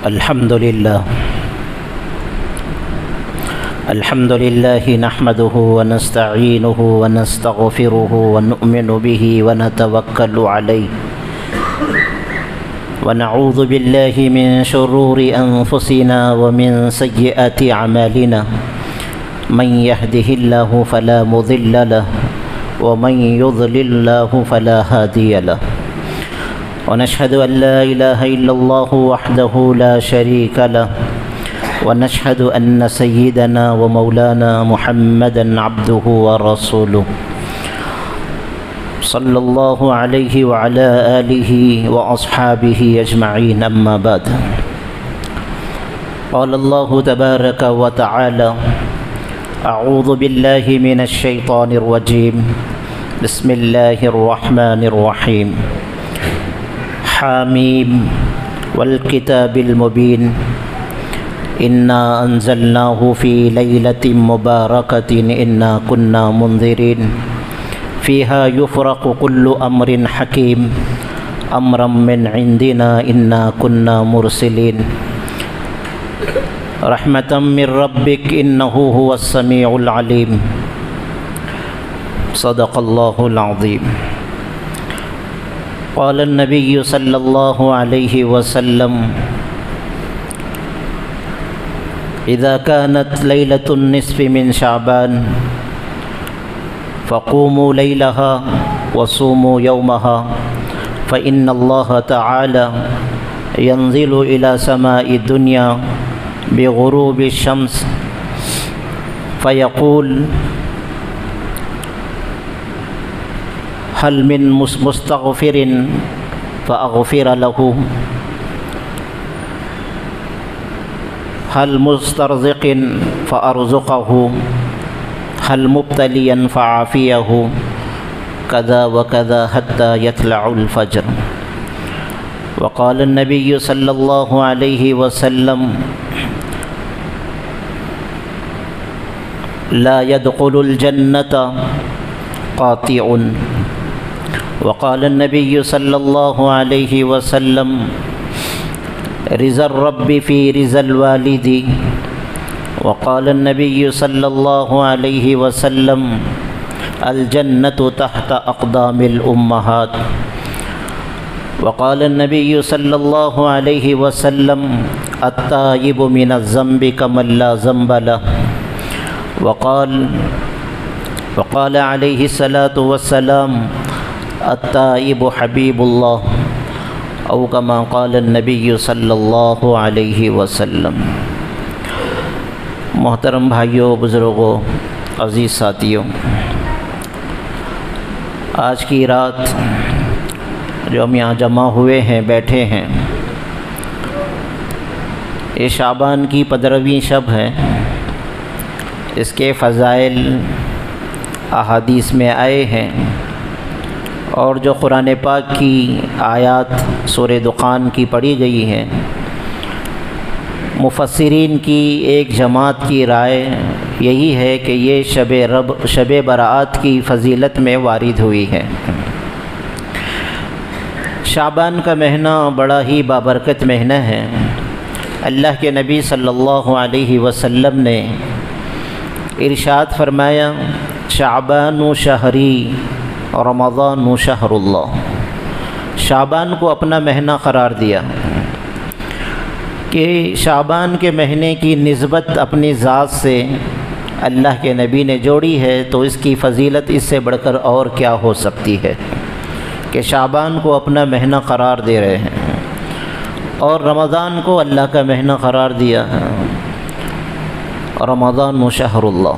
الحمد لله نحمده ونستعينه ونستغفره ونؤمن به ونتوكل عليه ونعوذ بالله من شرور أنفسنا ومن سيئات أعمالنا من يهده الله فلا مضل له ومن يضلل الله فلا هادي له ونشهد أن لا إله إلا الله وحده لا شريك له ونشهد أن سيدنا ومولانا محمدا عبده ورسوله صلى الله عليه وعلى آله وأصحابه أجمعين أما بعد قال الله تبارك وتعالى أعوذ بالله من الشيطان الرجيم بسم الله الرحمن الرحيم حاميم والكتاب المبين إنا أنزلناه في ليلة مباركة إنا كنا منذرين فيها يفرق كل أمر حكيم أمرا من عندنا إنا كنا مرسلين رحمة من ربك إنه هو السميع العليم صدق الله العظيم قال النبي صلى الله عليه وسلم إذا كانت ليلة النصف من شعبان فقوموا ليلها وصوموا يومها فإن الله تعالى ينزل إلى سماء الدنيا بغروب الشمس فيقول هل من مستغفر فأغفر له هل مسترزق فأرزقه هل مبتليا فعافيه كذا وكذا حتى يطلع الفجر وقال النبي صلى الله عليه وسلم لا يدخل الجنة قاطع وقال النبي صلى الله عليه وسلم رضا الرب في رضا الوالد وقال النبي صلى الله عليه وسلم الجنة تحت أقدام الأمهات وقال النبي صلى الله عليه وسلم التائب من الذنب كمن لا ذنب له وقال عليه الصلاة والسلام التائب حبيب الله او كما قال النبی صلی اللہ علیہ وسلم۔ محترم بھائیوں، بزرگوں، عزیز ساتھیوں، آج کی رات جو ہم یہاں جمع ہوئے ہیں، بیٹھے ہیں، یہ شعبان کی 15ویں شب ہے۔ اس کے فضائل احادیث میں آئے ہیں، اور جو قرآن پاک کی آیات سورہ دخان کی پڑھی گئی ہیں، مفسرین کی ایک جماعت کی رائے یہی ہے کہ یہ شب برات کی فضیلت میں وارد ہوئی ہے۔ شعبان کا مہینہ بڑا ہی بابرکت مہینہ ہے۔ اللہ کے نبی صلی اللہ علیہ وسلم نے ارشاد فرمایا شعبان شہری رمضان شہر اللہ۔ شعبان کو اپنا مہینہ قرار دیا کہ شعبان کے مہینے کی نسبت اپنی ذات سے اللہ کے نبی نے جوڑی ہے، تو اس کی فضیلت اس سے بڑھ کر اور کیا ہو سکتی ہے کہ شعبان کو اپنا مہینہ قرار دے رہے ہیں، اور رمضان کو اللہ کا مہینہ قرار دیا ہے، رمضان شہر اللہ۔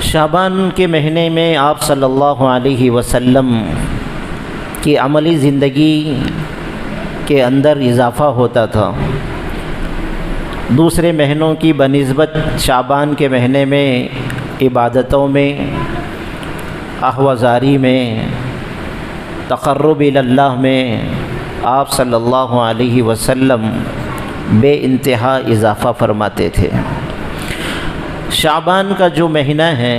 شعبان کے مہینے میں آپ صلی اللہ علیہ وسلم کی عملی زندگی کے اندر اضافہ ہوتا تھا۔ دوسرے مہینوں کی بنسبت شعبان کے مہینے میں عبادتوں میں، احوازاری میں، تقرب اللہ میں آپ صلی اللہ علیہ وسلم بے انتہا اضافہ فرماتے تھے۔ شعبان کا جو مہینہ ہے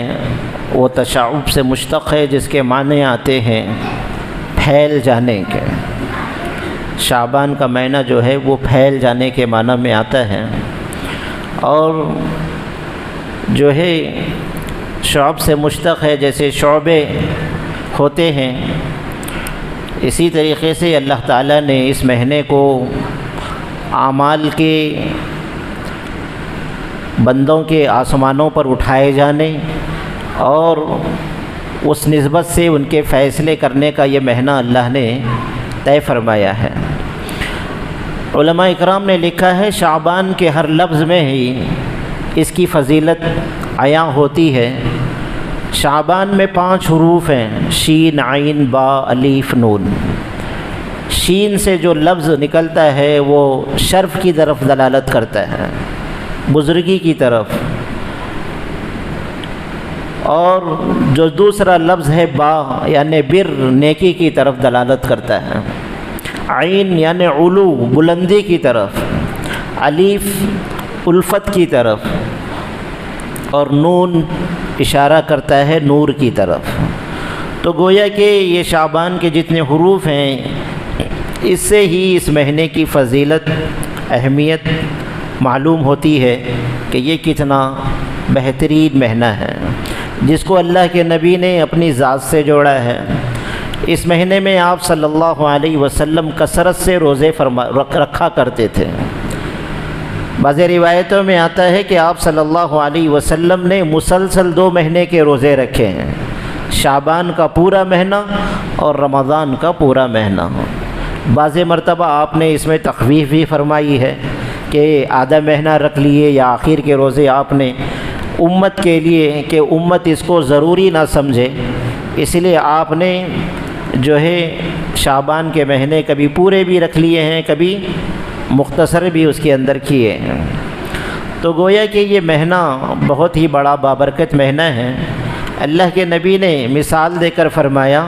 وہ تشعب سے مشتق ہے، جس کے معنی آتے ہیں پھیل جانے کے۔ شعبان کا مہینہ جو ہے وہ پھیل جانے کے معنی میں آتا ہے، اور جو ہے شعب سے مشتق ہے، جیسے شعبے ہوتے ہیں، اسی طریقے سے اللہ تعالیٰ نے اس مہینے کو اعمال کے بندوں کے آسمانوں پر اٹھائے جانے اور اس نسبت سے ان کے فیصلے کرنے کا یہ مہینہ اللہ نے طے فرمایا ہے۔ علماء اکرام نے لکھا ہے شعبان کے ہر لفظ میں ہی اس کی فضیلت عیاں ہوتی ہے۔ شعبان میں 5 حروف ہیں، شین، عین، با، الف، نون۔ شین سے جو لفظ نکلتا ہے وہ شرف کی طرف دلالت کرتا ہے، بزرگی کی طرف، اور جو دوسرا لفظ ہے با یعنی بر، نیکی کی طرف دلالت کرتا ہے۔ عین یعنی علو، بلندی کی طرف، الف الفت کی طرف، اور نون اشارہ کرتا ہے نور کی طرف۔ تو گویا کہ یہ شعبان کے جتنے حروف ہیں اس سے ہی اس مہینے کی فضیلت، اہمیت معلوم ہوتی ہے کہ یہ کتنا بہترین مہینہ ہے جس کو اللہ کے نبی نے اپنی ذات سے جوڑا ہے۔ اس مہینے میں آپ صلی اللہ علیہ وسلم کثرت سے روزے رکھا کرتے تھے۔ بعض روایتوں میں آتا ہے کہ آپ صلی اللہ علیہ وسلم نے مسلسل 2 مہینے کے روزے رکھے ہیں، شعبان کا پورا مہینہ اور رمضان کا پورا مہینہ۔ بعض مرتبہ آپ نے اس میں تخفیف بھی فرمائی ہے کہ آدھا مہینہ رکھ لیے یا آخر کے روزے آپ نے امت کے لیے کہ امت اس کو ضروری نہ سمجھے، اس لیے آپ نے جو ہے شعبان کے مہینے کبھی پورے بھی رکھ لیے ہیں، کبھی مختصر بھی اس کے اندر کیے ہیں۔ تو گویا کہ یہ مہینہ بہت ہی بڑا بابرکت مہینہ ہے۔ اللہ کے نبی نے مثال دے کر فرمایا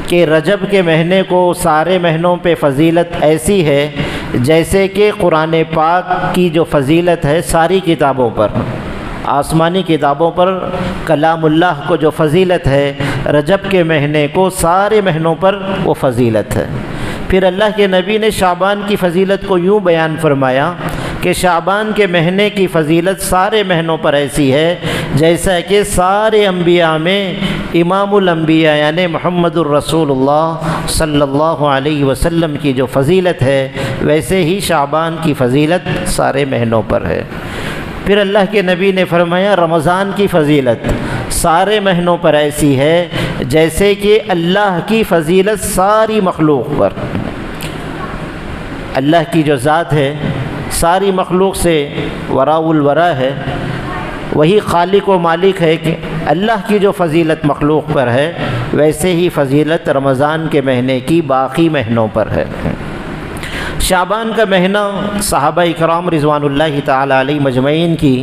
کہ رجب کے مہینے کو سارے مہینوں پہ فضیلت ایسی ہے جیسے کہ قرآن پاک کی جو فضیلت ہے ساری کتابوں پر، آسمانی کتابوں پر کلام اللہ کو جو فضیلت ہے، رجب کے مہینے کو سارے مہینوں پر وہ فضیلت ہے۔ پھر اللہ کے نبی نے شعبان کی فضیلت کو یوں بیان فرمایا کہ شعبان کے مہینے کی فضیلت سارے مہینوں پر ایسی ہے جیسا کہ سارے انبیاء میں امام الانبیاء یعنی محمد الرسول اللہ صلی اللہ علیہ وسلم کی جو فضیلت ہے ویسے ہی شعبان کی فضیلت سارے مہینوں پر ہے۔ پھر اللہ کے نبی نے فرمایا رمضان کی فضیلت سارے مہینوں پر ایسی ہے جیسے کہ اللہ کی فضیلت ساری مخلوق پر۔ اللہ کی جو ذات ہے ساری مخلوق سے وراء الورا ہے، وہی خالق و مالک ہے کہ اللہ کی جو فضیلت مخلوق پر ہے ویسے ہی فضیلت رمضان کے مہینے کی باقی مہینوں پر ہے۔ شعبان کا مہینہ صحابہ اکرام رضوان اللہ تعالی علیہ مجمعین کی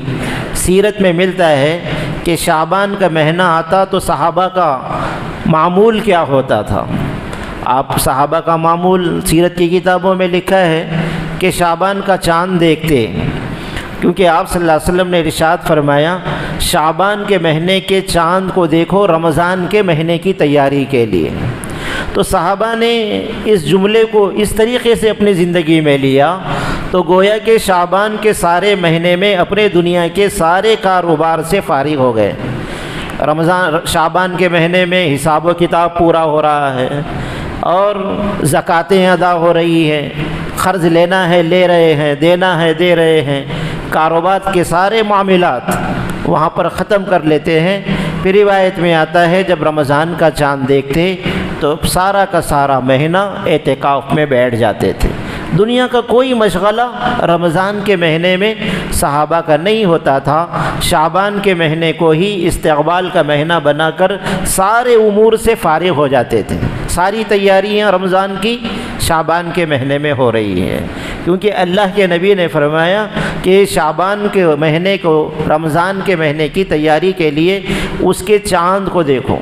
سیرت میں ملتا ہے کہ شعبان کا مہینہ آتا تو صحابہ کا معمول کیا ہوتا تھا۔ آپ صحابہ کا معمول سیرت کی کتابوں میں لکھا ہے کہ شعبان کا چاند دیکھتے، کیونکہ آپ صلی اللہ علیہ وسلم نے ارشاد فرمایا شعبان کے مہینے کے چاند کو دیکھو رمضان کے مہینے کی تیاری کے لیے۔ تو صحابہ نے اس جملے کو اس طریقے سے اپنی زندگی میں لیا تو گویا کہ شعبان کے سارے مہینے میں اپنے دنیا کے سارے کاروبار سے فارغ ہو گئے۔ شعبان کے مہینے میں حساب و کتاب پورا ہو رہا ہے اور زکاتیں ادا ہو رہی ہیں، قرض لینا ہے لے رہے ہیں، دینا ہے دے رہے ہیں، کاروبار کے سارے معاملات وہاں پر ختم کر لیتے ہیں۔ پھر روایت میں آتا ہے جب رمضان کا چاند دیکھتے تو سارا کا سارا مہینہ اعتکاف میں بیٹھ جاتے تھے۔ دنیا کا کوئی مشغلہ رمضان کے مہینے میں صحابہ کا نہیں ہوتا تھا، شعبان کے مہینے کو ہی استقبال کا مہینہ بنا کر سارے امور سے فارغ ہو جاتے تھے۔ ساری تیاریاں رمضان کی شعبان کے مہینے میں ہو رہی ہیں، کیونکہ اللہ کے نبی نے فرمایا کہ شعبان کے مہینے کو رمضان کے مہینے کی تیاری کے لیے اس کے چاند کو دیکھو،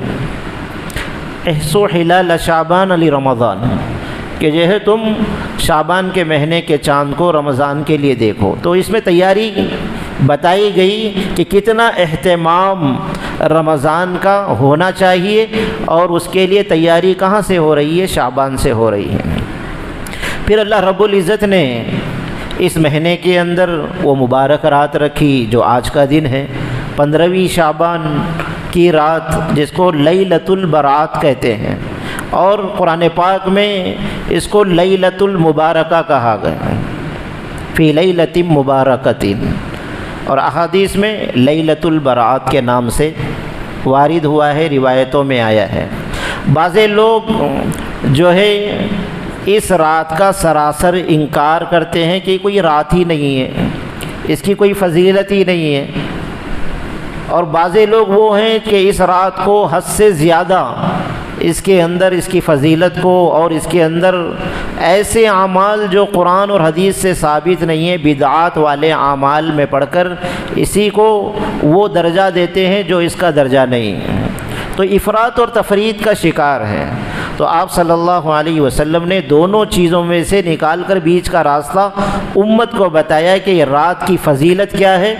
احسو ہلال شعبان علی رمضان، کہ جو ہے تم شعبان کے مہینے کے چاند کو رمضان کے لیے دیکھو۔ تو اس میں تیاری بتائی گئی کہ کتنا اہتمام رمضان کا ہونا چاہیے اور اس کے لیے تیاری کہاں سے ہو رہی ہے، شعبان سے ہو رہی ہے۔ پھر اللہ رب العزت نے اس مہینے کے اندر وہ مبارک رات رکھی جو آج کا دن ہے، 15ویں شعبان کی رات، جس کو لیلۃ البرات کہتے ہیں، اور قرآن پاک میں اس کو لیلۃ المبارکہ کہا گیا، فی لیلۃ مبارکۃ، اور احادیث میں لیلۃ البرات کے نام سے وارد ہوا ہے، روایتوں میں آیا ہے۔ بعض لوگ جو ہے اس رات کا سراسر انکار کرتے ہیں کہ کوئی رات ہی نہیں ہے، اس کی کوئی فضیلت ہی نہیں ہے، اور بعض لوگ وہ ہیں کہ اس رات کو حد سے زیادہ اس کے اندر اس کی فضیلت کو اور اس کے اندر ایسے اعمال جو قرآن اور حدیث سے ثابت نہیں ہیں، بدعات والے اعمال میں پڑھ کر اسی کو وہ درجہ دیتے ہیں جو اس کا درجہ نہیں ہے، تو افراط اور تفرید کا شکار ہے۔ تو آپ صلی اللہ علیہ وسلم نے دونوں چیزوں میں سے نکال کر بیچ کا راستہ امت کو بتایا کہ یہ رات کی فضیلت کیا ہے،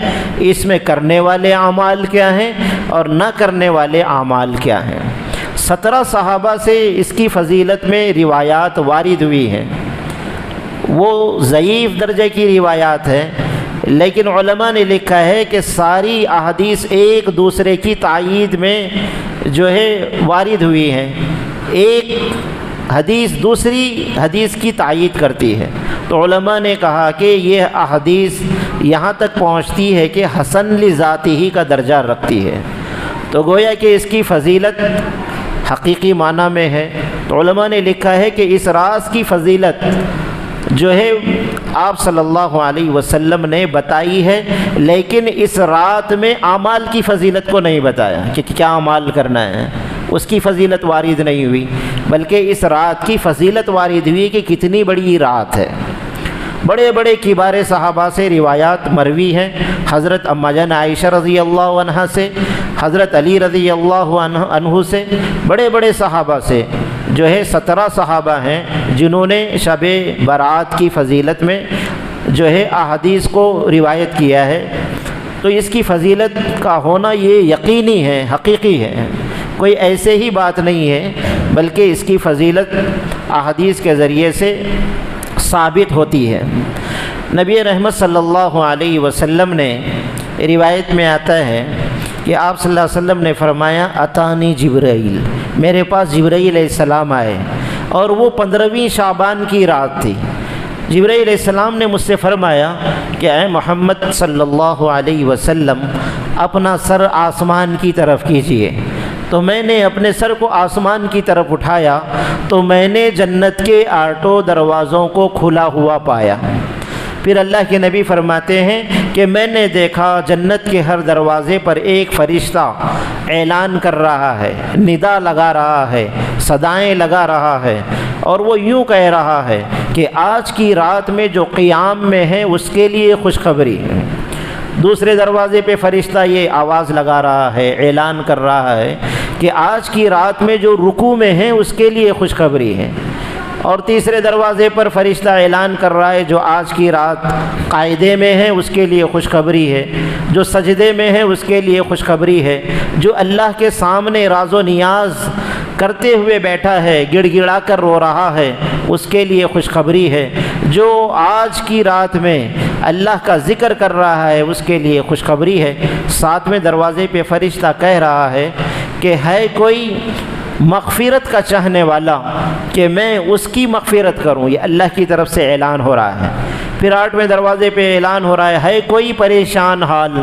اس میں کرنے والے اعمال کیا ہیں اور نہ کرنے والے اعمال کیا ہیں۔ 17 صحابہ سے اس کی فضیلت میں روایات وارد ہوئی ہیں، وہ ضعیف درجے کی روایات ہیں، لیکن علماء نے لکھا ہے کہ ساری احادیث ایک دوسرے کی تائید میں جو ہے وارد ہوئی ہیں، ایک حدیث دوسری حدیث کی تائید کرتی ہے، تو علماء نے کہا کہ یہ احادیث یہاں تک پہنچتی ہے کہ حسن لذاتہ کا درجہ رکھتی ہے، تو گویا کہ اس کی فضیلت حقیقی معنی میں ہے۔ تو علماء نے لکھا ہے کہ اس راز کی فضیلت جو ہے آپ صلی اللہ علیہ وسلم نے بتائی ہے، لیکن اس رات میں اعمال کی فضیلت کو نہیں بتایا کہ کیا اعمال کرنا ہے، اس کی فضیلت وارد نہیں ہوئی، بلکہ اس رات کی فضیلت وارد ہوئی کہ کتنی بڑی رات ہے۔ بڑے بڑے کبار صحابہ سے روایات مروی ہیں، حضرت اما جان عائشہ رضی اللہ عنہ سے، حضرت علی رضی اللہ عنہ سے، بڑے بڑے صحابہ سے، جو ہے 17 صحابہ ہیں جنہوں نے شب برات کی فضیلت میں جو ہے احادیث کو روایت کیا ہے، تو اس کی فضیلت کا ہونا یہ یقینی ہے، حقیقی ہے، کوئی ایسے ہی بات نہیں ہے، بلکہ اس کی فضیلت احادیث کے ذریعے سے ثابت ہوتی ہے۔ نبی رحمت صلی اللہ علیہ وسلم نے روایت میں آتا ہے کہ آپ صلی اللہ علیہ وسلم نے فرمایا اتانی جبرائیل، میرے پاس جبرائیل علیہ السلام آئے، اور وہ 15ویں شعبان کی رات تھی۔ جبرائیل علیہ السلام نے مجھ سے فرمایا کہ اے محمد صلی اللہ علیہ وسلم اپنا سر آسمان کی طرف کیجئے، تو میں نے اپنے سر کو آسمان کی طرف اٹھایا تو میں نے جنت کے 8 دروازوں کو کھلا ہوا پایا۔ پھر اللہ کے نبی فرماتے ہیں کہ میں نے دیکھا جنت کے ہر دروازے پر ایک فرشتہ اعلان کر رہا ہے، ندا لگا رہا ہے، صدائیں لگا رہا ہے، اور وہ یوں کہہ رہا ہے کہ آج کی رات میں جو قیام میں ہے اس کے لیے خوشخبری ہے۔ دوسرے دروازے پہ فرشتہ یہ آواز لگا رہا ہے، اعلان کر رہا ہے کہ آج کی رات میں جو رکوع میں ہیں اس کے لیے خوشخبری ہے، اور تیسرے دروازے پر فرشتہ اعلان کر رہا ہے جو آج کی رات قاعدے میں ہے اس کے لیے خوشخبری ہے، جو سجدے میں ہے اس کے لیے خوشخبری ہے، جو اللہ کے سامنے راز و نیاز کرتے ہوئے بیٹھا ہے، گڑ گڑا کر رو رہا ہے، اس کے لیے خوشخبری ہے، جو آج کی رات میں اللہ کا ذکر کر رہا ہے اس کے لیے خوشخبری ہے۔ 7ویں دروازے پہ فرشتہ کہہ رہا ہے کہ ہے کوئی مغفرت کا چاہنے والا کہ میں اس کی مغفرت کروں، یہ اللہ کی طرف سے اعلان ہو رہا ہے۔ پھر 8ویں دروازے پہ اعلان ہو رہا ہے کوئی پریشان حال،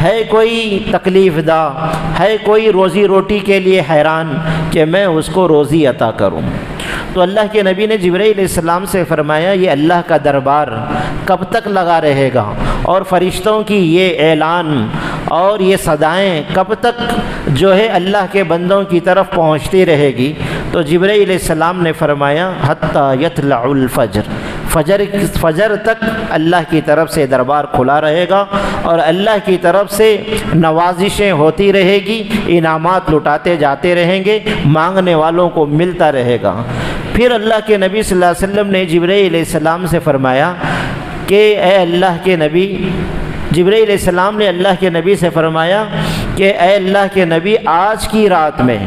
ہے کوئی تکلیف دہ، ہے کوئی روزی روٹی کے لیے حیران کہ میں اس کو روزی عطا کروں۔ تو اللہ کے نبی نے جبرائیل علیہ السلام سے فرمایا یہ اللہ کا دربار کب تک لگا رہے گا، اور فرشتوں کی یہ اعلان اور یہ صدائیں کب تک جو ہے اللہ کے بندوں کی طرف پہنچتی رہے گی؟ تو جبرائیل علیہ السلام نے فرمایا حتیٰ یطلع الفجر، فجر تک اللہ کی طرف سے دربار کھلا رہے گا، اور اللہ کی طرف سے نوازشیں ہوتی رہے گی، انعامات لٹاتے جاتے رہیں گے، مانگنے والوں کو ملتا رہے گا۔ پھر اللہ کے نبی صلی اللہ علیہ وسلم نے جبرائیل علیہ السلام سے فرمایا کہ اے اللہ کے نبی، جبرائیل علیہ السلام نے اللہ کے نبی سے فرمایا کہ اے اللہ کے نبی آج کی رات میں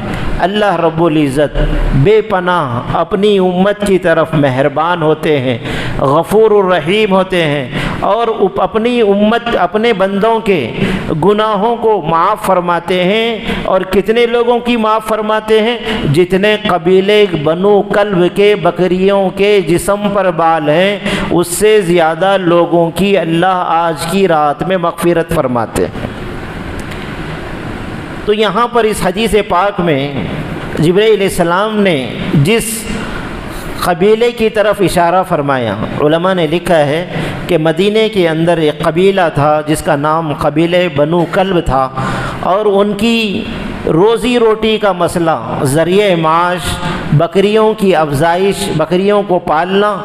اللہ رب العزت بے پناہ اپنی امت کی طرف مہربان ہوتے ہیں، غفور الرحیم ہوتے ہیں، اور اپنی امت اپنے بندوں کے گناہوں کو معاف فرماتے ہیں۔ اور کتنے لوگوں کی معاف فرماتے ہیں؟ جتنے قبیلے بنو کلب کے بکریوں کے جسم پر بال ہیں، اس سے زیادہ لوگوں کی اللہ آج کی رات میں مغفرت فرماتے ہیں۔ تو یہاں پر اس حدیث پاک میں جبرائیل علیہ السلام نے جس قبیلے کی طرف اشارہ فرمایا، علماء نے لکھا ہے کہ مدینے کے اندر ایک قبیلہ تھا جس کا نام قبیلہ بنو کلب تھا، اور ان کی روزی روٹی کا مسئلہ، ذریعہ معاش، بکریوں کی افزائش، بکریوں کو پالنا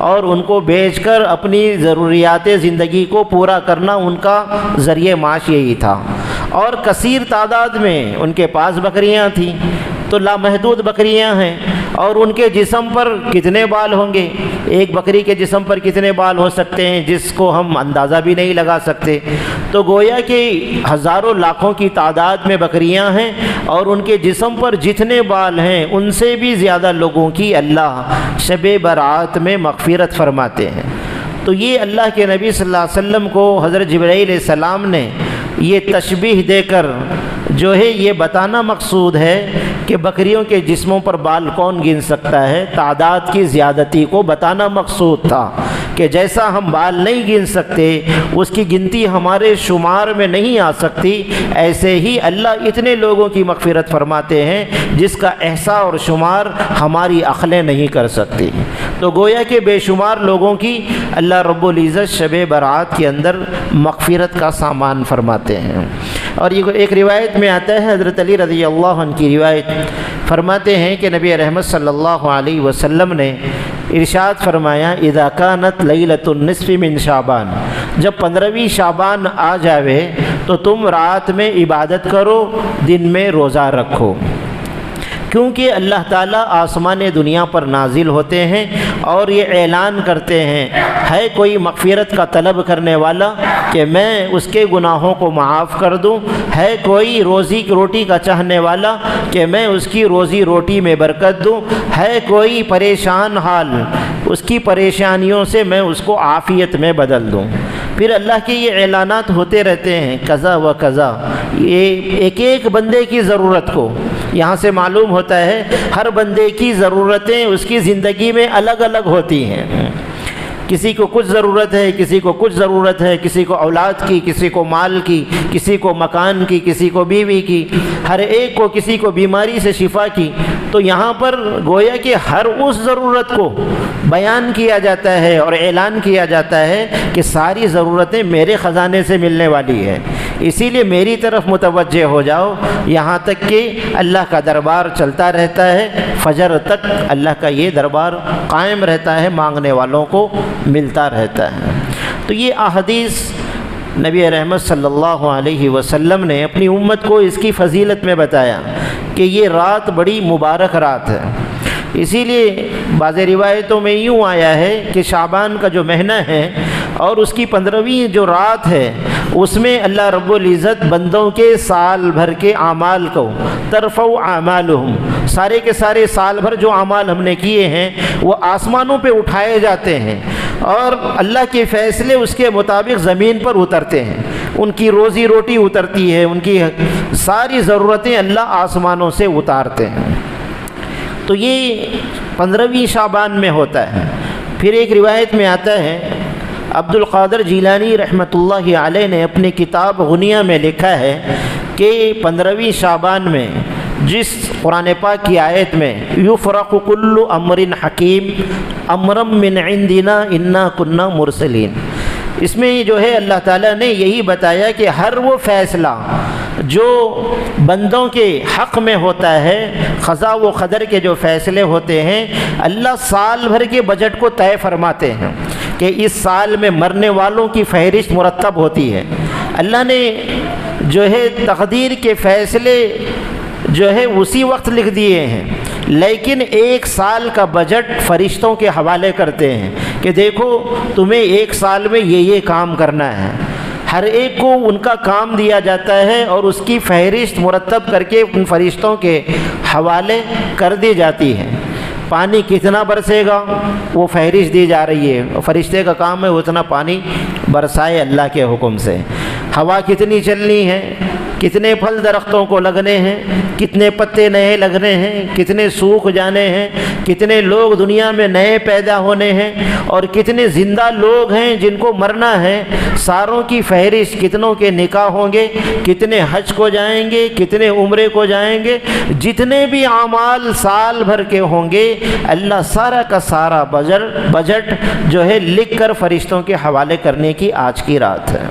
اور ان کو بیچ کر اپنی ضروریات زندگی کو پورا کرنا، ان کا ذریعہ معاش یہی تھا۔ اور کثیر تعداد میں ان کے پاس بکریاں تھیں، تو لامحدود بکریاں ہیں، اور ان کے جسم پر کتنے بال ہوں گے؟ ایک بکری کے جسم پر کتنے بال ہو سکتے ہیں جس کو ہم اندازہ بھی نہیں لگا سکتے؟ تو گویا کہ ہزاروں لاکھوں کی تعداد میں بکریاں ہیں، اور ان کے جسم پر جتنے بال ہیں ان سے بھی زیادہ لوگوں کی اللہ شب برات میں مغفرت فرماتے ہیں۔ تو یہ اللہ کے نبی صلی اللہ علیہ وسلم کو حضرت جبرائیل علیہ السلام نے یہ تشبیہ دے کر جو ہے یہ بتانا مقصود ہے کہ بکریوں کے جسموں پر بال کون گن سکتا ہے، تعداد کی زیادتی کو بتانا مقصود تھا کہ جیسا ہم بال نہیں گن سکتے، اس کی گنتی ہمارے شمار میں نہیں آ سکتی، ایسے ہی اللہ اتنے لوگوں کی مغفرت فرماتے ہیں جس کا احصاء اور شمار ہماری عقلیں نہیں کر سکتی۔ تو گویا کہ بے شمار لوگوں کی اللہ رب العزت شب برات کے اندر مغفرت کا سامان فرماتے ہیں۔ اور یہ ایک روایت میں آتا ہے، حضرت علی رضی اللہ عنہ کی روایت، فرماتے ہیں کہ نبی رحمت صلی اللہ علیہ وسلم نے ارشاد فرمایا، اذا کانت لیلۃ النصف من شعبان، جب 15ویں شعبان آ جاوے تو تم رات میں عبادت کرو، دن میں روزہ رکھو، کیونکہ اللہ تعالیٰ آسمان دنیا پر نازل ہوتے ہیں اور یہ اعلان کرتے ہیں، ہے کوئی مغفرت کا طلب کرنے والا کہ میں اس کے گناہوں کو معاف کر دوں، ہے کوئی روزی روٹی کا چاہنے والا کہ میں اس کی روزی روٹی میں برکت دوں، ہے کوئی پریشان حال، اس کی پریشانیوں سے میں اس کو عافیت میں بدل دوں۔ پھر اللہ کے یہ اعلانات ہوتے رہتے ہیں، قضا و قضا، یہ ایک ایک بندے کی ضرورت کو، یہاں سے معلوم ہوتا ہے ہر بندے کی ضرورتیں اس کی زندگی میں الگ الگ ہوتی ہیں، کسی کو کچھ ضرورت ہے، کسی کو کچھ ضرورت ہے، کسی کو اولاد کی، کسی کو مال کی، کسی کو مکان کی، کسی کو بیوی کی، ہر ایک کو کسی کو بیماری سے شفا کی۔ تو یہاں پر گویا کہ ہر اس ضرورت کو بیان کیا جاتا ہے اور اعلان کیا جاتا ہے کہ ساری ضرورتیں میرے خزانے سے ملنے والی ہے، اسی لیے میری طرف متوجہ ہو جاؤ، یہاں تک کہ اللہ کا دربار چلتا رہتا ہے، فجر تک اللہ کا یہ دربار قائم رہتا ہے، مانگنے والوں کو ملتا رہتا ہے۔ تو یہ احادیث نبی رحمت صلی اللہ علیہ وسلم نے اپنی امت کو اس کی فضیلت میں بتایا کہ یہ رات بڑی مبارک رات ہے۔ اسی لیے بعض روایتوں میں یوں آیا ہے کہ شعبان کا جو مہینہ ہے اور اس کی 15ویں جو رات ہے، اس میں اللہ رب العزت بندوں کے سال بھر کے اعمال کو، ترفع اعمالہم، سارے کے سارے سال بھر جو اعمال ہم نے کیے ہیں وہ آسمانوں پہ اٹھائے جاتے ہیں، اور اللہ کے فیصلے اس کے مطابق زمین پر اترتے ہیں، ان کی روزی روٹی اترتی ہے، ان کی ساری ضرورتیں اللہ آسمانوں سے اتارتے ہیں۔ تو یہ 15ویں شعبان میں ہوتا ہے۔ پھر ایک روایت میں آتا ہے، عبد القادر جیلانی رحمۃ اللہ علیہ نے اپنی کتاب غنیہ میں لکھا ہے کہ 15ویں شعبان میں جس قرآن پاک کی آیت میں یفرق کل امر حکیم امرا من عندنا انا کنا مرسلین، اس میں جو ہے اللہ تعالیٰ نے یہی بتایا کہ ہر وہ فیصلہ جو بندوں کے حق میں ہوتا ہے، قضا و قدر کے جو فیصلے ہوتے ہیں، اللہ سال بھر کے بجٹ کو طے فرماتے ہیں کہ اس سال میں مرنے والوں کی فہرست مرتب ہوتی ہے۔ اللہ نے جو ہے تقدیر کے فیصلے جو ہے اسی وقت لکھ دیے ہیں، لیکن ایک سال کا بجٹ فرشتوں کے حوالے کرتے ہیں کہ دیکھو تمہیں ایک سال میں یہ کام کرنا ہے۔ ہر ایک کو ان کا کام دیا جاتا ہے اور اس کی فہرست مرتب کر کے ان فرشتوں کے حوالے کر دی جاتی ہے۔ پانی کتنا برسے گا وہ فہرست دی جا رہی ہے، فرشتے کا کام ہے اتنا پانی برسائے اللہ کے حکم سے۔ ہوا کتنی چلنی ہے، کتنے پھل درختوں کو لگنے ہیں، کتنے پتے نئے لگنے ہیں، کتنے سوکھ جانے ہیں، کتنے لوگ دنیا میں نئے پیدا ہونے ہیں، اور کتنے زندہ لوگ ہیں جن کو مرنا ہے، ساروں کی فہرست، کتنوں کے نکاح ہوں گے، کتنے حج کو جائیں گے، کتنے عمرے کو جائیں گے، جتنے بھی اعمال سال بھر کے ہوں گے، اللہ سارا کا سارا بجٹ جو ہے لکھ کر فرشتوں کے حوالے کرنے کی آج کی رات ہے۔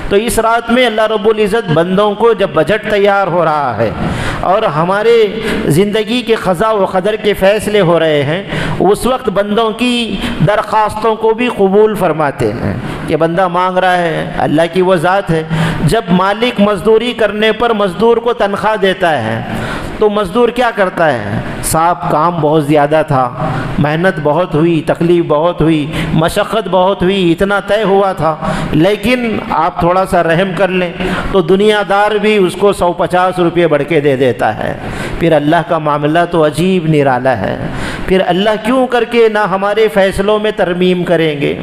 تو اس رات میں اللہ رب العزت بندوں کو جب بجٹ تیار ہو رہا ہے اور ہمارے زندگی کے قضاء و قدر کے فیصلے ہو رہے ہیں، اس وقت بندوں کی درخواستوں کو بھی قبول فرماتے ہیں کہ بندہ مانگ رہا ہے، اللہ کی وہ ذات ہے۔ جب مالک مزدوری کرنے پر مزدور کو تنخواہ دیتا ہے تو مزدور کیا کرتا ہے؟ صاحب کام بہت زیادہ تھا، محنت بہت ہوئی، تکلیف بہت ہوئی، مشقت بہت ہوئی، اتنا طے ہوا تھا، لیکن آپ تھوڑا سا رحم کر لیں، تو دنیا دار بھی اس کو 150 روپے بڑھ کے دے دیتا ہے۔ پھر اللہ کا معاملہ تو عجیب نرالا ہے۔ پھر اللہ کیوں کر کے نہ ہمارے فیصلوں میں ترمیم کریں گے؟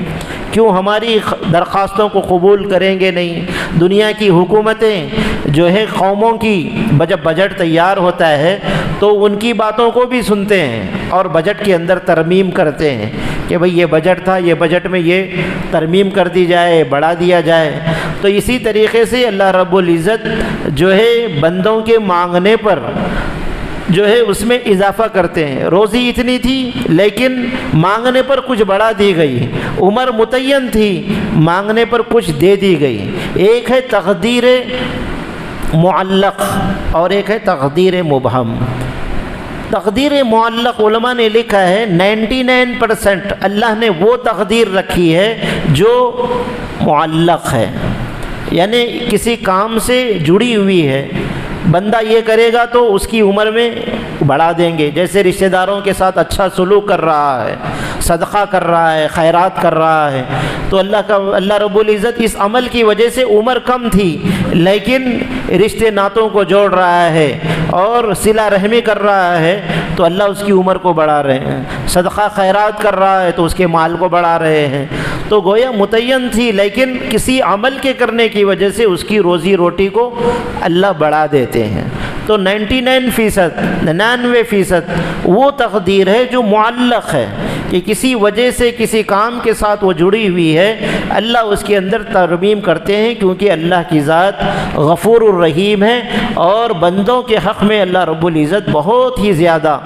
کیوں ہماری درخواستوں کو قبول کریں گے نہیں؟ دنیا کی حکومتیں جو ہے قوموں کی جب بجٹ تیار ہوتا ہے تو ان کی باتوں کو بھی سنتے ہیں اور بجٹ کے اندر ترمیم کرتے ہیں کہ بھئی یہ بجٹ تھا، یہ بجٹ میں یہ ترمیم کر دی جائے، بڑھا دیا جائے۔ تو اسی طریقے سے اللہ رب العزت جو ہے بندوں کے مانگنے پر جو ہے اس میں اضافہ کرتے ہیں۔ روزی اتنی تھی لیکن مانگنے پر کچھ بڑھا دی گئی، عمر متعین تھی مانگنے پر کچھ دے دی گئی۔ ایک ہے تقدیر معلق اور ایک ہے تقدیر مبہم۔ تقدیر معلق علماء نے لکھا ہے 99% اللہ نے وہ تقدیر رکھی ہے جو معلق ہے، یعنی کسی کام سے جڑی ہوئی ہے، بندہ یہ کرے گا تو اس کی عمر میں بڑھا دیں گے۔ جیسے رشتہ داروں کے ساتھ اچھا سلوک کر رہا ہے، صدقہ کر رہا ہے، خیرات کر رہا ہے، تو اللہ رب العزت اس عمل کی وجہ سے عمر کم تھی لیکن رشتے ناتوں کو جوڑ رہا ہے اور صلہ رحمی کر رہا ہے تو اللہ اس کی عمر کو بڑھا رہے ہیں۔ صدقہ خیرات کر رہا ہے تو اس کے مال کو بڑھا رہے ہیں۔ تو گویا متعین تھی لیکن کسی عمل کے کرنے کی وجہ سے اس کی روزی روٹی کو اللہ بڑھا دیتے ہیں۔ تو 99% وہ تقدیر ہے جو معلق ہے کہ کسی وجہ سے کسی کام کے ساتھ وہ جڑی ہوئی ہے، اللہ اس کے اندر ترمیم کرتے ہیں کیونکہ اللہ کی ذات غفور الرحیم ہے اور بندوں کے حق میں اللہ رب العزت بہت ہی زیادہ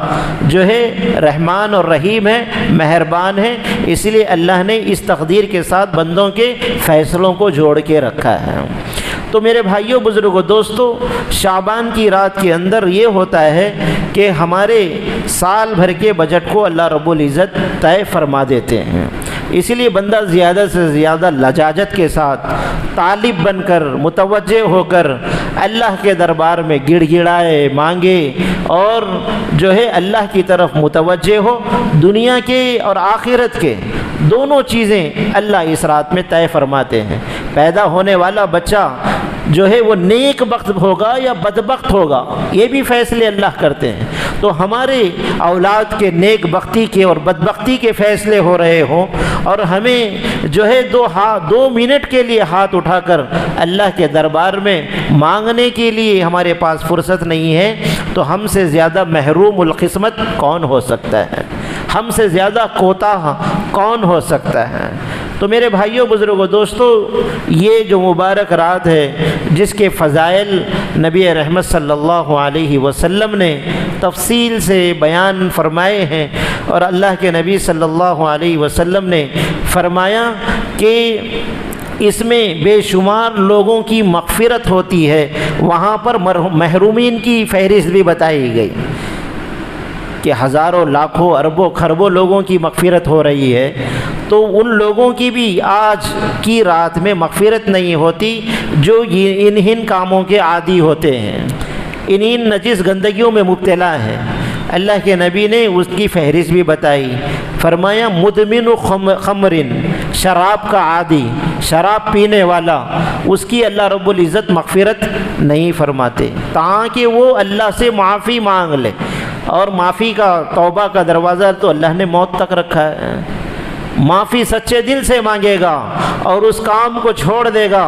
جو ہے رحمان اور رحیم ہے، مہربان ہے۔ اس لیے اللہ نے اس تقدیر کے ساتھ بندوں کے فیصلوں کو جوڑ کے رکھا ہے۔ تو میرے بھائیوں، بزرگوں، دوستو، شعبان کی رات کے اندر یہ ہوتا ہے کہ ہمارے سال بھر کے بجٹ کو اللہ رب العزت طے فرما دیتے ہیں۔ اسی لیے بندہ زیادہ سے زیادہ لجاجت کے ساتھ طالب بن کر، متوجہ ہو کر اللہ کے دربار میں گڑ گڑائے، مانگے اور جو ہے اللہ کی طرف متوجہ ہو۔ دنیا کے اور آخرت کے دونوں چیزیں اللہ اس رات میں طے فرماتے ہیں۔ پیدا ہونے والا بچہ جو ہے وہ نیک بخت ہوگا یا بدبخت ہوگا، یہ بھی فیصلے اللہ کرتے ہیں۔ تو ہمارے اولاد کے نیک بختی کے اور بدبختی کے فیصلے ہو رہے ہوں اور ہمیں جو ہے 2 منٹ کے لیے ہاتھ اٹھا کر اللہ کے دربار میں مانگنے کے لیے ہمارے پاس فرصت نہیں ہے، تو ہم سے زیادہ محروم القسمت کون ہو سکتا ہے؟ ہم سے زیادہ کوتاہ کون ہو سکتا ہے؟ تو میرے بھائیوں، بزرگوں، دوستو، یہ جو مبارک رات ہے جس کے فضائل نبی رحمت صلی اللہ علیہ وسلم نے تفصیل سے بیان فرمائے ہیں، اور اللہ کے نبی صلی اللہ علیہ وسلم نے فرمایا کہ اس میں بے شمار لوگوں کی مغفرت ہوتی ہے۔ وہاں پر محرومین کی فہرست بھی بتائی گئی کہ ہزاروں، لاکھوں، اربوں، کھربوں لوگوں کی مغفرت ہو رہی ہے، تو ان لوگوں کی بھی آج کی رات میں مغفرت نہیں ہوتی جو انہین کاموں کے عادی ہوتے ہیں، انہین نجس گندگیوں میں مبتلا ہیں۔ اللہ کے نبی نے اس کی فہرست بھی بتائی، فرمایا مدمن خمر، شراب کا عادی، شراب پینے والا، اس کی اللہ رب العزت مغفرت نہیں فرماتے تاکہ وہ اللہ سے معافی مانگ لے، اور معافی کا توبہ کا دروازہ تو اللہ نے موت تک رکھا ہے۔ معافی سچے دل سے مانگے گا اور اس کام کو چھوڑ دے گا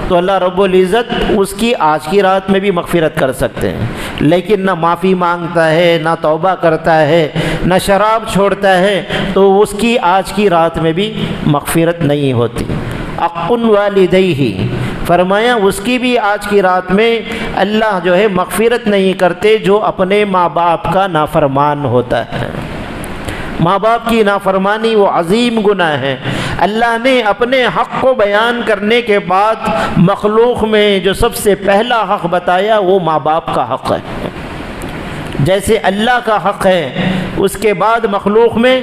تو اللہ رب العزت اس کی آج کی رات میں بھی مغفرت کر سکتے ہیں، لیکن نہ معافی مانگتا ہے، نہ توبہ کرتا ہے، نہ شراب چھوڑتا ہے، تو اس کی آج کی رات میں بھی مغفرت نہیں ہوتی۔ اقن والدیہ، فرمایا اس کی بھی آج کی رات میں اللہ جو ہے مغفرت نہیں کرتے جو اپنے ماں باپ کا نافرمان ہوتا ہے۔ ماں باپ کی نافرمانی وہ عظیم گناہ ہے۔ اللہ نے اپنے حق کو بیان کرنے کے بعد مخلوق میں جو سب سے پہلا حق بتایا وہ ماں باپ کا حق ہے۔ جیسے اللہ کا حق ہے، اس کے بعد مخلوق میں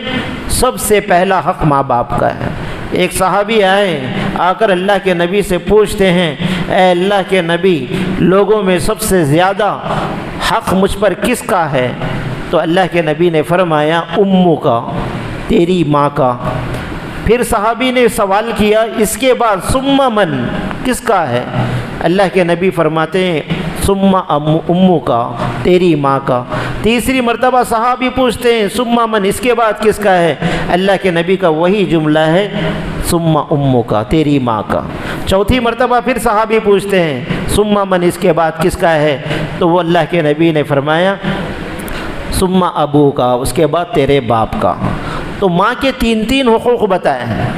سب سے پہلا حق ماں باپ کا ہے۔ ایک صحابی آئے، آ کر اللہ کے نبی سے پوچھتے ہیں، اے اللہ کے نبی، لوگوں میں سب سے زیادہ حق مجھ پر کس کا ہے؟ تو اللہ کے نبی نے فرمایا امو کا، تیری ماں کا۔ پھر صحابی نے سوال کیا اس کے بعد ثم من، کس کا ہے؟ اللہ کے نبی فرماتے ہیں ثم امو کا، تیری ماں کا۔ تیسری مرتبہ صحابی پوچھتے ہیں ثم من، اس کے بعد کس کا ہے؟ اللہ کے نبی کا وہی جملہ ہے ثم امو کا، تیری ماں کا۔ چوتھی مرتبہ پھر صحابی پوچھتے ہیں ثم من، اس کے بعد کس کا ہے؟ تو وہ اللہ کے نبی نے فرمایا ثم ابو کا، اس کے بعد تیرے باپ کا۔ تو ماں کے تین حقوق بتائے ہیں۔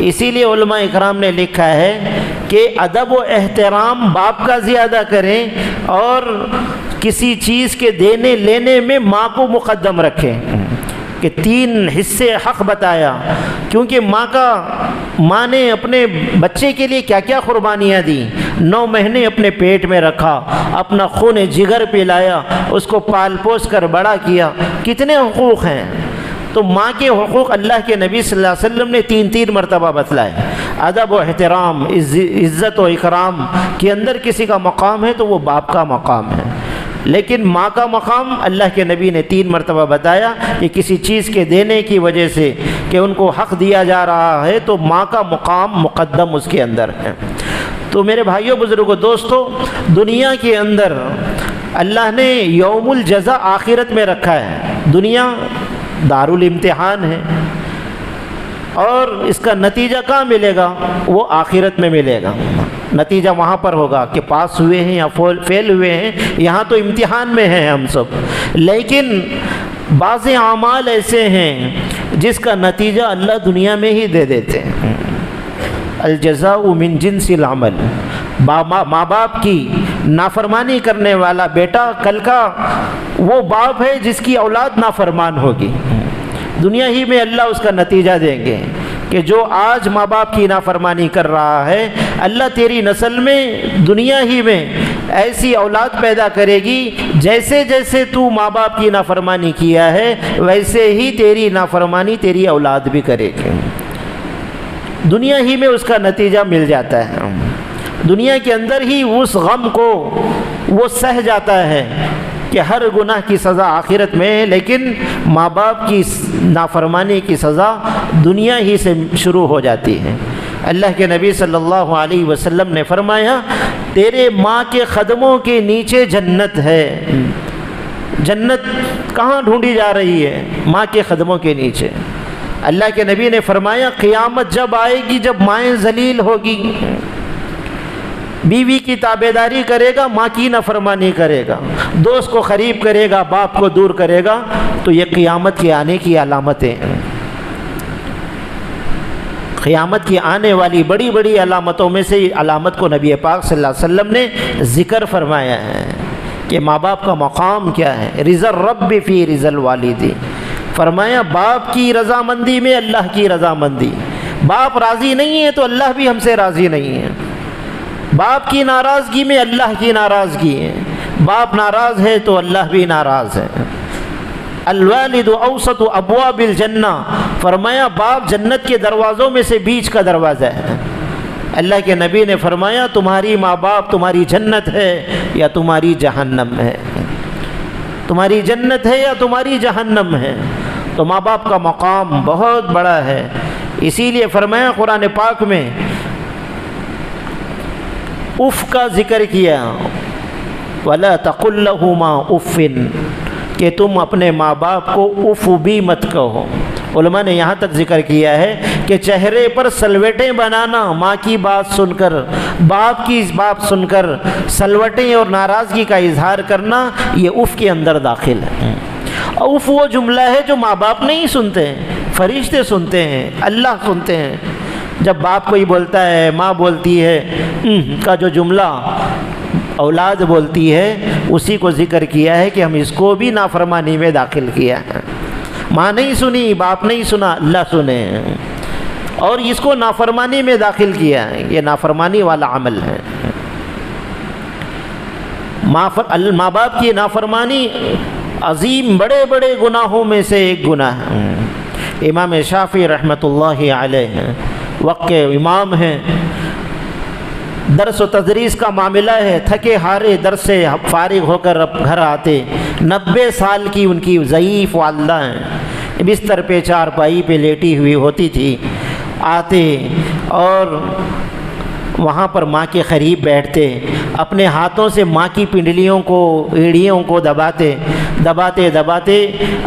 اسی لیے علماء اکرام نے لکھا ہے کہ ادب و احترام باپ کا زیادہ کریں اور کسی چیز کے دینے لینے میں ماں کو مقدم رکھیں، کہ 3 حصے حق بتایا، کیونکہ ماں نے اپنے بچے کے لیے کیا کیا قربانیاں دی۔ 9 مہینے اپنے پیٹ میں رکھا، اپنا خون جگر پلایا، اس کو پال پوس کر بڑا کیا، کتنے حقوق ہیں۔ تو ماں کے حقوق اللہ کے نبی صلی اللہ علیہ وسلم نے 3 مرتبہ بتلائے۔ ادب و احترام، عزت و اکرام کے اندر کسی کا مقام ہے تو وہ باپ کا مقام ہے، لیکن ماں کا مقام اللہ کے نبی نے 3 مرتبہ بتایا کہ کسی چیز کے دینے کی وجہ سے کہ ان کو حق دیا جا رہا ہے تو ماں کا مقام مقدم اس کے اندر ہے۔ تو میرے بھائیوں، بزرگوں، دوستوں، دنیا کے اندر اللہ نے یوم الجزا آخرت میں رکھا ہے۔ دنیا دارالامتحان ہے اور اس کا نتیجہ کہاں ملے گا؟ وہ آخرت میں ملے گا۔ نتیجہ وہاں پر ہوگا کہ پاس ہوئے ہیں یا فیل ہوئے ہیں۔ یہاں تو امتحان میں ہیں ہم سب، لیکن بعض اعمال ایسے ہیں جس کا نتیجہ اللہ دنیا میں ہی دے دیتے ہیں۔ الجزاء من جنس العمل، ماں باپ کی نافرمانی کرنے والا بیٹا کل کا وہ باپ ہے جس کی اولاد نافرمان ہوگی، دنیا ہی میں اللہ اس کا نتیجہ دیں گے کہ جو آج ماں باپ کی نافرمانی کر رہا ہے، اللہ تیری نسل میں دنیا ہی میں ایسی اولاد پیدا کرے گی جیسے جیسے تو ماں باپ کی نافرمانی کیا ہے ویسے ہی تیری نافرمانی تیری اولاد بھی کرے گی۔ دنیا ہی میں اس کا نتیجہ مل جاتا ہے، دنیا کے اندر ہی اس غم کو وہ سہ جاتا ہے کہ ہر گناہ کی سزا آخرت میں ہے، لیکن ماں باپ کی نافرمانی کی سزا دنیا ہی سے شروع ہو جاتی ہے۔ اللہ کے نبی صلی اللہ علیہ وسلم نے فرمایا تیرے ماں کے قدموں کے نیچے جنت ہے۔ جنت کہاں ڈھونڈی جا رہی ہے؟ ماں کے قدموں کے نیچے۔ اللہ کے نبی نے فرمایا قیامت جب آئے گی جب مائیں ذلیل ہوگی، بیوی کی تابعداری کرے گا، ماں کی نافرمانی کرے گا، دوست کو قریب کرے گا، باپ کو دور کرے گا، تو یہ قیامت کے آنے کی علامتیں ہیں۔ قیامت کی آنے والی بڑی بڑی علامتوں میں سے علامت کو نبی پاک صلی اللہ علیہ وسلم نے ذکر فرمایا ہے کہ ماں باپ کا مقام کیا ہے۔ رضا الرب فی رضا الوالد، فرمایا باپ کی رضامندی میں اللہ کی رضامندی۔ باپ راضی نہیں ہے تو اللہ بھی ہم سے راضی نہیں ہے، باپ کی ناراضگی میں اللہ کی ناراضگی ہے، باپ ناراض ہے تو اللہ بھی ناراض ہے۔ الوالد اوسط ابواب الجنہ، فرمایا باپ جنت کے دروازوں میں سے بیچ کا دروازہ ہے۔ اللہ کے نبی نے فرمایا تمہاری ماں باپ تمہاری جنت ہے یا تمہاری جہنم ہے، تمہاری جنت ہے یا تمہاری جہنم ہے۔ تو ماں باپ کا مقام بہت بڑا ہے، اسی لیے فرمایا قرآن پاک میں اف کا ذکر کیا، وَلَا تَقُلْ لَهُمَا اُفٍّ، کہ تم اپنے ماں باپ کو اف بھی مت کہو۔ علماء نے یہاں تک ذکر کیا ہے کہ چہرے پر سلوٹیں بنانا، ماں کی بات سن کر، باپ کی بات سن کر سلوٹیں اور ناراضگی کا اظہار کرنا، یہ اف کے اندر داخل ہے۔ اف وہ جملہ ہے جو ماں باپ نہیں سنتے ہیں، فرشتے سنتے ہیں، اللہ سنتے ہیں۔ جب باپ کوئی بولتا ہے، ماں بولتی ہے کا جو جملہ اولاد بولتی ہے، اسی کو ذکر کیا ہے کہ ہم اس کو بھی نافرمانی میں داخل کیا ہے۔ ماں نہیں سنی، باپ نہیں سنا، اللہ سنے، اور اس کو نافرمانی میں داخل کیا ہے۔ یہ نافرمانی والا عمل ہے۔ ماں باپ کی نافرمانی عظیم بڑے بڑے گناہوں میں سے ایک گناہ ہے۔ امام شافعی رحمۃ اللہ علیہ وقت کے امام ہیں، درس و تدریس کا معاملہ ہے، تھکے ہارے درس سے فارغ ہو کر اب گھر آتے، 90 سال کی ان کی ضعیف والدہ ہیں، بستر پہ چارپائی پہ لیٹی ہوئی ہوتی تھی، آتے اور وہاں پر ماں کے قریب بیٹھتے، اپنے ہاتھوں سے ماں کی پنڈلیوں کو، ایڑیوں کو دباتے دباتے دباتے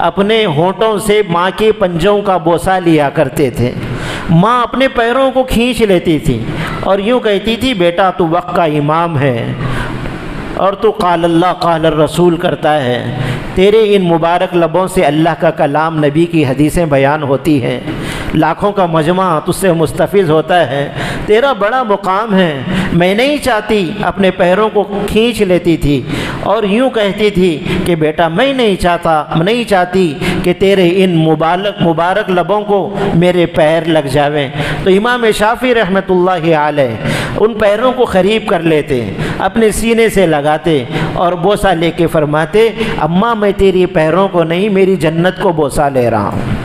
اپنے ہونٹوں سے ماں کے پنجوں کا بوسہ لیا کرتے تھے۔ ماں اپنے پیروں کو کھینچ لیتی تھی اور یوں کہتی تھی، بیٹا تو وقت کا امام ہے اور تو قال اللہ قال الرسول کرتا ہے، تیرے ان مبارک لبوں سے اللہ کا کلام، نبی کی حدیثیں بیان ہوتی ہیں، لاکھوں کا مجمع تجھ سے مستفیض ہوتا ہے، تیرا بڑا مقام ہے۔ میں نہیں چاہتی، اپنے پیروں کو کھینچ لیتی تھی اور یوں کہتی تھی کہ بیٹا میں نہیں چاہتی کہ تیرے ان مبارک لبوں کو میرے پیر لگ جاویں۔ تو امام شافعی رحمۃ اللہ علیہ ان پیروں کو قریب کر لیتے، اپنے سینے سے لگاتے اور بوسہ لے کے فرماتے، اماں میں تیری پیروں کو نہیں، میری جنت کو بوسہ لے رہا ہوں۔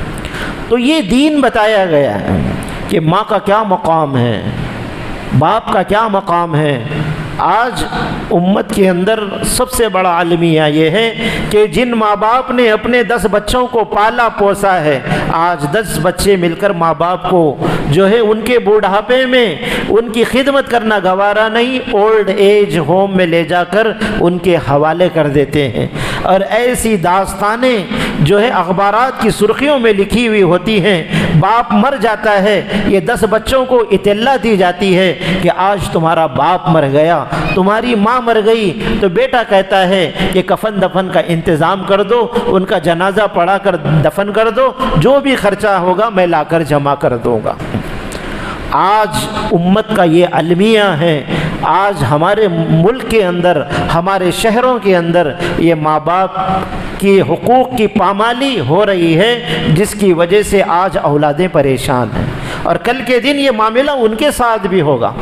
تو یہ دین بتایا گیا ہے کہ ماں کا کیا مقام ہے، باپ کا کیا مقام ہے۔ آج امت کے اندر سب سے بڑا المیہ یہ ہے کہ جن ماں باپ نے اپنے 10 بچوں کو پالا پوسا ہے، آج 10 بچے مل کر ماں باپ کو جو ہے ان کے بوڑھاپے میں ان کی خدمت کرنا گوارا نہیں، اولڈ ایج ہوم میں لے جا کر ان کے حوالے کر دیتے ہیں، اور ایسی داستانیں جو ہے اخبارات کی سرخیوں میں لکھی ہوئی ہوتی ہیں۔ باپ مر جاتا ہے، یہ 10 بچوں کو اطلاع دی جاتی ہے کہ آج تمہارا باپ مر گیا، تمہاری ماں مر گئی، تو بیٹا کہتا ہے کہ کفن دفن کا انتظام کر دو، ان کا جنازہ پڑھا کر دفن کر دو، جو بھی خرچہ ہوگا میں لا کر جمع کر دوں گا۔ آج امت کا یہ المیہ ہے، آج ہمارے ملک کے اندر، ہمارے شہروں کے اندر یہ ماں باپ کی حقوق کی پامالی ہو رہی ہے، جس کی وجہ سے آج اولادیں پریشان ہیں، اور کل کے دن یہ معاملہ ان کے ساتھ بھی ہوگا۔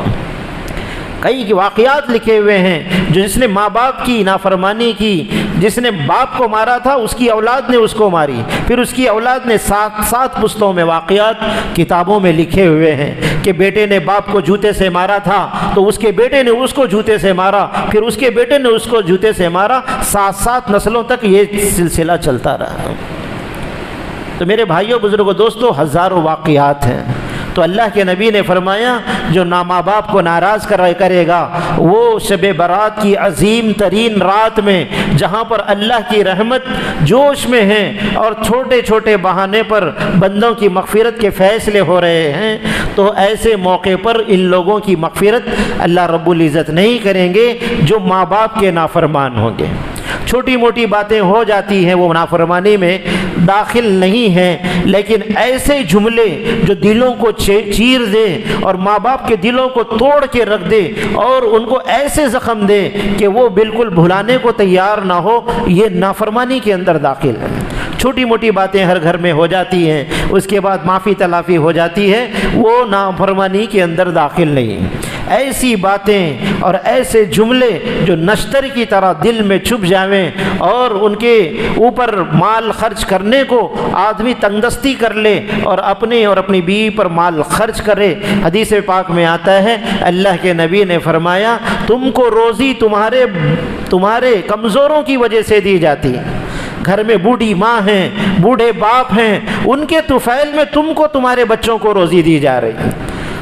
کئی واقعات لکھے ہوئے ہیں، جس نے ماں باپ کی نافرمانی کی، جس نے باپ کو مارا تھا اس کی اولاد نے اس کو ماری، پھر اس کی اولاد نے 7 پشتوں میں واقعات کتابوں میں لکھے ہوئے ہیں کہ بیٹے نے باپ کو جوتے سے مارا تھا تو اس کے بیٹے نے اس کو جوتے سے مارا، پھر اس کے بیٹے نے اس کو جوتے سے مارا، 7 نسلوں تک یہ سلسلہ چلتا رہا۔ تو میرے بھائیوں، بزرگوں، دوستوں، ہزاروں واقعات ہیں۔ تو اللہ کے نبی نے فرمایا جو ماں باپ کو ناراض کرے گا، وہ شب برات کی عظیم ترین رات میں، جہاں پر اللہ کی رحمت جوش میں ہے اور چھوٹے چھوٹے بہانے پر بندوں کی مغفرت کے فیصلے ہو رہے ہیں، تو ایسے موقع پر ان لوگوں کی مغفرت اللہ رب العزت نہیں کریں گے جو ماں باپ کے نافرمان ہوں گے۔ چھوٹی موٹی باتیں ہو جاتی ہیں، وہ نافرمانی میں داخل نہیں ہیں، لیکن ایسے جملے جو دلوں کو چیر دے اور ماں باپ کے دلوں کو توڑ کے رکھ دے اور ان کو ایسے زخم دے کہ وہ بالکل بھلانے کو تیار نہ ہو، یہ نافرمانی کے اندر داخل ہے۔ چھوٹی موٹی باتیں ہر گھر میں ہو جاتی ہیں، اس کے بعد معافی تلافی ہو جاتی ہے، وہ نافرمانی کے اندر داخل نہیں۔ ایسی باتیں اور ایسے جملے جو نشتر کی طرح دل میں چھپ جاویں اور ان کے اوپر مال خرچ کرنے کو آدمی تنگدستی کر لے اور اپنے اور اپنی بیوی پر مال خرچ کرے۔ حدیث پاک میں آتا ہے، اللہ کے نبی نے فرمایا تم کو روزی تمہارے کمزوروں کی وجہ سے دی جاتی ہے۔ گھر میں بوڑھی ماں ہیں، بوڑھے باپ ہیں، ان کے طفیل میں تم کو تمہارے بچوں کو روزی دی جا رہی ہے۔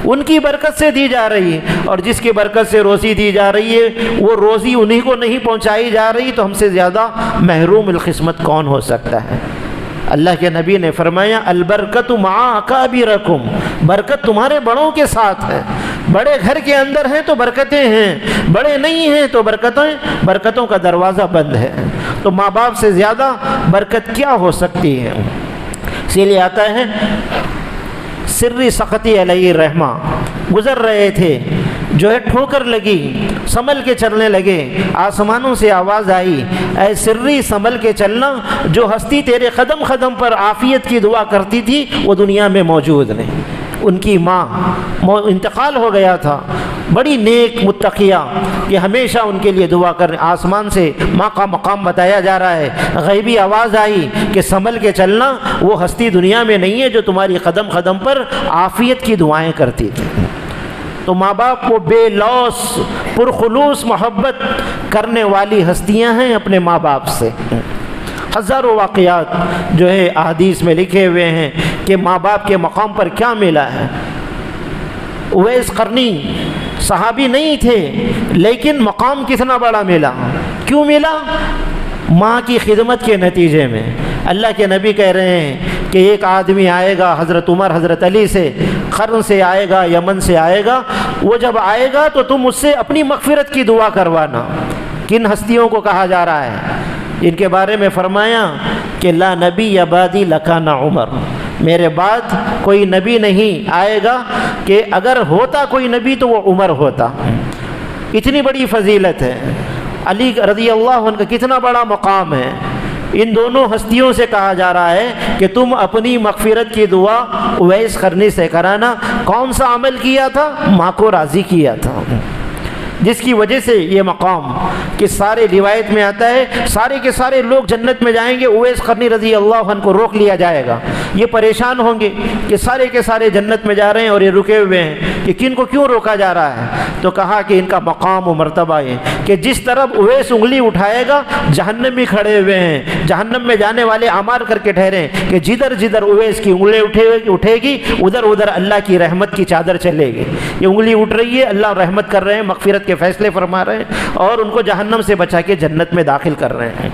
ان کی برکت سے دی جا رہی ہے، اور جس کی برکت سے روزی دی جا رہی ہے وہ روزی انہی کو نہیں پہنچائی جا رہی، تو ہم سے زیادہ محروم القسمت کون ہو سکتا ہے؟ اللہ کے نبی نے فرمایا البرکت مع اکابرکم، برکت تمہارے بڑوں کے ساتھ ہے، بڑے گھر کے اندر ہیں تو برکتیں ہیں، بڑے نہیں ہیں تو برکتوں کا دروازہ بند ہے۔ تو ماں باپ سے زیادہ برکت کیا ہو سکتی ہے؟ اسی لیے آتا ہے سری سختی علیہ رحمہ، گزر رہے تھے، جو ہے ٹھوکر لگی، سنبھل کے چلنے لگے، آسمانوں سے آواز آئی اے سری سنبھل کے چلنا، جو ہستی تیرے قدم قدم پر عافیت کی دعا کرتی تھی وہ دنیا میں موجود نہیں۔ ان کی ماں انتقال ہو گیا تھا، بڑی نیک متقیہ، یہ ہمیشہ ان کے لیے دعا کر، آسمان سے ماں کا مقام بتایا جا رہا ہے، غیبی آواز آئی کہ سنبھل کے چلنا، وہ ہستی دنیا میں نہیں ہے جو تمہاری قدم قدم پر عافیت کی دعائیں کرتی تھی۔ تو ماں باپ کو بے لوث پرخلوص محبت کرنے والی ہستیاں ہیں اپنے ماں باپ سے۔ ہزاروں واقعات جو ہے احادیث میں لکھے ہوئے ہیں کہ ماں باپ کے مقام پر کیا ملا ہے۔ اویس قرنی صحابی نہیں تھے لیکن مقام کتنا بڑا ملا، کیوں ملا؟ ماں کی خدمت کے نتیجے میں۔ اللہ کے نبی کہہ رہے ہیں کہ ایک آدمی آئے گا، حضرت عمر حضرت علی سے، قرن سے آئے گا، یمن سے آئے گا، وہ جب آئے گا تو تم اس سے اپنی مغفرت کی دعا کروانا۔ کن ہستیوں کو کہا جا رہا ہے؟ ان کے بارے میں فرمایا کہ لا نبی بعدی لکانا عمر، میرے بعد کوئی نبی نہیں آئے گا، کہ اگر ہوتا کوئی نبی تو وہ عمر ہوتا۔ اتنی بڑی فضیلت ہے۔ علی رضی اللہ عنہ کا کتنا بڑا مقام ہے۔ ان دونوں ہستیوں سے کہا جا رہا ہے کہ تم اپنی مغفرت کی دعا اویس قرنی سے کرانا۔ کون سا عمل کیا تھا؟ ماں کو راضی کیا تھا، جس کی وجہ سے یہ مقام کہ سارے روایت میں آتا ہے سارے کے سارے لوگ جنت میں جائیں گے، اویس قرنی رضی اللہ عنہ کو روک لیا جائے گا۔ یہ پریشان ہوں گے کہ سارے کے سارے جنت میں جا رہے ہیں اور یہ رکے ہوئے ہیں کہ کن کو کیوں روکا جا رہا ہے؟ تو کہا کہ ان کا مقام و مرتبہ ہے کہ جس طرف اویس انگلی اٹھائے گا جہنم میں کھڑے ہوئے ہیں، جہنم میں جانے والے آمار کر کے ٹھہرے کہ جدھر جدھر اویس کی انگلی اٹھے گی ادھر ادھر اللہ کی رحمت کی چادر چلے گی۔ یہ انگلی اٹھ رہی ہے، اللہ رحمت کر رہے ہیں، مغفرت کے فیصلے فرما رہے ہیں اور ان کو جہنم سے بچا کے جنت میں داخل کر رہے ہیں۔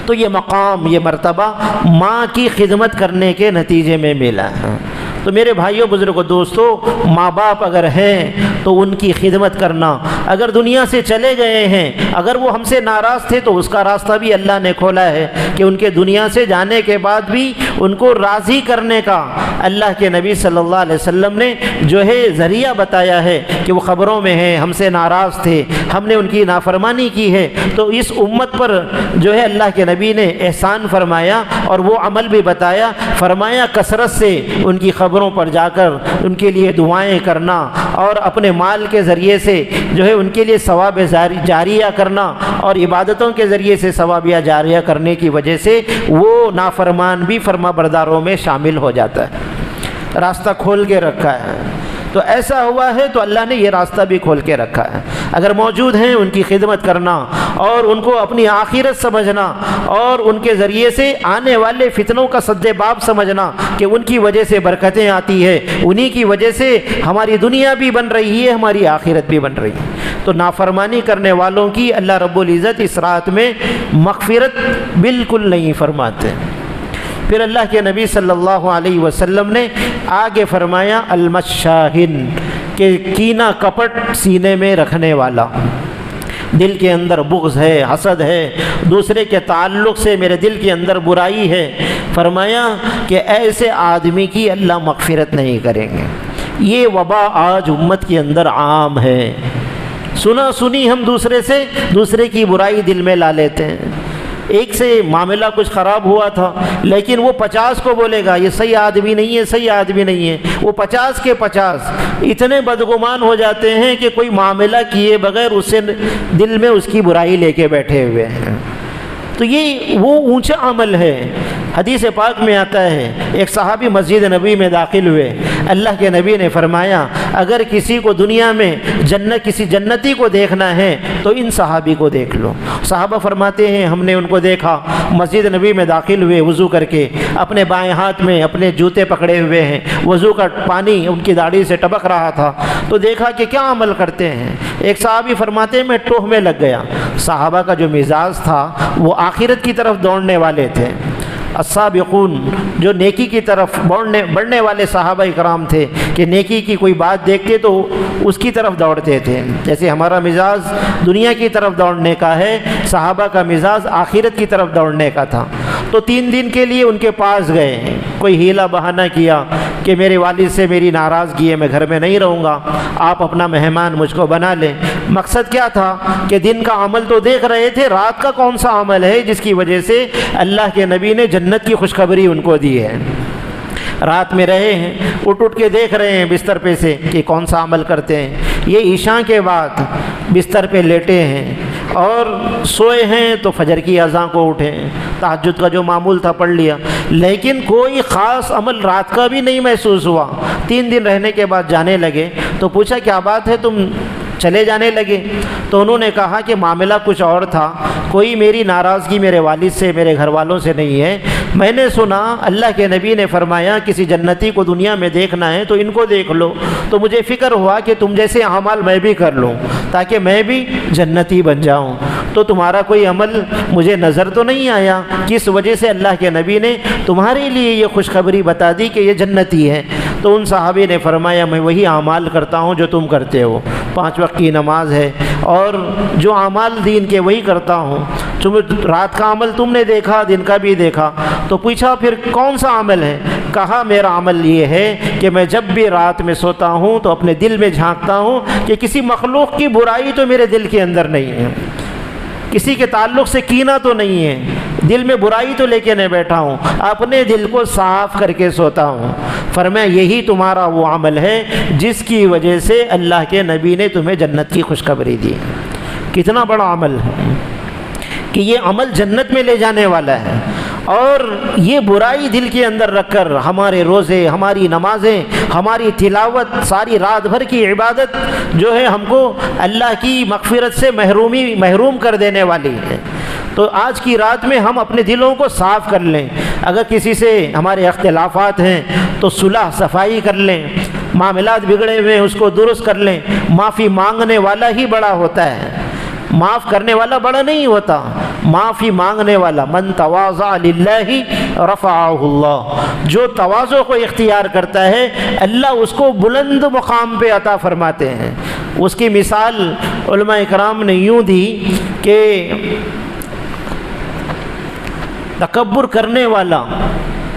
تو یہ مقام، یہ مرتبہ ماں کی خدمت کرنے کے نتیجے میں ملا ہے۔ تو میرے بھائیوں بزرگوں دوستو، ماں باپ اگر ہیں تو ان کی خدمت کرنا، اگر دنیا سے چلے گئے ہیں، اگر وہ ہم سے ناراض تھے تو اس کا راستہ بھی اللہ نے کھولا ہے کہ ان کے دنیا سے جانے کے بعد بھی ان کو راضی کرنے کا اللہ کے نبی صلی اللہ علیہ وسلم نے جو ہے ذریعہ بتایا ہے کہ وہ خبروں میں ہیں، ہم سے ناراض تھے، ہم نے ان کی نافرمانی کی ہے، تو اس امت پر جو ہے اللہ کے نبی نے احسان فرمایا اور وہ عمل بھی بتایا، فرمایا کثرت سے ان کی خبروں پر جا کر ان کے لیے دعائیں کرنا اور اپنے مال کے ذریعے سے جو ہے ان کے لیے ثواب جاریہ کرنا اور عبادتوں کے ذریعے سے ثوابیہ جاریہ کرنے کی وجہ سے وہ نافرمان بھی فرما برداروں میں شامل ہو جاتا ہے۔ راستہ کھول کے رکھا ہے، تو ایسا ہوا ہے تو اللہ نے یہ راستہ بھی کھول کے رکھا ہے۔ اگر موجود ہیں ان کی خدمت کرنا اور ان کو اپنی آخرت سمجھنا اور ان کے ذریعے سے آنے والے فتنوں کا سد باب سمجھنا کہ ان کی وجہ سے برکتیں آتی ہے، انہی کی وجہ سے ہماری دنیا بھی بن رہی ہے، ہماری آخرت بھی بن رہی ہے۔ تو نافرمانی کرنے والوں کی اللہ رب العزت اس رات میں مغفرت بالکل نہیں فرماتے۔ پھر اللہ کے نبی صلی اللہ علیہ وسلم نے آگے فرمایا المشاہن، کہ کینہ کپٹ سینے میں رکھنے والا، دل کے اندر بغض ہے، حسد ہے، دوسرے کے تعلق سے میرے دل کے اندر برائی ہے، فرمایا کہ ایسے آدمی کی اللہ مغفرت نہیں کریں گے۔ یہ وبا آج امت کے اندر عام ہے، سنا سنی ہم دوسرے کی برائی دل میں لا لیتے ہیں۔ ایک سے معاملہ کچھ خراب ہوا تھا لیکن وہ 50 کو بولے گا یہ صحیح آدمی نہیں ہے، صحیح آدمی نہیں ہے، وہ 50 کے 50 اتنے بدگمان ہو جاتے ہیں کہ کوئی معاملہ کیے بغیر اس سے دل میں اس کی برائی لے کے بیٹھے ہوئے ہیں۔ تو یہ وہ اونچا عمل ہے حدیث پاک میں آتا ہے ایک صحابی مسجد نبی میں داخل ہوئے، اللہ کے نبی نے فرمایا اگر کسی کو دنیا میں کسی جنتی کو دیکھنا ہے تو ان صحابی کو دیکھ لو۔ صحابہ فرماتے ہیں ہم نے ان کو دیکھا، مسجد نبی میں داخل ہوئے وضو کر کے، اپنے بائیں ہاتھ میں اپنے جوتے پکڑے ہوئے ہیں، وضو کا پانی ان کی داڑھی سے ٹپک رہا تھا، تو دیکھا کہ کیا عمل کرتے ہیں۔ ایک صحابی فرماتے ہیں میں ٹوہ میں لگ گیا۔ صحابہ کا جو مزاج تھا وہ آخرت کی طرف دوڑنے والے تھے، السابقون جو نیکی کی طرف بڑھنے والے صحابہ کرام تھے کہ نیکی کی کوئی بات دیکھتے تو اس کی طرف دوڑتے تھے۔ جیسے ہمارا مزاج دنیا کی طرف دوڑنے کا ہے، صحابہ کا مزاج آخرت کی طرف دوڑنے کا تھا۔ تو 3 دن کے لیے ان کے پاس گئے، کوئی ہیلا بہانہ کیا کہ میرے والد سے میری ناراضگی ہے، میں گھر میں نہیں رہوں گا، آپ اپنا مہمان مجھ کو بنا لیں۔ مقصد کیا تھا کہ دن کا عمل تو دیکھ رہے تھے، رات کا کون سا عمل ہے جس کی وجہ سے اللہ کے نبی نے جنت کی خوشخبری ان کو دی ہے۔ رات میں رہے ہیں، اٹھ کے دیکھ رہے ہیں بستر پہ سے کہ کون سا عمل کرتے ہیں۔ یہ عشاء کے بعد بستر پہ لیٹے ہیں اور سوئے ہیں تو فجر کی اذان کو اٹھے، تہجد کا جو معمول تھا پڑھ لیا، لیکن کوئی خاص عمل رات کا بھی نہیں محسوس ہوا۔ 3 دن رہنے کے بعد جانے لگے تو پوچھا کیا بات ہے تم چلے جانے لگے؟ تو انہوں نے کہا کہ معاملہ کچھ اور تھا، کوئی میری ناراضگی میرے والد سے میرے گھر والوں سے نہیں ہے، میں نے سنا اللہ کے نبی نے فرمایا کسی جنتی کو دنیا میں دیکھنا ہے تو ان کو دیکھ لو، تو مجھے فکر ہوا کہ تم جیسے اعمال میں بھی کر لوں تاکہ میں بھی جنتی بن جاؤں، تو تمہارا کوئی عمل مجھے نظر تو نہیں آیا، کس وجہ سے اللہ کے نبی نے تمہارے لیے یہ خوشخبری بتا دی کہ یہ جنتی ہے؟ تو ان صحابی نے فرمایا میں وہی اعمال کرتا ہوں جو تم کرتے ہو، 5 وقت کی نماز ہے اور جو اعمال دین کے وہی کرتا ہوں۔ رات کا عمل تم نے دیکھا، دن کا بھی دیکھا، تو پوچھا پھر کون سا عمل ہے؟ کہا میرا عمل یہ ہے کہ میں جب بھی رات میں سوتا ہوں تو اپنے دل میں جھانکتا ہوں کہ کسی مخلوق کی برائی تو میرے دل کے اندر نہیں ہے، کسی کے تعلق سے کینہ تو نہیں ہے، دل میں برائی تو لے کے نہیں بیٹھا ہوں، اپنے دل کو صاف کر کے سوتا ہوں۔ فرمایا یہی تمہارا وہ عمل ہے جس کی وجہ سے اللہ کے نبی نے تمہیں جنت کی خوشخبری دی۔ کتنا بڑا عمل ہے کہ یہ عمل جنت میں لے جانے والا ہے، اور یہ برائی دل کے اندر رکھ کر ہمارے روزے، ہماری نمازیں، ہماری تلاوت، ساری رات بھر کی عبادت جو ہے ہم کو اللہ کی مغفرت سے محروم کر دینے والی ہے۔ تو آج کی رات میں ہم اپنے دلوں کو صاف کر لیں، اگر کسی سے ہمارے اختلافات ہیں تو صلح صفائی کر لیں، معاملات بگڑے ہوئے اس کو درست کر لیں۔ معافی مانگنے والا ہی بڑا ہوتا ہے، معاف کرنے والا بڑا نہیں ہوتا، معافی مانگنے والا۔ من تواضع للہ رفعہ اللہ، جو تواضع کو اختیار کرتا ہے اللہ اس کو بلند مقام پہ عطا فرماتے ہیں۔ اس کی مثال علماء کرام نے یوں دی کہ تکبر کرنے والا،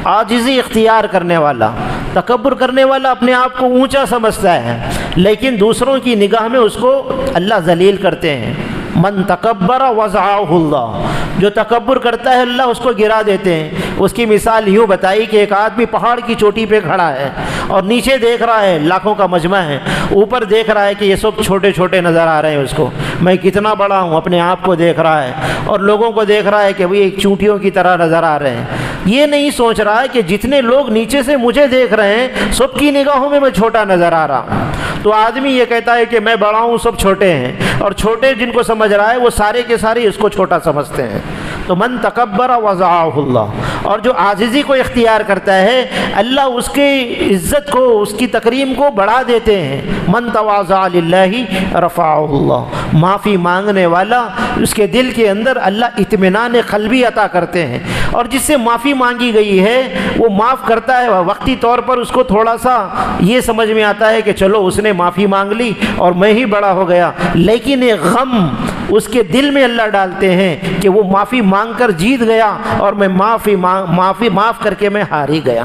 عاجزی اختیار کرنے والا، تکبر کرنے والا اپنے آپ کو اونچا سمجھتا ہے لیکن دوسروں کی نگاہ میں اس کو اللہ ذلیل کرتے ہیں۔ من تکبر وضعہ اللہ، جو تکبر کرتا ہے اللہ اس کو گرا دیتے ہیں۔ اس کی مثال یوں بتائی کہ ایک آدمی پہاڑ کی چوٹی پہ کھڑا ہے اور نیچے دیکھ رہا ہے لاکھوں کا مجمع ہے، اوپر دیکھ رہا ہے کہ یہ سب چھوٹے چھوٹے نظر آ رہے ہیں، اس کو میں کتنا بڑا ہوں اپنے آپ کو دیکھ رہا ہے، اور لوگوں کو دیکھ رہا ہے کہ وہ ایک چونٹیوں کی طرح نظر آ رہے ہیں۔ یہ نہیں سوچ رہا ہے کہ جتنے لوگ نیچے سے مجھے دیکھ رہے ہیں سب کی نگاہوں میں چھوٹا نظر آ رہا ہوں۔ تو آدمی یہ کہتا ہے کہ میں بڑا ہوں سب چھوٹے ہیں، اور چھوٹے جن کو سمجھ رہا ہے وہ سارے کے سارے اس کو چھوٹا سمجھتے ہیں۔ تو من تکبر وضعہ اللہ، اور جو عاجزی کو اختیار کرتا ہے اللہ اس کی عزت کو، اس کی تکریم کو بڑھا دیتے ہیں۔ من تواضع للہ رفعہ اللہ، معافی مانگنے والا اس کے دل کے اندر اللہ اطمینان قلبی عطا کرتے ہیں، اور جس سے معافی مانگی گئی ہے وہ معاف کرتا ہے، وقتی طور پر اس کو تھوڑا سا یہ سمجھ میں آتا ہے کہ چلو اس نے معافی مانگ لی اور میں ہی بڑا ہو گیا، لیکن ایک غم اس کے دل میں اللہ ڈالتے ہیں کہ وہ معافی مانگ کر جیت گیا اور میں معاف کر کے میں ہار ہی گیا۔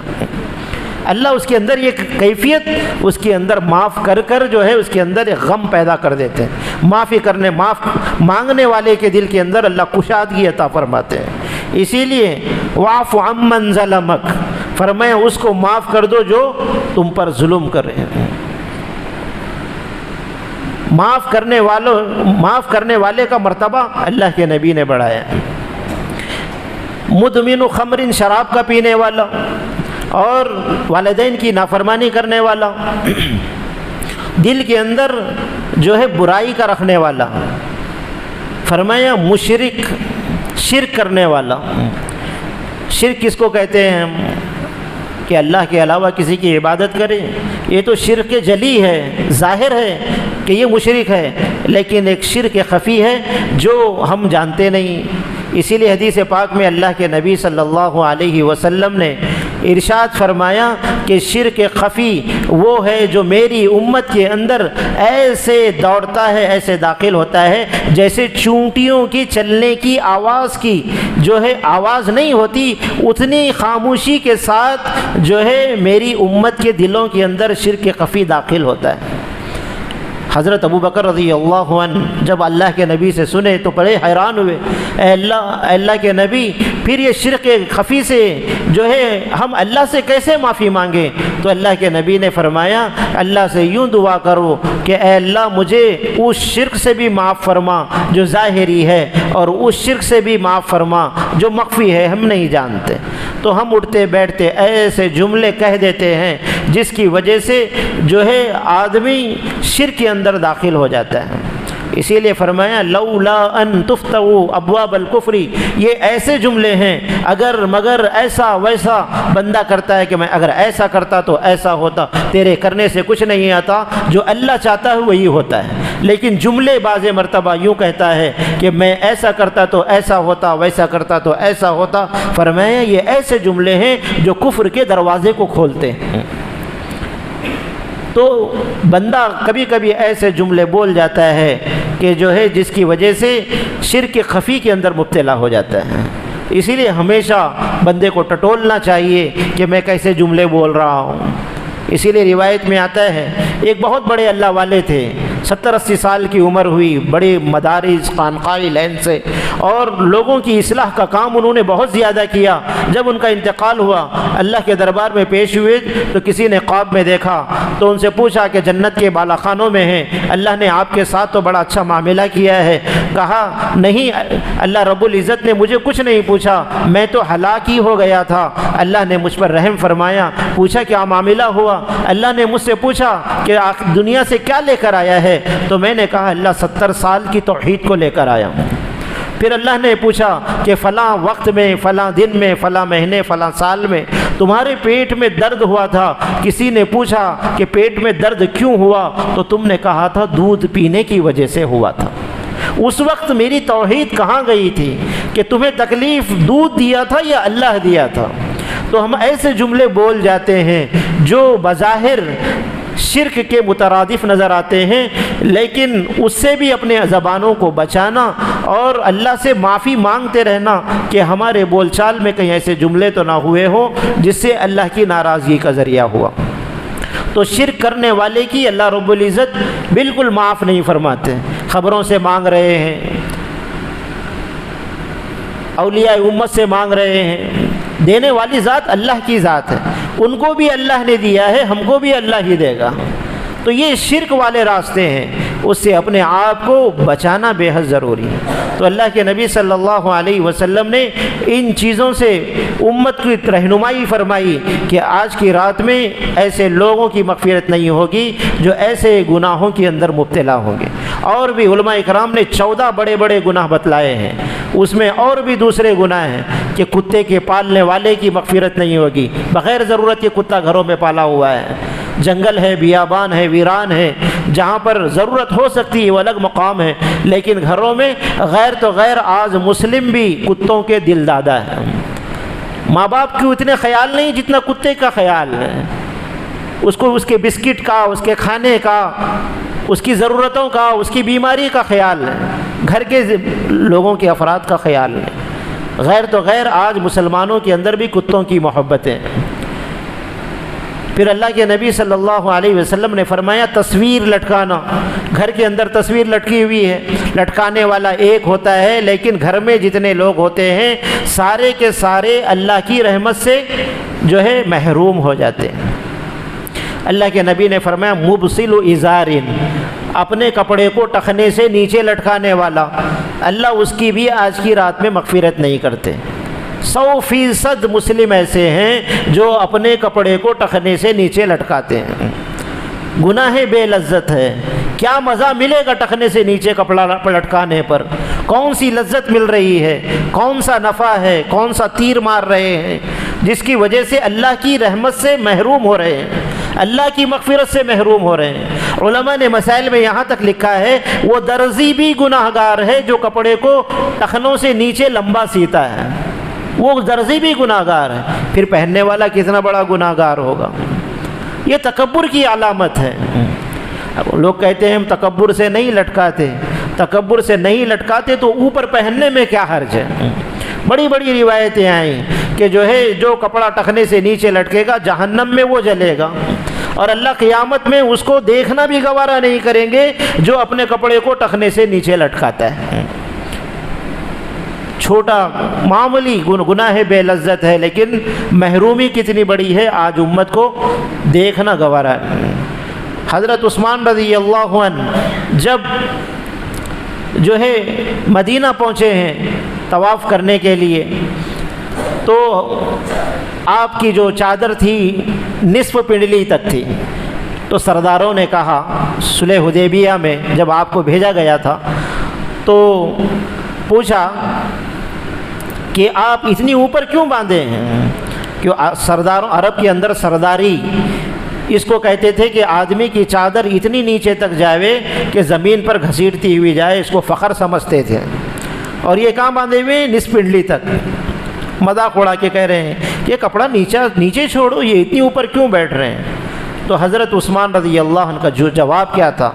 اللہ اس کے اندر یہ کیفیت اس کے اندر معاف کر کر جو ہے اس کے اندر ایک غم پیدا کر دیتے ہیں۔ معاف مانگنے والے کے دل کے اندر اللہ کشادگی عطا فرماتے ہیں۔ اسی لیے واعف عمن ظلمک، فرمایا اس کو معاف کر دو جو تم پر ظلم کر رہے ہیں۔ معاف کرنے والے کا مرتبہ اللہ کے نبی نے بڑھایا۔ مدمن خمر شراب کا پینے والا، اور والدین کی نافرمانی کرنے والا، دل کے اندر جو ہے برائی کا رکھنے والا، فرمایا مشرک، شرک کرنے والا۔ شرک کس کو کہتے ہیں؟ کہ اللہ کے علاوہ کسی کی عبادت کرے، یہ تو شرک جلی ہے، ظاہر ہے کہ یہ مشرک ہے، لیکن ایک شرک خفی ہے جو ہم جانتے نہیں۔ اسی لیے حدیث پاک میں اللہ کے نبی صلی اللہ علیہ وسلم نے ارشاد فرمایا کہ شرک خفی وہ ہے جو میری امت کے اندر ایسے دوڑتا ہے، ایسے داخل ہوتا ہے جیسے چونٹیوں کی چلنے کی آواز کی جو ہے آواز نہیں ہوتی، اتنی خاموشی کے ساتھ جو ہے میری امت کے دلوں کے اندر شرک خفی داخل ہوتا ہے۔ حضرت ابو بکر رضی اللہ عنہ جب اللہ کے نبی سے سنے تو بڑے حیران ہوئے، اے اللہ کے نبی، پھر یہ شرک خفی سے جو ہے ہم اللہ سے کیسے معافی مانگیں؟ تو اللہ کے نبی نے فرمایا اللہ سے یوں دعا کرو کہ اے اللہ مجھے اس شرک سے بھی معاف فرما جو ظاہری ہے، اور اس شرک سے بھی معاف فرما جو مخفی ہے، ہم نہیں جانتے۔ تو ہم اٹھتے بیٹھتے ایسے جملے کہہ دیتے ہیں جس کی وجہ سے جو ہے آدمی شرک کے اندر داخل ہو جاتا ہے۔ اسی لیے فرمایا لولا ان تفتحوا ابواب الکفر، یہ ایسے جملے ہیں اگر مگر ایسا ویسا بندہ کرتا ہے کہ میں اگر ایسا کرتا تو ایسا ہوتا، تیرے کرنے سے کچھ نہیں آتا، جو اللہ چاہتا ہے وہی ہوتا ہے۔ لیکن جملے بعض مرتبہ یوں کہتا ہے کہ میں ایسا کرتا تو ایسا ہوتا، ویسا کرتا تو ایسا ہوتا۔ فرمایا یہ ایسے جملے ہیں جو کفر کے دروازے کو کھولتے ہیں۔ تو بندہ کبھی کبھی ایسے جملے بول جاتا ہے کہ جو ہے جس کی وجہ سے شرک خفی کے اندر مبتلا ہو جاتا ہے۔ اسی لیے ہمیشہ بندے کو ٹٹولنا چاہیے کہ میں کیسے جملے بول رہا ہوں۔ اسی لیے روایت میں آتا ہے ایک بہت بڑے اللہ والے تھے، 70-80 سال کی عمر ہوئی، بڑے مدارس خانقاہی لین سے، اور لوگوں کی اصلاح کا کام انہوں نے بہت زیادہ کیا۔ جب ان کا انتقال ہوا اللہ کے دربار میں پیش ہوئے تو کسی نے خواب میں دیکھا تو ان سے پوچھا کہ جنت کے بالا خانوں میں ہیں، اللہ نے آپ کے ساتھ تو بڑا اچھا معاملہ کیا ہے۔ کہا نہیں، اللہ رب العزت نے مجھے کچھ نہیں پوچھا، میں تو ہلاک ہی ہو گیا تھا، اللہ نے مجھ پر رحم فرمایا۔ پوچھا کیا معاملہ ہوا؟ اللہ نے مجھ سے پوچھا کہ دنیا سے کیا لے کر آیا ہے؟ تو میں نے کہا اللہ 70 سال کی توحید کو لے کر آیا ہوں۔ پھر اللہ نے پوچھا کہ فلاں وقت میں، فلاں دن میں، فلاں مہینے، فلاں سال میں تمہارے پیٹ میں درد ہوا تھا، کسی نے پوچھا کہ پیٹ میں درد کیوں ہوا؟ تو تم نے کہا تھا دودھ پینے کی وجہ سے ہوا تھا۔ اس وقت میری توحید کہاں گئی تھی کہ تمہیں تکلیف دودھ دیا تھا یا اللہ دیا تھا؟ تو ہم ایسے جملے بول جاتے ہیں جو بظاہر شرک کے مترادف نظر آتے ہیں، لیکن اس سے بھی اپنے زبانوں کو بچانا اور اللہ سے معافی مانگتے رہنا کہ ہمارے بول چال میں کہیں ایسے جملے تو نہ ہوئے ہوں جس سے اللہ کی ناراضگی کا ذریعہ ہوا۔ تو شرک کرنے والے کی اللہ رب العزت بالکل معاف نہیں فرماتے۔ خبروں سے مانگ رہے ہیں، اولیاء امت سے مانگ رہے ہیں، دینے والی ذات اللہ کی ذات ہے، ان کو بھی اللہ نے دیا ہے، ہم کو بھی اللہ ہی دے گا۔ تو یہ شرک والے راستے ہیں، اس سے اپنے آپ کو بچانا بے حد ضروری ہے۔ تو اللہ کے نبی صلی اللہ علیہ وسلم نے ان چیزوں سے امت کی رہنمائی فرمائی کہ آج کی رات میں ایسے لوگوں کی مغفرت نہیں ہوگی جو ایسے گناہوں کے اندر مبتلا ہوں گے۔ اور بھی علماء اکرام نے 14 بڑے بڑے گناہ بتلائے ہیں، اس میں اور بھی دوسرے گناہ ہیں کہ کتے کے پالنے والے کی مغفرت نہیں ہوگی، بغیر ضرورت یہ کتا گھروں میں پالا ہوا ہے، جنگل ہے، بیابان ہے، ویران ہے، جہاں پر ضرورت ہو سکتی ہے وہ الگ مقام ہے، لیکن گھروں میں غیر تو غیر آج مسلم بھی کتوں کے دل دادا ہیں۔ ماں باپ کو اتنے خیال نہیں جتنا کتے کا خیال ہے، اس کو اس کے بسکٹ کا، اس کے کھانے کا، اس کی ضرورتوں کا، اس کی بیماری کا خیال ہے، گھر کے لوگوں کے افراد کا خیال ہے۔ غیر تو غیر آج مسلمانوں کے اندر بھی کتوں کی محبتیں۔ پھر اللہ کے نبی صلی اللہ علیہ وسلم نے فرمایا تصویر لٹکانا، گھر کے اندر تصویر لٹکی ہوئی ہے، لٹکانے والا ایک ہوتا ہے لیکن گھر میں جتنے لوگ ہوتے ہیں سارے کے سارے اللہ کی رحمت سے جو ہے محروم ہو جاتے ہیں۔ اللہ کے نبی نے فرمایا مبسل ازارن، اپنے کپڑے کو ٹخنے سے نیچے لٹکانے والا، اللہ اس کی بھی آج کی رات میں مغفرت نہیں کرتے۔ 100% مسلم ایسے ہیں جو اپنے کپڑے کو ٹخنے سے نیچے لٹکاتے ہیں۔ گناہ بے لذت ہے، کیا مزہ ملے گا ٹخنے سے نیچے کپڑا لٹکانے پر؟ کون سی لذت مل رہی ہے؟ کون سا نفع ہے؟ کون سا تیر مار رہے ہیں جس کی وجہ سے اللہ کی رحمت سے محروم ہو رہے ہیں، اللہ کی مغفرت سے محروم ہو رہے ہیں؟ علماء نے مسائل میں یہاں تک لکھا ہے وہ درزی بھی گناہ گار ہے جو کپڑے کو ٹخنوں سے نیچے لمبا سیتا ہے، وہ درزی بھی گناہ گار ہے، پھر پہننے والا کتنا بڑا گناہ گار ہوگا؟ یہ تکبر کی علامت ہے۔ لوگ کہتے ہیں ہم تکبر سے نہیں لٹکاتے، تکبر سے نہیں لٹکاتے تو اوپر پہننے میں کیا حرج ہے؟ بڑی بڑی روایتیں آئیں کہ جو کپڑا ٹخنے سے نیچے لٹکے گا جہنم میں وہ جلے گا، اور اللہ قیامت میں اس کو دیکھنا بھی گوارا نہیں کریں گے جو اپنے کپڑے کو ٹخنے سے نیچے لٹکاتا ہے۔ چھوٹا معمولی گناہ بے لذت ہے، لیکن محرومی کتنی بڑی ہے آج امت کو دیکھنا گوارا ہے۔ حضرت عثمان رضی اللہ عنہ جب مدینہ پہنچے ہیں طواف کرنے کے لیے، تو آپ کی جو چادر تھی نصف پنڈلی تک تھی، تو سرداروں نے کہا صلح حدیبیہ میں جب آپ کو بھیجا گیا تھا تو پوچھا کہ آپ اتنی اوپر کیوں باندھے ہیں؟ کہ سرداروں عرب کے اندر سرداری اس کو کہتے تھے کہ آدمی کی چادر اتنی نیچے تک جائے کہ زمین پر گھسیٹتی ہوئی جائے، اس کو فخر سمجھتے تھے، اور یہ کہاں باندھے ہوئے؟ نصف پنڈلی تک۔ مذاق اڑا کے کہہ رہے ہیں کہ یہ کپڑا نیچے چھوڑو، یہ اتنی اوپر کیوں بیٹھ رہے ہیں؟ تو حضرت عثمان رضی اللہ عنہ کا جو جواب کیا تھا،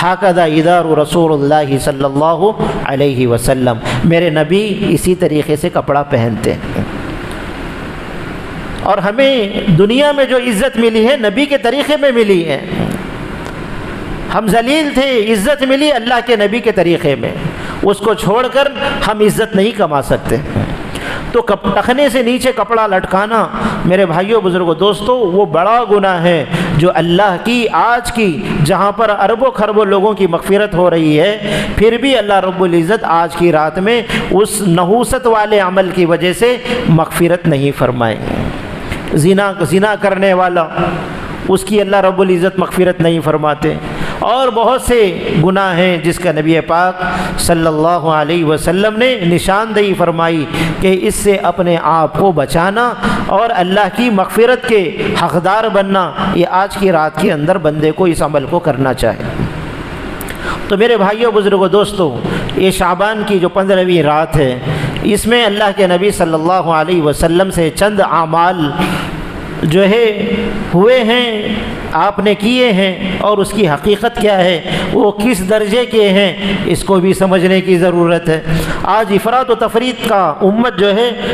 ہاکذا ادار رسول اللہ صلی اللہ علیہ وسلم، میرے نبی اسی طریقے سے کپڑا پہنتے ہیں، اور ہمیں دنیا میں جو عزت ملی ہے نبی کے طریقے میں ملی ہے۔ ہم ذلیل تھے، عزت ملی اللہ کے نبی کے طریقے میں، اس کو چھوڑ کر ہم عزت نہیں کما سکتے۔ تو ٹخنے سے نیچے کپڑا لٹکانا میرے بھائیوں بزرگوں دوستوں وہ بڑا گناہ ہے جو اللہ کی آج کی جہاں پر اربوں خربوں لوگوں کی مغفرت ہو رہی ہے، پھر بھی اللہ رب العزت آج کی رات میں اس نحوست والے عمل کی وجہ سے مغفرت نہیں فرمائے۔ زنا کرنے والا اس کی اللہ رب العزت مغفرت نہیں فرماتے، اور بہت سے گناہ ہیں جس کا نبی پاک صلی اللہ علیہ وسلم نے نشاندہی فرمائی کہ اس سے اپنے آپ کو بچانا اور اللہ کی مغفرت کے حقدار بننا، یہ آج کی رات کے اندر بندے کو اس عمل کو کرنا چاہے۔ تو میرے بھائیوں بزرگوں دوستوں، یہ شعبان کی جو 15ویں رات ہے، اس میں اللہ کے نبی صلی اللہ علیہ وسلم سے چند اعمال ہوئے ہیں، آپ نے کیے ہیں، اور اس کی حقیقت کیا ہے، وہ کس درجے کے ہیں، اس کو بھی سمجھنے کی ضرورت ہے۔ آج افراط و تفریط کا امت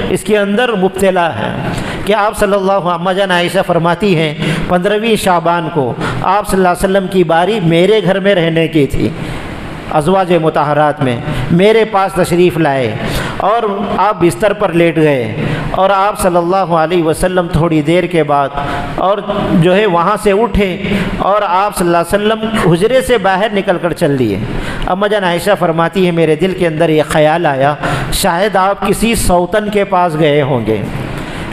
اس کے اندر مبتلا ہے کہ آپ صلی اللہ علیہ وسلم، جان عائشہ فرماتی ہیں 15ویں شعبان کو آپ صلی اللہ علیہ وسلم کی باری میرے گھر میں رہنے کی تھی، ازواج مطہرات میں میرے پاس تشریف لائے، اور آپ بستر پر لیٹ گئے، اور آپ صلی اللہ علیہ وسلم تھوڑی دیر کے بعد اور وہاں سے اٹھے، اور آپ صلی اللہ علیہ وسلم حجرے سے باہر نکل کر چل دیے۔ اما جان عائشہ فرماتی ہے میرے دل کے اندر یہ خیال آیا شاید آپ کسی سوتن کے پاس گئے ہوں گے،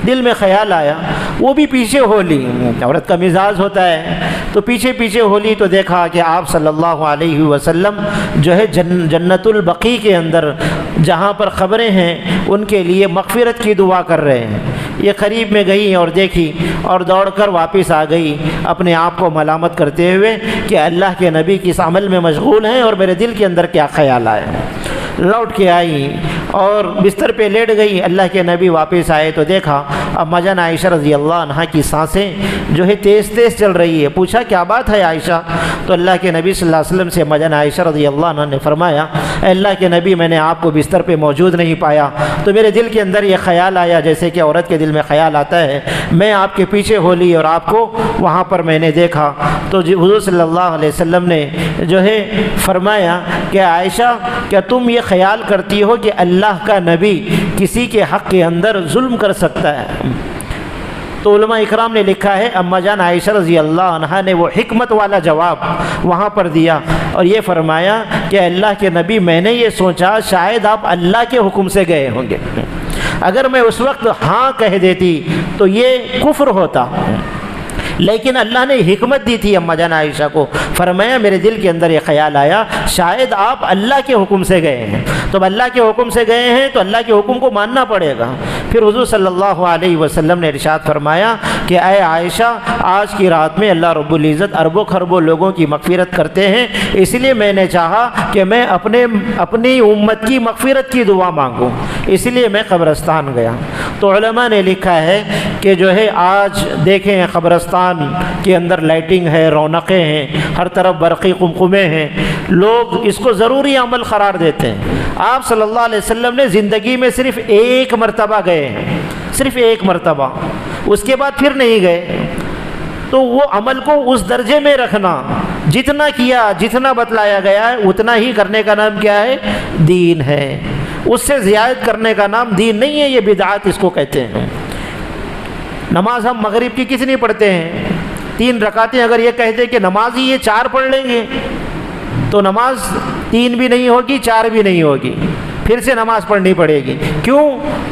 دل میں خیال آیا، وہ بھی پیچھے ہو لی، عورت کا مزاج ہوتا ہے، تو پیچھے ہو لی، تو دیکھا کہ آپ صلی اللہ علیہ وسلم جنت البقیع کے اندر جہاں پر قبریں ہیں ان کے لیے مغفرت کی دعا کر رہے ہیں۔ یہ قریب میں گئی اور دیکھی، اور دوڑ کر واپس آ گئی اپنے آپ کو ملامت کرتے ہوئے کہ اللہ کے نبی کس عمل میں مشغول ہیں اور میرے دل کے اندر کیا خیال آیا۔ لوٹ کے آئی اور بستر پہ لیٹ گئی، اللہ کے نبی واپس آئے تو دیکھا اما جان عائشہ رضی اللہ عنہا کی سانسیں تیز چل رہی ہے۔ پوچھا کیا بات ہے عائشہ؟ تو اللہ کے نبی صلی اللہ علیہ وسلم سے اما جان عائشہ رضی اللہ عنہ نے فرمایا اے اللہ کے نبی، میں نے آپ کو بستر پہ موجود نہیں پایا تو میرے دل کے اندر یہ خیال آیا جیسے کہ عورت کے دل میں خیال آتا ہے، میں آپ کے پیچھے ہو لی اور آپ کو وہاں پر میں نے دیکھا۔ تو حضور صلی اللہ علیہ وسلم نے فرمایا کہ عائشہ کیا تم یہ خیال کرتی ہو کہ اللہ کا نبی کسی کے حق کے اندر ظلم کر سکتا ہے؟ تو علماء اکرام نے لکھا ہے اما جان عائشہ رضی اللہ عنہا نے وہ حکمت والا جواب وہاں پر دیا اور یہ فرمایا کہ اللہ کے نبی، میں نے یہ سوچا شاید آپ اللہ کے حکم سے گئے ہوں گے، اگر میں اس وقت ہاں کہہ دیتی تو یہ کفر ہوتا، لیکن اللہ نے حکمت دی تھی اماں جان عائشہ کو، فرمایا میرے دل کے اندر یہ خیال آیا شاید آپ اللہ کے حکم سے گئے ہیں، تو اللہ کے حکم سے گئے ہیں تو اللہ کے حکم کو ماننا پڑے گا۔ پھر حضور صلی اللہ علیہ وسلم نے ارشاد فرمایا کہ اے عائشہ، آج کی رات میں اللہ رب العزت اربوں خربوں لوگوں کی مغفرت کرتے ہیں، اس لیے میں نے چاہا کہ میں اپنی امت کی مغفرت کی دعا مانگوں، اس لیے میں قبرستان گیا۔ تو علماء نے لکھا ہے کہ جو ہے آج دیکھیں قبرستان کے اندر لائٹنگ ہے، رونقیں ہیں، ہر طرف برقی قمقمے ہیں، لوگ اس کو ضروری عمل قرار دیتے ہیں۔ آپ صلی اللہ علیہ وسلم نے زندگی میں صرف ایک مرتبہ گئے ہیں، صرف ایک مرتبہ، اس کے بعد پھر نہیں گئے۔ تو وہ عمل کو اس درجے میں رکھنا، جتنا کیا، جتنا بتلایا گیا ہے اتنا ہی کرنے کا نام کیا ہے؟ دین ہے۔ اس سے زیادت کرنے کا نام دین نہیں ہے، یہ بدعات اس کو کہتے ہیں۔ نماز ہم مغرب کی کتنی پڑھتے ہیں؟ 3 رکعتیں۔ اگر یہ کہتے کہ نماز ہی یہ 4 پڑھ لیں گے تو نماز 3 بھی نہیں ہوگی، 4 بھی نہیں ہوگی، پھر سے نماز پڑھنی پڑے گی۔ کیوں؟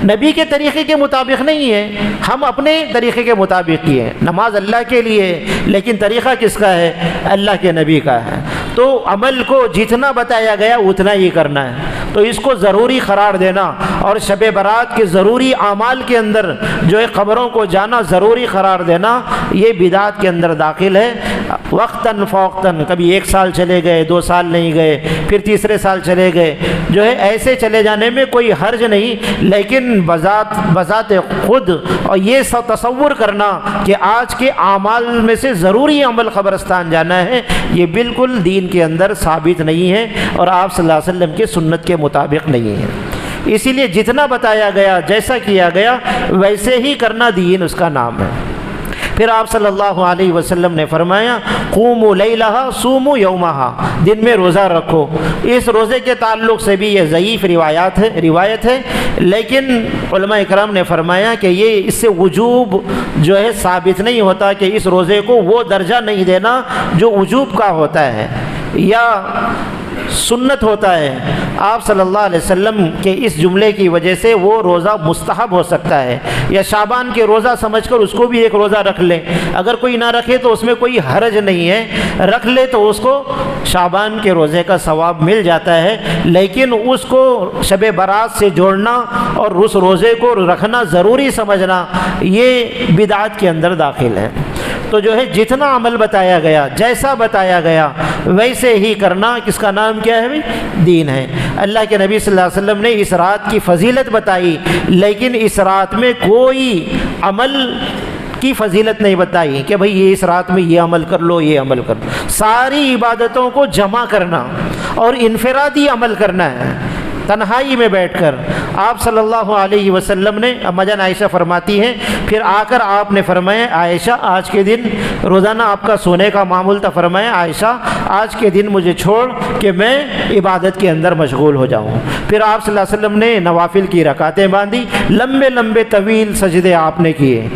نبی کے طریقے کے مطابق نہیں ہے، ہم اپنے طریقے کے مطابق کی ہے۔ نماز اللہ کے لیے، لیکن طریقہ کس کا ہے؟ اللہ کے نبی کا ہے۔ تو عمل کو جتنا بتایا گیا اتنا ہی کرنا ہے۔ تو اس کو ضروری قرار دینا اور شب برات کے ضروری اعمال کے اندر جو ہے قبروں کو جانا ضروری قرار دینا، یہ بدعات کے اندر داخل ہے۔ وقتاً فوقتاً، کبھی 1 سال چلے گئے، 2 سال نہیں گئے، پھر تیسرے سال چلے گئے، جو ہے ایسے چلے جانے میں کوئی حرج نہیں، لیکن بذات خود اور یہ تصور کرنا کہ آج کے اعمال میں سے ضروری عمل قبرستان جانا ہے، یہ بالکل دین کے اندر ثابت نہیں ہے اور آپ صلی اللہ علیہ وسلم کی سنت کے مطابق نہیں ہے۔ اسی لیے جتنا بتایا گیا، جیسا کیا گیا، ویسے ہی کرنا دین اس کا نام ہے۔ پھر آپ صلی اللہ علیہ وسلم نے فرمایا قوموا لیلہا صوموا یومہا، دن میں روزہ رکھو۔ اس روزے کے تعلق سے بھی یہ ضعیف روایت ہے، لیکن علماء اکرام نے فرمایا کہ یہ اس سے وجوب جو ہے ثابت نہیں ہوتا، کہ اس روزے کو وہ درجہ نہیں دینا جو وجوب کا ہوتا ہے یا سنت ہوتا ہے۔ آپ صلی اللہ علیہ وسلم کے اس جملے کی وجہ سے وہ روزہ مستحب ہو سکتا ہے، یا شعبان کے روزہ سمجھ کر اس کو بھی ایک روزہ رکھ لیں۔ اگر کوئی نہ رکھے تو اس میں کوئی حرج نہیں ہے، رکھ لے تو اس کو شعبان کے روزے کا ثواب مل جاتا ہے، لیکن اس کو شب برات سے جوڑنا اور اس روزے کو رکھنا ضروری سمجھنا، یہ بدعات کے اندر داخل ہے۔ تو جو ہے جتنا عمل بتایا گیا، جیسا بتایا گیا، ویسے ہی کرنا، کس کا نام کیا ہے؟ دین ہے۔ اللہ کے نبی صلی اللہ علیہ وسلم نے اس رات کی فضیلت بتائی، لیکن اس رات میں کوئی عمل کی فضیلت نہیں بتائی کہ بھئی یہ اس رات میں یہ عمل کر لو، یہ عمل کر لو۔ ساری عبادتوں کو جمع کرنا اور انفرادی عمل کرنا ہے، تنہائی میں بیٹھ کر۔ آپ صلی اللہ علیہ وسلم نے، اماں جان عائشہ فرماتی ہیں، پھر آ کر آپ نے فرمایا عائشہ آج کے دن، روزانہ آپ کا سونے کا معمول تھا، فرمایا عائشہ آج کے دن مجھے چھوڑ کہ میں عبادت کے اندر مشغول ہو جاؤں۔ پھر آپ صلی اللہ علیہ وسلم نے نوافل کی رکعتیں باندھی، لمبے لمبے طویل سجدے آپ نے کیے،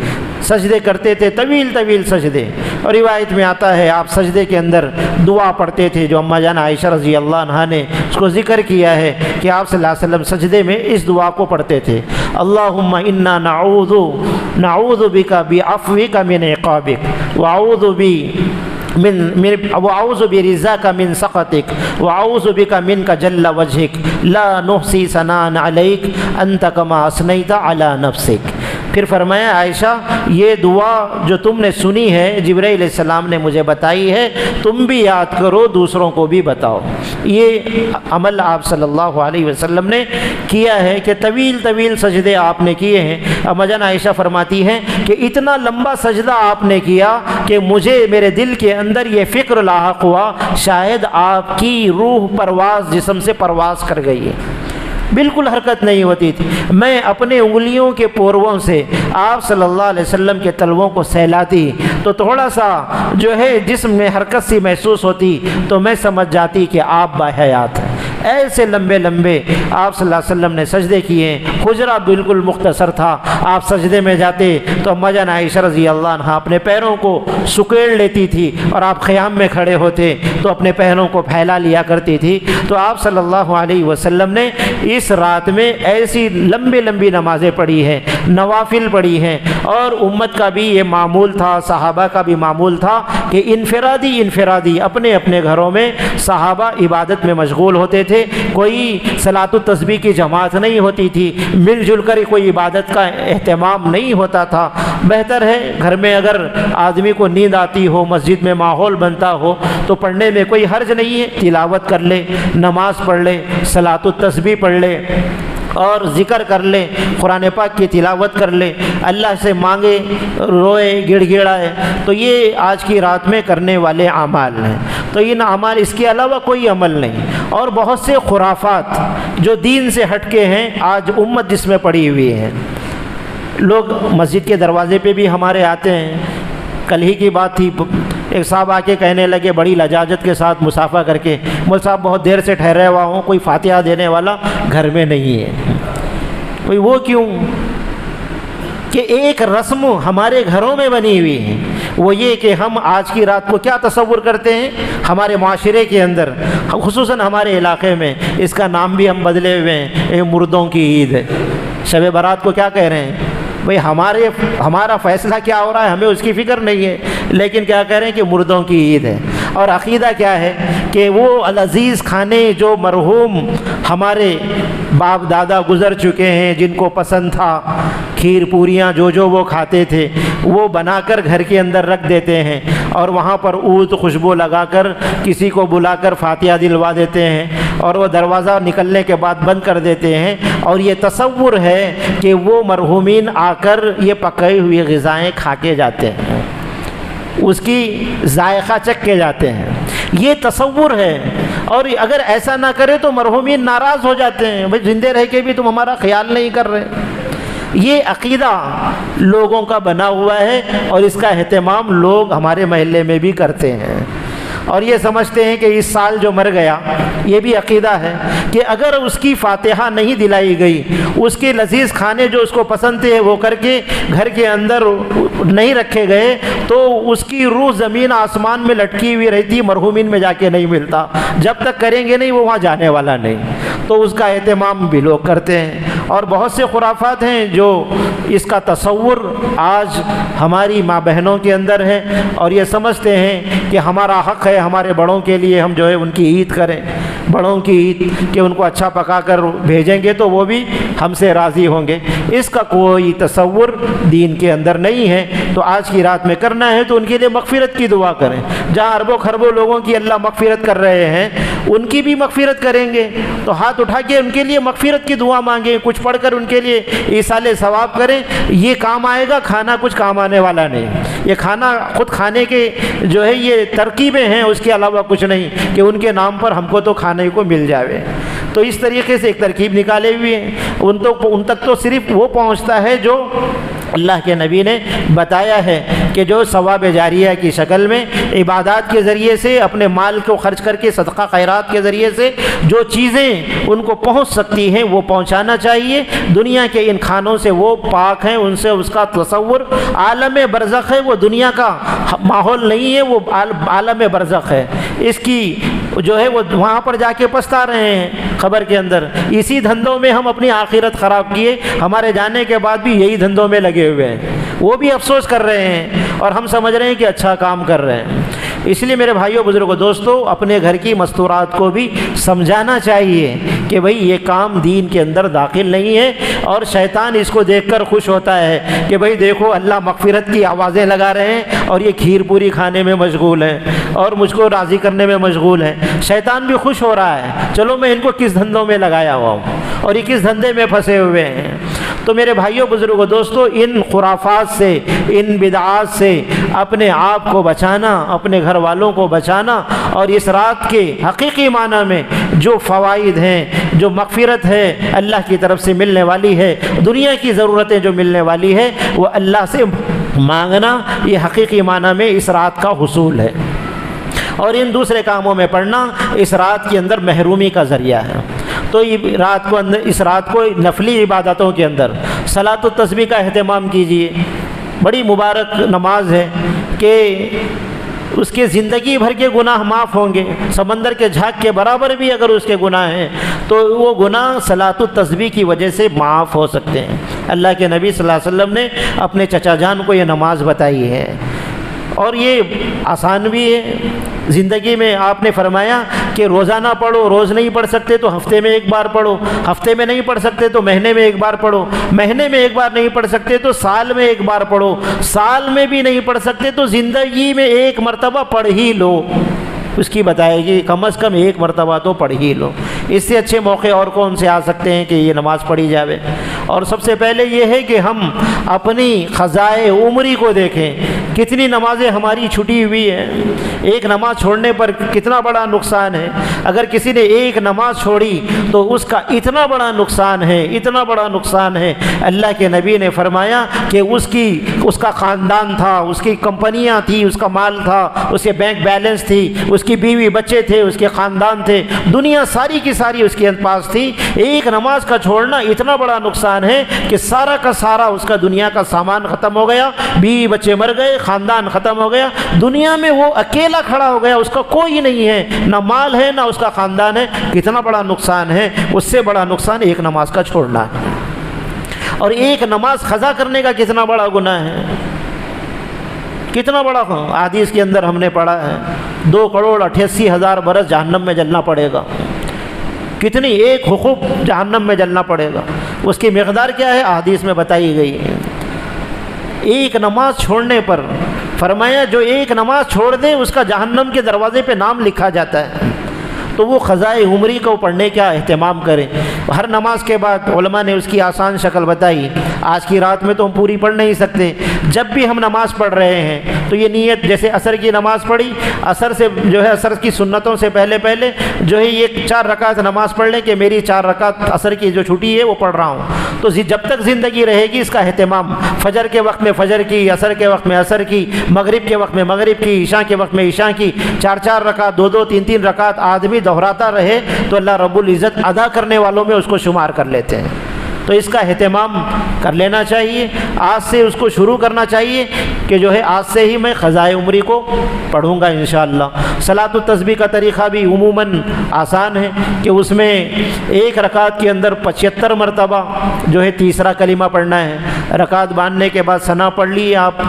سجدے کرتے تھے، طویل طویل سجدے، اور روایت میں آتا ہے آپ سجدے کے اندر دعا پڑھتے تھے، جو اماں جان عائشہ رضی اللہ عنہا نے اس کو ذکر کیا ہے کہ آپ صلی اللہ علیہ وسلم سجدے میں اس دعا کو پڑھتے تھے، اللہم انا نعوذ بک بعفوک من عقابک واعوذ برضاک من سخطک واعوذ بک منک جل وجہک لا نحصی ثناء علیک انت کما اثنیت علی نفسک۔ پھر فرمایا عائشہ یہ دعا جو تم نے سنی ہے، جبرائیل علیہ السلام نے مجھے بتائی ہے، تم بھی یاد کرو، دوسروں کو بھی بتاؤ۔ یہ عمل آپ صلی اللہ علیہ وسلم نے کیا ہے کہ طویل طویل سجدے آپ نے کیے ہیں۔ اماں جان عائشہ فرماتی ہیں کہ اتنا لمبا سجدہ آپ نے کیا کہ مجھے میرے دل کے اندر یہ فکر لاحق ہوا شاید آپ کی روح پرواز جسم سے پرواز کر گئی ہے، بالکل حرکت نہیں ہوتی تھی۔ میں اپنے انگلیوں کے پورووں سے آپ صلی اللہ علیہ وسلم کے تلووں کو سہلاتی تو تھوڑا سا جو ہے جسم میں حرکت سی محسوس ہوتی تو میں سمجھ جاتی کہ آپ باحیات ہیں، ایسے لمبے لمبے آپ صلی اللہ علیہ وسلم نے سجدے کیے، حجرہ بالکل مختصر تھا، آپ سجدے میں جاتے تو اماں جان عائشہ رضی اللہ عنہا اپنے پیروں کو سکیڑ لیتی تھی، اور آپ قیام میں کھڑے ہوتے تو اپنے پیروں کو پھیلا لیا کرتی تھی۔ تو آپ صلی اللہ علیہ وسلم نے اس رات میں ایسی لمبی لمبی نمازیں پڑھی ہیں، نوافل پڑھی ہیں، اور امت کا بھی یہ معمول تھا، صحابہ کا بھی معمول تھا کہ انفرادی اپنے اپنے گھروں میں صحابہ عبادت میں مشغول ہوتے تھے، کوئی صلاۃ التسبیح کی جماعت نہیں ہوتی تھی، مل جل کر کوئی عبادت کا اہتمام نہیں ہوتا تھا۔ بہتر ہے گھر میں اگر آدمی کو نیند آتی ہو، مسجد میں ماحول بنتا ہو تو پڑھنے میں کوئی حرج نہیں ہے، تلاوت کر لے، نماز پڑھ لے، صلاۃ التسبیح پڑھ لے اور ذکر کر لے، قرآن پاک کی تلاوت کر لے، اللہ سے مانگے، روئے، گڑ گڑائے، تو یہ آج کی رات میں کرنے والے اعمال ہیں۔ تو ان اعمال، اس کے علاوہ کوئی عمل نہیں۔ اور بہت سے خرافات جو دین سے ہٹ کے ہیں آج امت جس میں پڑی ہوئی ہے۔ لوگ مسجد کے دروازے پہ بھی ہمارے آتے ہیں، کل ہی کی بات تھی، ایک صاحب آ کے کہنے لگے بڑی لجاجت کے ساتھ مصافحہ کر کے، مول صاحب بہت دیر سے ٹھہرے ہوا ہوں، کوئی فاتحہ دینے والا گھر میں نہیں ہے۔ بھئی وہ کیوں؟ کہ ایک رسم ہمارے گھروں میں بنی ہوئی ہے، وہ یہ کہ ہم آج کی رات کو کیا تصور کرتے ہیں ہمارے معاشرے کے اندر، خصوصاً ہمارے علاقے میں اس کا نام بھی ہم بدلے ہوئے ہیں، یہ مردوں کی عید ہے۔ شب برات کو کیا کہہ رہے ہیں؟ بھئی ہمارا فیصلہ کیا ہو رہا ہے ہمیں اس کی فکر نہیں ہے، لیکن کیا کہہ رہے ہیں کہ مردوں کی عید ہے۔ اور عقیدہ کیا ہے کہ وہ العزیز کھانے جو مرحوم ہمارے باپ دادا گزر چکے ہیں، جن کو پسند تھا، کھیر پوریاں جو وہ کھاتے تھے، وہ بنا کر گھر کے اندر رکھ دیتے ہیں، اور وہاں پر عود خوشبو لگا کر کسی کو بلا کر فاتحہ دلوا دیتے ہیں، اور وہ دروازہ نکلنے کے بعد بند کر دیتے ہیں، اور یہ تصور ہے کہ وہ مرحومین آ کر یہ پکائی ہوئی غذائیں کھا کے جاتے ہیں، اس کی ذائقہ چکھ کے جاتے ہیں، یہ تصور ہے۔ اور اگر ایسا نہ کرے تو مرحومین ناراض ہو جاتے ہیں، بھئی زندہ رہ کے بھی تم ہمارا خیال نہیں کر رہے۔ یہ عقیدہ لوگوں کا بنا ہوا ہے، اور اس کا اہتمام لوگ ہمارے محلے میں بھی کرتے ہیں، اور یہ سمجھتے ہیں کہ اس سال جو مر گیا، یہ بھی عقیدہ ہے کہ اگر اس کی فاتحہ نہیں دلائی گئی، اس کے لذیذ کھانے جو اس کو پسند تھے وہ کر کے گھر کے اندر نہیں رکھے گئے، تو اس کی روح زمین آسمان میں لٹکی ہوئی رہتی، مرحومین میں جا کے نہیں ملتا، جب تک کریں گے نہیں وہ وہاں جانے والا نہیں۔ تو اس کا اہتمام بھی لوگ کرتے ہیں، اور بہت سے خرافات ہیں جو اس کا تصور آج ہماری ماں بہنوں کے اندر ہے، اور یہ سمجھتے ہیں کہ ہمارا حق ہے ہمارے بڑوں کے لیے ہم جو ہے ان کی عید کریں، بڑوں کی عید، کہ ان کو اچھا پکا کر بھیجیں گے تو وہ بھی ہم سے راضی ہوں گے۔ اس کا کوئی تصور دین کے اندر نہیں ہے۔ تو آج کی رات میں کرنا ہے تو ان کے لیے مغفرت کی دعا کریں، جہاں اربوں خربوں لوگوں کی اللہ مغفرت کر رہے ہیں ان کی بھی مغفرت کریں گے، تو ہاتھ اٹھا کے ان کے لیے مغفرت کی دعا مانگیں، کچھ پڑھ کر ان کے لیے ایصال ثواب کریں۔ یہ کام آئے گا، کھانا کچھ کام آنے والا نہیں، یہ کھانا خود کھانے کے جو ہے یہ ترکیبیں ہیں، اس کے علاوہ کچھ نہیں کہ ان کے نام پر ہم کو تو کھانے کو مل جاوے۔ تو اس طریقے سے ایک ترکیب نکالے ہوئے ہیں، ان تک تو صرف وہ پہنچتا ہے جو اللہ کے نبی نے بتایا ہے کہ جو ثواب جاریہ کی شکل میں عبادات کے ذریعے سے، اپنے مال کو خرچ کر کے صدقہ خیرات کے ذریعے سے جو چیزیں ان کو پہنچ سکتی ہیں وہ پہنچانا چاہیے۔ دنیا کے ان کھانوں سے وہ پاک ہیں، ان سے اس کا تصور عالم برزخ ہے، وہ دنیا کا ماحول نہیں ہے، وہ عالم برزخ ہے۔ اس کی جو ہے وہ وہاں پر جا کے پچھتا رہے ہیں خبر کے اندر، اسی دھندوں میں ہم اپنی آخرت خراب کیے، ہمارے جانے کے بعد بھی یہی دھندوں میں لگے ہوئے ہیں، وہ بھی افسوس کر رہے ہیں اور ہم سمجھ رہے ہیں کہ اچھا کام کر رہے ہیں۔ اس لیے میرے بھائیوں بزرگوں دوستو، اپنے گھر کی مستورات کو بھی سمجھانا چاہیے کہ بھئی یہ کام دین کے اندر داخل نہیں ہے، اور شیطان اس کو دیکھ کر خوش ہوتا ہے کہ بھئی دیکھو اللہ مغفرت کی آوازیں لگا رہے ہیں اور یہ کھیر پوری کھانے میں مشغول ہے اور مجھ کو راضی کرنے میں مشغول ہے۔ شیطان بھی خوش ہو رہا ہے، چلو میں ان کو کس دھندوں میں لگایا ہوا ہوں اور یہ کس دھندے میں پھنسے ہوئے ہیں۔ تو میرے بھائیوں بزرگوں دوستو، ان خرافات سے، ان بدعات سے اپنے آپ کو بچانا، اپنے گھر والوں کو بچانا، اور اس رات کے حقیقی معنی میں جو فوائد ہیں، جو مغفرت ہے اللہ کی طرف سے ملنے والی ہے، دنیا کی ضرورتیں جو ملنے والی ہے، وہ اللہ سے مانگنا، یہ حقیقی معنی میں اس رات کا حصول ہے۔ اور ان دوسرے کاموں میں پڑھنا اس رات کے اندر محرومی کا ذریعہ ہے۔ تو یہ رات کو اس رات کو نفلی عبادتوں کے اندر صلاۃ التسبیح کا اہتمام کیجیے۔ بڑی مبارک نماز ہے کہ اس کے زندگی بھر کے گناہ معاف ہوں گے، سمندر کے جھاگ کے برابر بھی اگر اس کے گناہ ہیں تو وہ گناہ صلاۃ التسبیح کی وجہ سے معاف ہو سکتے ہیں۔ اللہ کے نبی صلی اللہ علیہ وسلم نے اپنے چچا جان کو یہ نماز بتائی ہے، اور یہ آسان بھی ہے۔ زندگی میں آپ نے فرمایا کہ روزانہ پڑھو، روز نہیں پڑھ سکتے تو ہفتے میں ایک بار پڑھو، ہفتے میں نہیں پڑھ سکتے تو مہینے میں ایک بار پڑھو، مہینے میں ایک بار نہیں پڑھ سکتے تو سال میں ایک بار پڑھو، سال میں بھی نہیں پڑھ سکتے تو زندگی میں ایک مرتبہ پڑھ ہی لو۔ اس کی بتائے گی کم از کم ایک مرتبہ تو پڑھ ہی لو۔ اس سے اچھے موقع اور کون سے آ سکتے ہیں کہ یہ نماز پڑھی جاوے؟ اور سب سے پہلے یہ ہے کہ ہم اپنی خزائے عمری کو دیکھیں، کتنی نمازیں ہماری چھٹی ہوئی ہیں۔ ایک نماز چھوڑنے پر کتنا بڑا نقصان ہے۔ اگر کسی نے ایک نماز چھوڑی تو اس کا اتنا بڑا نقصان ہے، اتنا بڑا نقصان ہے۔ اللہ کے نبی نے فرمایا کہ اس کا خاندان تھا، اس کی کمپنیاں تھی، اس کا مال تھا، اس کے بینک بیلنس تھی، اس کی بیوی بچے تھے، اس کے خاندان تھے، دنیا ساری کی ساری اس کے پاس تھی۔ ایک نماز کا چھوڑنا اتنا بڑا نقصان ہے کہ سارا کا سارا اس کا دنیا کا سامان ختم ہو گیا، بیوی بچے مر گئے، خاندان ختم ہو گیا، دنیا میں وہ اکیلا کھڑا ہو گیا، اس کا کوئی نہیں ہے، نہ مال ہے نہ اس کا خاندان ہے۔ کتنا بڑا نقصان ہے۔ اس سے بڑا نقصان ایک نماز کا چھوڑنا ہے۔ اور ایک نماز قضا کرنے کا کتنا بڑا گناہ ہے، کتنا بڑا۔ حدیث کے اندر ہم نے پڑھا ہے 2,88,000 برس جہنم میں جلنا پڑے گا۔ کتنی ایک حقوق جہنم میں جلنا پڑے گا، اس کی مقدار کیا ہے حدیث میں بتائی گئی ہے۔ ایک نماز چھوڑنے پر فرمایا جو ایک نماز چھوڑ دے اس کا جہنم کے دروازے پہ نام لکھا جاتا ہے۔ تو وہ قضائے عمری کو پڑھنے کا اہتمام کریں۔ ہر نماز کے بعد علماء نے اس کی آسان شکل بتائی۔ آج کی رات میں تو ہم پوری پڑھ نہیں سکتے، جب بھی ہم نماز پڑھ رہے ہیں تو یہ نیت، جیسے عصر کی نماز پڑھی، عصر سے جو ہے عصر کی سنتوں سے پہلے جو ہے یہ 4 رکعت نماز پڑھ لیں کہ میری 4 رکعت عصر کی جو چھٹی ہے وہ پڑھ رہا ہوں۔ تو جب تک زندگی رہے گی اس کا اہتمام، فجر کے وقت میں فجر کی، عصر کے وقت میں عصر کی، مغرب کے وقت میں مغرب کی، عشاء کے وقت میں عشاء کی، 4 رکعت، 2 3 رکعت آدمی دہراتا رہے تو اللہ رب العزت ادا کرنے والوں میں اس کو شمار کر لیتے ہیں۔ تو اس کا اہتمام کر لینا چاہیے، آج سے اس کو شروع کرنا چاہیے کہ جو ہے آج سے ہی میں قضائے عمری کو پڑھوں گا انشاءاللہ۔ صلاۃ التسبیح کا طریقہ بھی عموماً آسان ہے کہ اس میں ایک رکعت کے اندر 75 مرتبہ جو ہے تیسرا کلمہ پڑھنا ہے۔ رکعت باندھنے کے بعد ثنا پڑھ لی آپ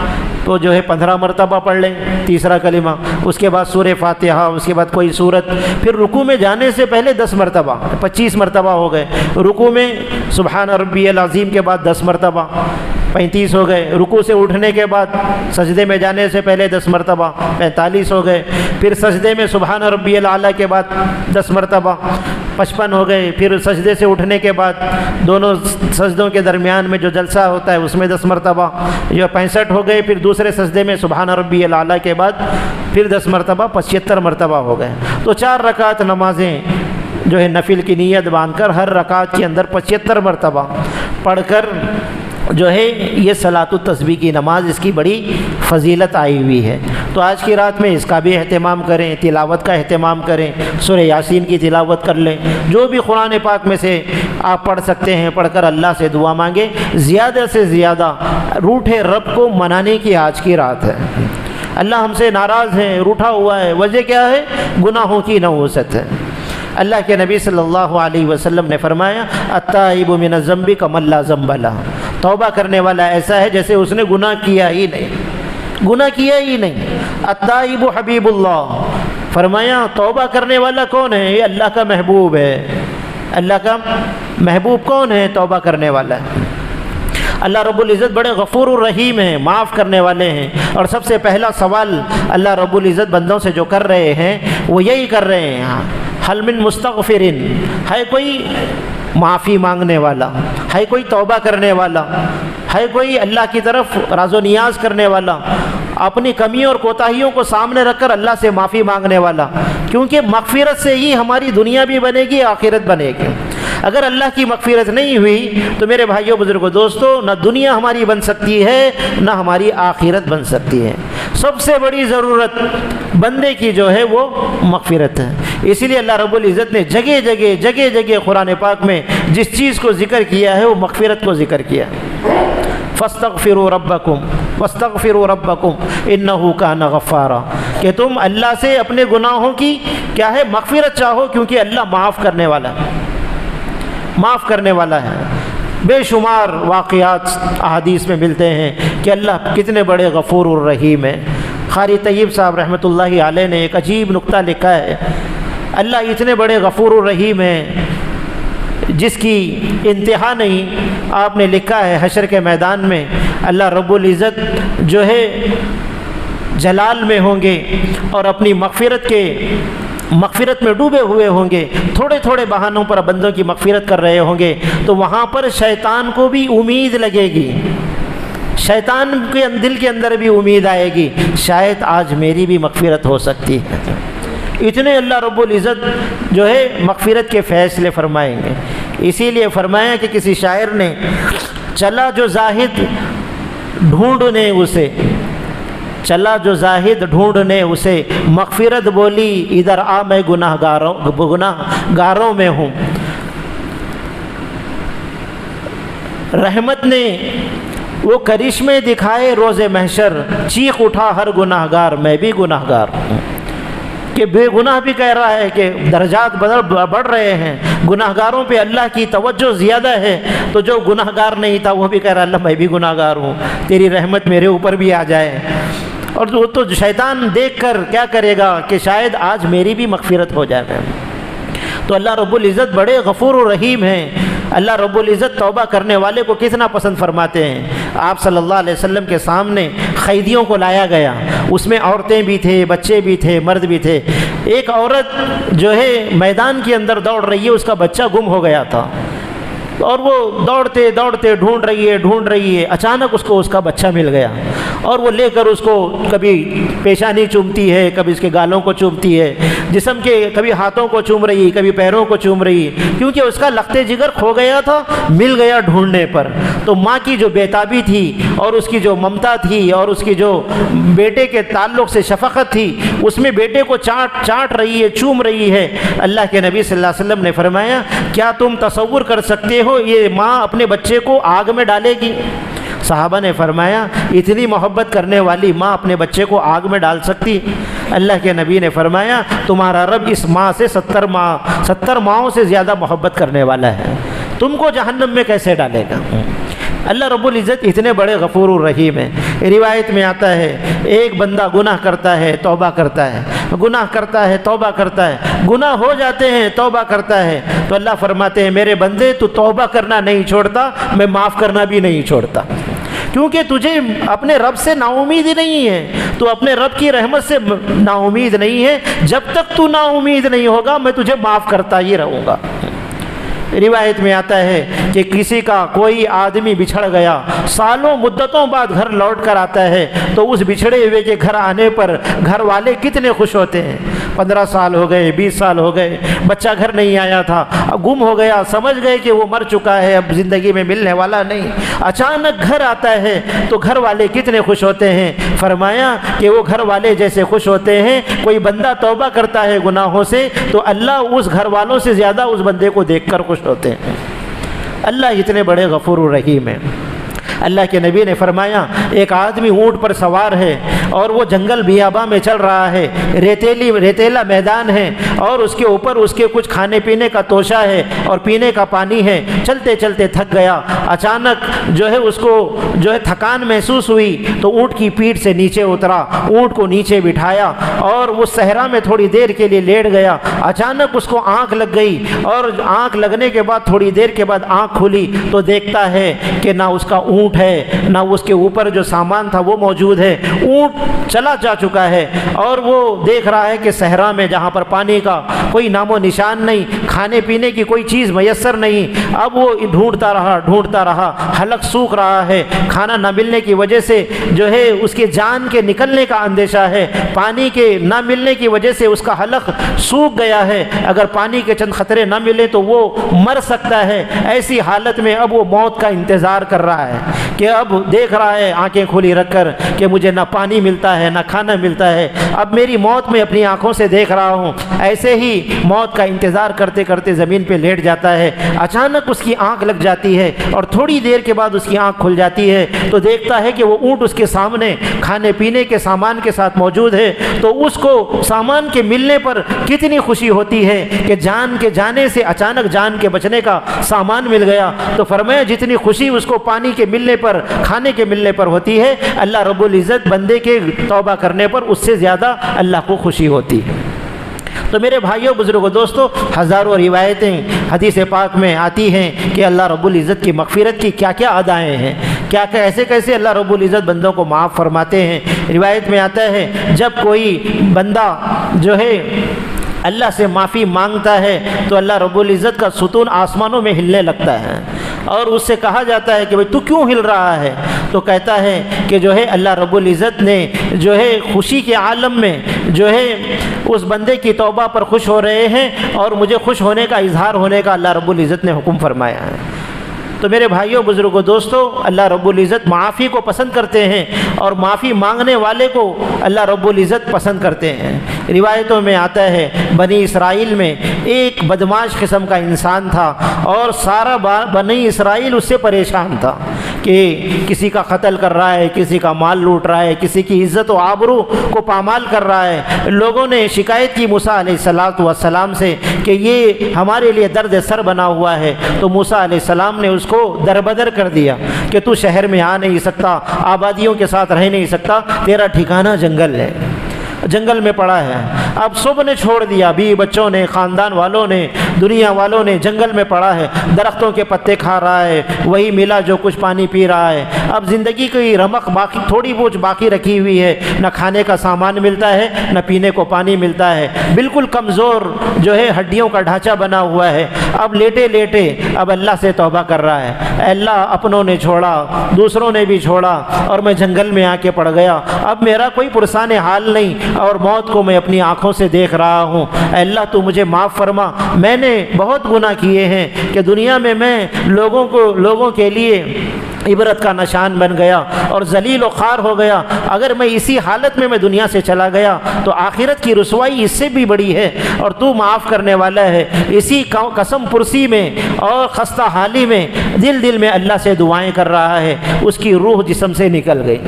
تو جو ہے 15 مرتبہ پڑھ لیں تیسرا کلمہ، اس کے بعد سورہ فاتحہ، اس کے بعد کوئی سورت، پھر رکوع میں جانے سے پہلے 10 مرتبہ، 25 مرتبہ ہو گئے۔ رکوع میں سبحان ربی العظیم کے بعد 10 مرتبہ، 35 ہو گئے۔ رکوع سے اٹھنے کے بعد سجدے میں جانے سے پہلے 10 مرتبہ، 45 ہو گئے۔ پھر سجدے میں سبحان ربی الاعلیٰ کے بعد 10 مرتبہ، 55 ہو گئے۔ پھر سجدے سے اٹھنے کے بعد دونوں سجدوں کے درمیان میں جو جلسہ ہوتا ہے اس میں 10 مرتبہ، جو 65 ہو گئے۔ پھر دوسرے سجدے میں سبحان ربی الاعلیٰ کے بعد پھر 10 مرتبہ، 75 مرتبہ ہو گئے۔ تو 4 رکعت نمازیں جو ہے نفل کی نیت باندھ کر ہر رکعت کے اندر 75 مرتبہ پڑھ کر جو ہے یہ صلاۃ التسبیح کی نماز، اس کی بڑی فضیلت آئی ہوئی ہے۔ تو آج کی رات میں اس کا بھی اہتمام کریں، تلاوت کا اہتمام کریں، سورہ یاسین کی تلاوت کر لیں، جو بھی قرآن پاک میں سے آپ پڑھ سکتے ہیں پڑھ کر اللہ سے دعا مانگیں۔ زیادہ سے زیادہ روٹھے رب کو منانے کی آج کی رات ہے۔ اللہ ہم سے ناراض ہے، روٹھا ہوا ہے، وجہ کیا ہے؟ گناہوں کی نحوست ہے۔ اللہ کے نبی صلی اللہ علیہ وسلم نے فرمایا التائب من الذنب کمن لا ذنب لہ، توبہ کرنے والا ایسا ہے جیسے اس نے گناہ کیا ہی نہیں، گناہ کیا ہی نہیں۔ التائب حبیب اللہ، فرمایا توبہ کرنے والا کون ہے؟ یہ اللہ کا محبوب ہے۔ اللہ کا محبوب کون ہے؟ توبہ کرنے والا ہے۔ اللہ رب العزت بڑے غفور الرحیم ہیں، معاف کرنے والے ہیں۔ اور سب سے پہلا سوال اللہ رب العزت بندوں سے جو کر رہے ہیں وہ یہی کر رہے ہیں، حل من مستغفر، ہے کوئی معافی مانگنے والا، ہے کوئی توبہ کرنے والا، ہے کوئی اللہ کی طرف راز و نیاز کرنے والا، اپنی کمیوں اور کوتاہیوں کو سامنے رکھ کر اللہ سے معافی مانگنے والا؟ کیونکہ مغفرت سے ہی ہماری دنیا بھی بنے گی، آخرت بنے گی۔ اگر اللہ کی مغفرت نہیں ہوئی تو میرے بھائیوں بزرگوں دوستو، نہ دنیا ہماری بن سکتی ہے نہ ہماری آخرت بن سکتی ہے۔ سب سے بڑی ضرورت بندے کی جو ہے وہ مغفرت ہے۔ اسی لیے اللہ رب العزت نے جگہ جگہ قرآن پاک میں جس چیز کو ذکر کیا ہے وہ مغفرت کو ذکر کیا۔ فاستغفروا ربکم انہ کان غفارا، کہ تم اللہ سے اپنے گناہوں کی کیا ہے مغفرت چاہو، کیونکہ اللہ معاف کرنے والا ہے۔ بے شمار واقعات احادیث میں ملتے ہیں کہ اللہ کتنے بڑے غفور الرحیم ہیں۔ قاری طیب صاحب رحمۃ اللہ علیہ نے ایک عجیب نکتہ لکھا ہے، اللہ اتنے بڑے غفور الرحیم ہیں جس کی انتہا نہیں۔ آپ نے لکھا ہے حشر کے میدان میں اللہ رب العزت جو ہے جلال میں ہوں گے اور اپنی مغفرت میں ڈوبے ہوئے ہوں گے، تھوڑے تھوڑے بہانوں پر بندوں کی مغفرت کر رہے ہوں گے، تو وہاں پر شیطان کو بھی امید لگے گی، شیطان کے دل کے اندر بھی امید آئے گی، شاید آج میری بھی مغفرت ہو سکتی ہے۔ اتنے اللہ رب العزت جو ہے مغفرت کے فیصلے فرمائیں گے۔ اسی لیے فرمایا کہ کسی شاعر نے، چلا جو زاہد ڈھونڈنے اسے مغفرت بولی ادھر آ میں گناہ گاروں میں ہوں۔ رحمت نے وہ کرشمے دکھائے روز محشر، چیخ اٹھا ہر گناہ گار میں بھی گناہ گار ہوں، کہ بے گناہ بھی کہہ رہا ہے کہ درجات بڑھ رہے ہیں، گناہ گاروں پہ اللہ کی توجہ زیادہ ہے، تو جو گناہ گار نہیں تھا وہ بھی کہہ رہا اللہ میں بھی گناہ گار ہوں، تیری رحمت میرے اوپر بھی آ جائے۔ اور تو شیطان دیکھ کر کیا کرے گا کہ شاید آج میری بھی مغفرت ہو جائے گا۔ تو اللہ رب العزت بڑے غفور و رحیم ہیں۔ اللہ رب العزت توبہ کرنے والے کو کتنا پسند فرماتے ہیں۔ آپ صلی اللہ علیہ وسلم کے سامنے قیدیوں کو لایا گیا، اس میں عورتیں بھی تھے، بچے بھی تھے، مرد بھی تھے۔ ایک عورت جو ہے میدان کے اندر دوڑ رہی ہے، اس کا بچہ گم ہو گیا تھا، اور وہ دوڑتے ڈھونڈ رہی ہے، اچانک اس کو اس کا بچہ مل گیا، اور وہ لے کر اس کو کبھی پیشانی چومتی ہے، کبھی اس کے گالوں کو چومتی ہے، جسم کے کبھی ہاتھوں کو چوم رہی، کبھی پیروں کو چوم رہی، کیونکہ اس کا لخت جگر کھو گیا تھا، مل گیا ڈھونڈنے پر۔ تو ماں کی جو بیتابی تھی اور اس کی جو ممتا تھی اور اس کی جو بیٹے کے تعلق سے شفقت تھی، اس میں بیٹے کو چاٹ رہی ہے، چوم رہی ہے۔ اللہ کے نبی صلی اللہ علیہ وسلم نے فرمایا کیا تم تصور کر سکتے ہو یہ ماں اپنے بچے کو آگ میں ڈالے گی؟ صحابہ نے فرمایا اتنی محبت کرنے والی ماں اپنے بچے کو آگ میں ڈال سکتی؟ اللہ کے نبی نے فرمایا تمہارا رب اس ماں سے 70 ماؤں سے زیادہ محبت کرنے والا ہے، تم کو جہنم میں کیسے ڈالے گا؟ اللہ رب العزت اتنے بڑے غفور الرحیم ہیں۔ روایت میں آتا ہے ایک بندہ گناہ کرتا ہے، توبہ کرتا ہے، گناہ کرتا ہے، توبہ کرتا ہے، گناہ ہو جاتے ہیں، توبہ کرتا ہے، تو اللہ فرماتے ہیں میرے بندے تو توبہ کرنا نہیں چھوڑتا، میں معاف کرنا بھی نہیں چھوڑتا، کیونکہ تجھے اپنے رب سے نا امید نہیں ہے، تو اپنے رب کی رحمت سے نا امید نہیں ہے، جب تک تو نا امید نہیں ہوگا میں تجھے معاف کرتا ہی رہوں گا۔ روایت میں آتا ہے کہ کسی کا کوئی آدمی بچھڑ گیا، سالوں مدتوں بعد گھر لوٹ کر آتا ہے، تو اس بچھڑے ہوئے کے گھر آنے پر گھر والے کتنے خوش ہوتے ہیں۔ 15 سال ہو گئے، 20 سال ہو گئے، بچہ گھر نہیں آیا تھا، گم ہو گیا، سمجھ گئے کہ وہ مر چکا ہے، اب زندگی میں ملنے والا نہیں، اچانک گھر آتا ہے تو گھر والے کتنے خوش ہوتے ہیں۔ فرمایا کہ وہ گھر والے جیسے خوش ہوتے ہیں، کوئی بندہ توبہ کرتا ہے گناہوں سے تو اللہ اس گھر والوں سے زیادہ اس بندے کو دیکھ کر خوش ہوتے ہیں۔ اللہ اتنے بڑے غفور الرحیم ہیں۔ اللہ کے نبی نے فرمایا ایک آدمی اونٹ پر سوار ہے اور وہ جنگل بیاباں میں چل رہا ہے، ریتیلا میدان ہے، اور اس کے اوپر اس کے کچھ کھانے پینے کا توشہ ہے اور پینے کا پانی ہے، چلتے چلتے تھک گیا، اچانک جو ہے اس کو جو ہے تھکان محسوس ہوئی، تو اونٹ کی پیٹھ سے نیچے اترا، اونٹ کو نیچے بٹھایا اور وہ صحرا میں تھوڑی دیر کے لیے لیٹ گیا، اچانک اس کو آنکھ لگ گئی، اور آنکھ لگنے کے بعد تھوڑی دیر کے بعد آنکھ کھلی تو دیکھتا ہے کہ نہ اس کا اونٹ ہے، نہ اس کے اوپر جو سامان تھا وہ موجود ہے، اونٹ چلا جا چکا ہے، اور وہ دیکھ رہا ہے کہ صحرا میں جہاں پر پانی کا کوئی نام و نشان نہیں، کھانے پینے کی کوئی چیز میسر نہیں، اب وہ ڈھونڈتا رہا، حلق سوکھ رہا ہے، کھانا نہ ملنے کی وجہ سے جو ہے اس کے جان کے نکلنے کا اندیشہ ہے، پانی کے نہ ملنے کی وجہ سے اس کا حلق سوکھ گیا ہے، اگر پانی کے چند خطرے نہ ملے تو وہ مر سکتا ہے، ایسی حالت میں اب وہ موت کا انتظار کر رہا ہے۔ کہ اب دیکھ رہا ہے آنکھیں کھلی رکھ کر کہ مجھے نہ پانی ملتا ہے نہ کھانا ملتا ہے، اب میری موت میں اپنی آنکھوں سے دیکھ رہا ہوں۔ ایسے ہی موت کا انتظار کرتے کرتے زمین پہ لیٹ جاتا ہے، اچانک اس کی آنکھ لگ جاتی ہے اور تھوڑی دیر کے بعد اس کی آنکھ کھل جاتی ہے تو دیکھتا ہے کہ وہ اونٹ اس کے سامنے کھانے پینے کے سامان کے ساتھ موجود ہے۔ تو اس کو سامان کے ملنے پر کتنی خوشی ہوتی ہے کہ جان کے جانے سے اچانک جان کے بچنے کا سامان مل گیا۔ تو فرمایا جتنی خوشی اس کو پانی کے ملنے پر، کھانے کے ملنے پر ہوتی ہے، اللہ رب العزت بندے کے توبہ کرنے پر اس سے زیادہ اللہ کو خوشی ہوتی ہے۔ تو میرے بھائیوں، بزرگوں، دوستوں، ہزاروں روایتیں حدیث پاک میں آتی ہیں کہ اللہ رب العزت کی مغفرت کی کیا کیا ادائیں ہیں، کیا کیسے کیسے اللہ رب العزت بندوں کو معاف فرماتے ہیں۔ روایت میں آتا ہے جب کوئی بندہ جو ہے اللہ سے معافی مانگتا ہے تو اللہ رب العزت کا ستون آسمانوں میں ہلنے لگتا ہے، اور اس سے کہا جاتا ہے کہ بھئی تو کیوں ہل رہا ہے؟ تو کہتا ہے کہ جو ہے اللہ رب العزت نے جو ہے خوشی کے عالم میں جو ہے اس بندے کی توبہ پر خوش ہو رہے ہیں، اور مجھے خوش ہونے کا، اظہار ہونے کا اللہ رب العزت نے حکم فرمایا ہے۔ تو میرے بھائیوں، بزرگوں، دوستوں، اللہ رب العزت معافی کو پسند کرتے ہیں، اور معافی مانگنے والے کو اللہ رب العزت پسند کرتے ہیں۔ روایتوں میں آتا ہے بنی اسرائیل میں ایک بدمعاش قسم کا انسان تھا، اور سارا بنی اسرائیل اس سے پریشان تھا کہ کسی کا قتل کر رہا ہے، کسی کا مال لوٹ رہا ہے، کسی کی عزت و آبرو کو پامال کر رہا ہے۔ لوگوں نے شکایت کی موسیٰ علیہ السلام سے کہ یہ ہمارے لیے درد سر بنا ہوا ہے۔ تو موسیٰ علیہ السلام نے اس کو دربدر کر دیا کہ تو شہر میں آ نہیں سکتا، آبادیوں کے ساتھ رہ نہیں سکتا، تیرا ٹھکانہ جنگل ہے، جنگل میں پڑا ہے۔ اب سب نے چھوڑ دیا، بیوی بچوں نے، خاندان والوں نے، دنیا والوں نے، جنگل میں پڑا ہے، درختوں کے پتے کھا رہا ہے، وہی ملا جو کچھ پانی پی رہا ہے۔ اب زندگی کی رمق باقی تھوڑی بہت باقی رکھی ہوئی ہے، نہ کھانے کا سامان ملتا ہے نہ پینے کو پانی ملتا ہے، بالکل کمزور جو ہے ہڈیوں کا ڈھانچہ بنا ہوا ہے۔ اب لیٹے لیٹے اب اللہ سے توبہ کر رہا ہے، اے اللہ اپنوں نے چھوڑا، دوسروں نے بھی چھوڑا، اور میں جنگل میں آ کے پڑ گیا، اب میرا کوئی پرسان حال نہیں، اور موت کو میں اپنی آنکھوں سے دیکھ رہا ہوں۔ اے اللہ تو مجھے معاف فرما، میں نے بہت گناہ کیے ہیں کہ دنیا میں لوگوں کے لیے عبرت کا نشان بن گیا اور ذلیل و خوار ہو گیا۔ اگر میں اسی حالت میں دنیا سے چلا گیا تو آخرت کی رسوائی اس سے بھی بڑی ہے، اور تو معاف کرنے والا ہے۔ اسی قسم پرسی میں اور خستہ حالی میں دل میں اللہ سے دعائیں کر رہا ہے، اس کی روح جسم سے نکل گئی۔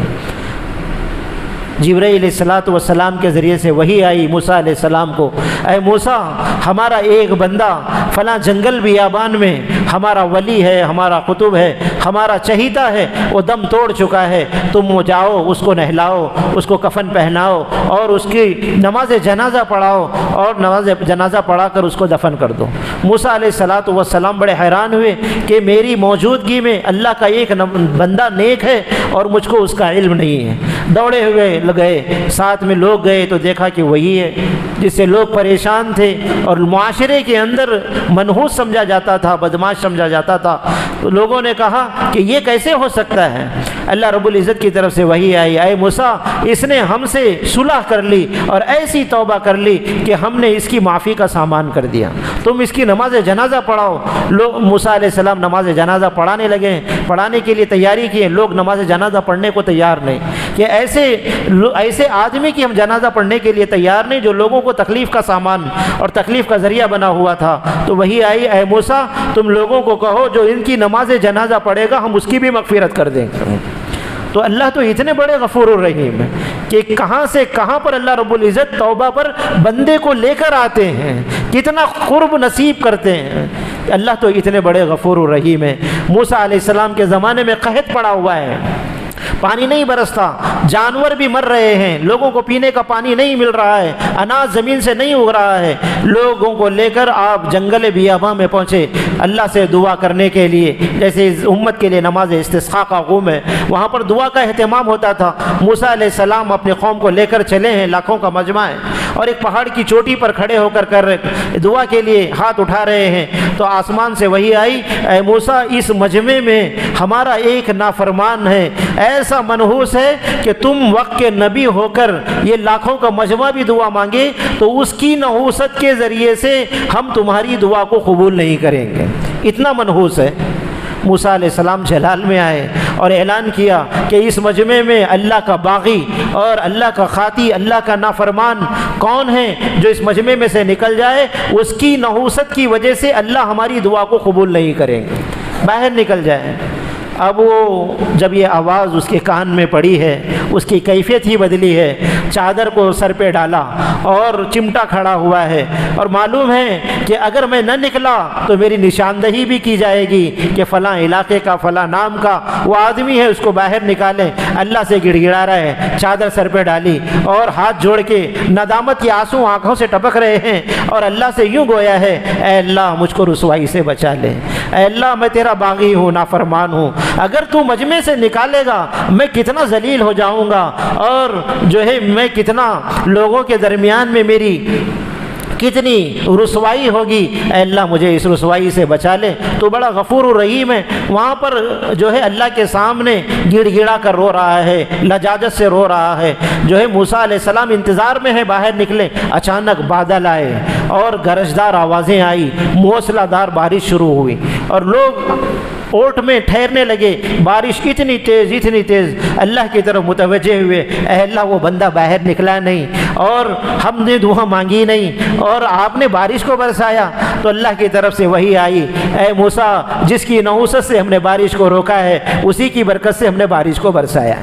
جبرائیل علیہ السلام کے ذریعے سے وحی آئی موسیٰ علیہ السلام کو، اے موسیٰ ہمارا ایک بندہ فلاں جنگل بیابان میں ہمارا ولی ہے، ہمارا قطب ہے، ہمارا چہیتا ہے، وہ دم توڑ چکا ہے، تم جاؤ اس کو نہلاؤ، اس کو کفن پہناؤ، اور اس کی نماز جنازہ پڑھاؤ، اور نماز جنازہ پڑھا کر اس کو دفن کر دو۔ موسیٰ علیہ السلام بڑے حیران ہوئے کہ میری موجودگی میں اللہ کا ایک بندہ نیک ہے اور مجھ کو اس کا علم نہیں ہے۔ دوڑے ہوئے گئے، ساتھ میں لوگ گئے تو دیکھا کہ وہی ہے جس سے لوگ پریشان تھے اور معاشرے کے اندر منحوس سمجھا جاتا تھا، بدمعاش سمجھا جاتا تھا۔ تو لوگوں نے کہا کہ یہ کیسے ہو سکتا ہے؟ اللہ رب العزت کی طرف سے وحی آئی، اے موسیٰ اس نے ہم سے صلح کر لی اور ایسی توبہ کر لی کہ ہم نے اس کی معافی کا سامان کر دیا، تم اس کی نماز جنازہ پڑھاؤ۔ لوگ موسیٰ علیہ السلام نماز جنازہ پڑھانے لگے، پڑھانے کے لیے تیاری کیے، لوگ نماز جنازہ پڑھنے کو تیار نہیں، کہ ایسے آدمی کی ہم جنازہ پڑھنے کے لیے تیار نہیں جو لوگوں کو تکلیف کا سامان اور تکلیف کا ذریعہ بنا ہوا تھا۔ تو وہی آئی، اے موسیٰ تم لوگوں کو کہو جو ان کی نماز جنازہ پڑھے گا ہم اس کی بھی مغفرت کر دیں گے۔ تو اللہ تو اتنے بڑے غفور الرحیم ہیں کہ کہاں سے کہاں پر اللہ رب العزت توبہ پر بندے کو لے کر آتے ہیں، کتنا قرب نصیب کرتے ہیں۔ اللہ تو اتنے بڑے غفور الرحیم ہیں۔ موسیٰ علیہ السلام کے زمانے میں قحط پڑا ہوا ہے، پانی نہیں برستا، جانور بھی مر رہے ہیں، لوگوں کو پینے کا پانی نہیں مل رہا ہے، اناج زمین سے نہیں اگ رہا ہے۔ لوگوں کو لے کر آپ جنگل بیاباں میں پہنچے اللہ سے دعا کرنے کے لیے، جیسے امت کے لیے نماز استسقاء کا غم ہے، وہاں پر دعا کا اہتمام ہوتا تھا۔ موسیٰ علیہ السلام اپنے قوم کو لے کر چلے ہیں، لاکھوں کا مجمع ہے، اور ایک پہاڑ کی چوٹی پر کھڑے ہو کر دعا کے لیے ہاتھ اٹھا رہے ہیں۔ تو آسمان سے وحی آئی، اے موسیٰ اس مجمع میں ہمارا ایک نافرمان ہے، ایسا منحوس ہے کہ تم وقت کے نبی ہو کر یہ لاکھوں کا مجمع بھی دعا مانگے تو اس کی نحوست کے ذریعے سے ہم تمہاری دعا کو قبول نہیں کریں گے، اتنا منحوس ہے۔ موسیٰ علیہ السلام جلال میں آئے اور اعلان کیا کہ اس مجمع میں اللہ کا باغی اور اللہ کا خاطی، اللہ کا نافرمان کون ہے جو اس مجمع میں سے نکل جائے، اس کی نحوست کی وجہ سے اللہ ہماری دعا کو قبول نہیں کریں گے، باہر نکل جائے۔ اب وہ جب یہ آواز اس کے کان میں پڑی ہے، اس کی کیفیت ہی بدلی ہے، چادر کو سر پہ ڈالا اور چمٹا کھڑا ہوا ہے، اور معلوم ہے کہ اگر میں نہ نکلا تو میری نشاندہی بھی کی جائے گی کہ فلاں علاقے کا فلاں نام کا وہ آدمی ہے، اس کو باہر نکالیں۔ اللہ سے گڑ گڑا رہا ہے، چادر سر پہ ڈالی اور ہاتھ جوڑ کے ندامت کے آنسو آنکھوں سے ٹپک رہے ہیں، اور اللہ سے یوں گویا ہے، اے اللہ مجھ کو رسوائی سے بچا لے، اے اللہ میں تیرا باغی ہوں، نافرمان ہوں، اگر تو مجمع سے نکالے گا میں کتنا ذلیل ہو جاؤں گا، اور جو ہے میں کتنا لوگوں کے درمیان میں میری کتنی رسوائی ہوگی، اے اللہ مجھے اس رسوائی سے بچا لے۔ تو بڑا غفور الرحیم ہے، وہاں پر جو ہے اللہ کے سامنے گڑ گڑا کر رو رہا ہے، لجاجت سے رو رہا ہے۔ جو ہے موسیٰ علیہ السلام انتظار میں ہے باہر نکلے، اچانک بادل آئے اور گرجدار آوازیں آئی، موسلا دھار بارش شروع ہوئی، اور لوگ اوٹ میں ٹھہرنے لگے، بارش اتنی تیز اللہ کی طرف متوجہ ہوئے، اے اللہ وہ بندہ باہر نکلا نہیں، اور ہم نے دعا مانگی نہیں، اور آپ نے بارش کو برسایا۔ تو اللہ کی طرف سے وحی آئی، اے موسیٰ جس کی نحوست سے ہم نے بارش کو روکا ہے، اسی کی برکت سے ہم نے بارش کو برسایا۔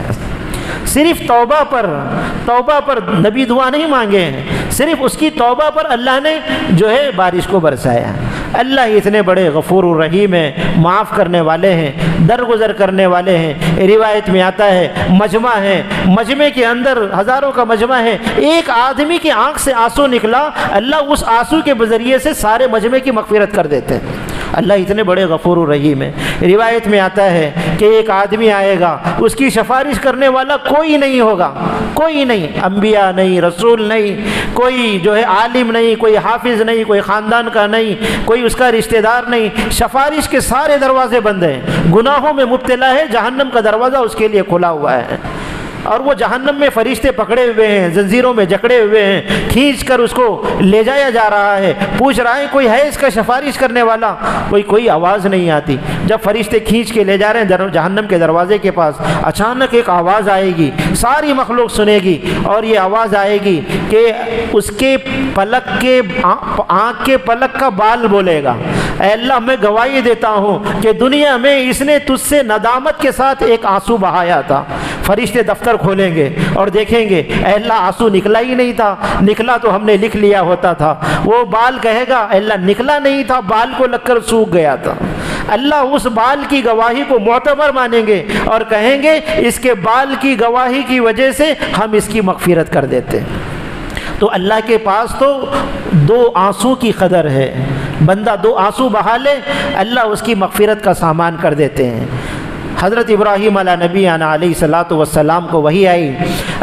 صرف توبہ پر نبی دعا نہیں مانگے ہیں، صرف اس کی توبہ پر اللہ نے جو ہے بارش کو برسایا۔ اللہ اتنے بڑے غفور الرحیم ہیں، معاف کرنے والے ہیں، درگزر کرنے والے ہیں۔ روایت میں آتا ہے مجمع ہے، مجمع کے اندر ہزاروں کا مجمع ہے، ایک آدمی کی آنکھ سے آنسو نکلا، اللہ اس آنسو کے ذریعے سے سارے مجمع کی مغفرت کر دیتے ہیں۔ اللہ اتنے بڑے غفور الرحیم ہیں۔ روایت میں آتا ہے کہ ایک آدمی آئے گا، اس کی سفارش کرنے والا کوئی نہیں ہوگا، کوئی نہیں، انبیاء نہیں، رسول نہیں، کوئی جو ہے عالم نہیں، کوئی حافظ نہیں، کوئی خاندان کا نہیں، کوئی اس کا رشتہ دار نہیں، سفارش کے سارے دروازے بند ہیں، گناہوں میں مبتلا ہے، جہنم کا دروازہ اس کے لیے کھلا ہوا ہے، اور وہ جہنم میں فرشتے پکڑے ہوئے ہیں، زنجیروں میں جکڑے ہوئے ہیں، کھینچ کر اس کو لے جایا جا رہا ہے، پوچھ رہا ہے کوئی ہے اس کا سفارش کرنے والا، کوئی آواز نہیں آتی۔ جب فرشتے کھینچ کے لے جا رہے ہیں جہنم کے دروازے کے پاس، اچانک ایک آواز آئے گی، ساری مخلوق سنے گی، اور یہ آواز آئے گی کہ اس کے پلک کے آنکھ کے پلک کا بال بولے گا، اے اللہ میں گواہی دیتا ہوں کہ دنیا میں اس نے تجھ سے ندامت کے ساتھ ایک آنسو بہایا تھا۔ فرشتے دفتر کھولیں گے اور دیکھیں گے اے اللہ آنسو نکلا ہی نہیں تھا، نکلا تو ہم نے لکھ لیا ہوتا تھا۔ وہ بال کہے گا اے اللہ نکلا نہیں تھا، بال کو لگ کر سوکھ گیا تھا۔ اللہ اس بال کی گواہی کو معتبر مانیں گے اور کہیں گے اس کے بال کی گواہی کی وجہ سے ہم اس کی مغفرت کر دیتے ہیں۔ تو اللہ کے پاس تو دو آنسو کی قدر ہے، بندہ دو آنسو بہا لے اللہ اس کی مغفرت کا سامان کر دیتے ہیں۔ حضرت ابراہیم علیہ نبی علیہ الصلاۃ والسلام کو وحی آئی،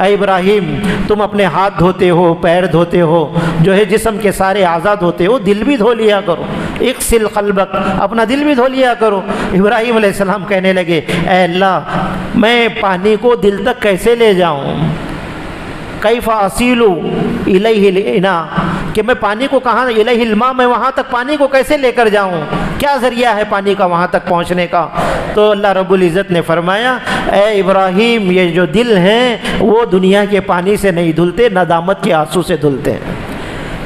اے ابراہیم تم اپنے ہاتھ دھوتے ہو، پیر دھوتے ہو، جو ہے جسم کے سارے اعضاء دھوتے ہو، دل بھی دھو لیا کرو، اغسل قلبک، اپنا دل بھی دھو لیا کرو۔ ابراہیم علیہ السلام کہنے لگے اے اللہ میں پانی کو دل تک کیسے لے جاؤں، کیف اصیل الیہ الاناء، کہ میں پانی کو کہاں، الیہ الماء، میں وہاں تک پانی کو کیسے لے کر جاؤں، کیا ذریعہ ہے پانی کا وہاں تک پہنچنے کا؟ تو اللہ رب العزت نے فرمایا اے ابراہیم یہ جو دل ہیں وہ دنیا کے پانی سے نہیں دھلتے، ندامت کے آنسو سے دھلتے ہیں۔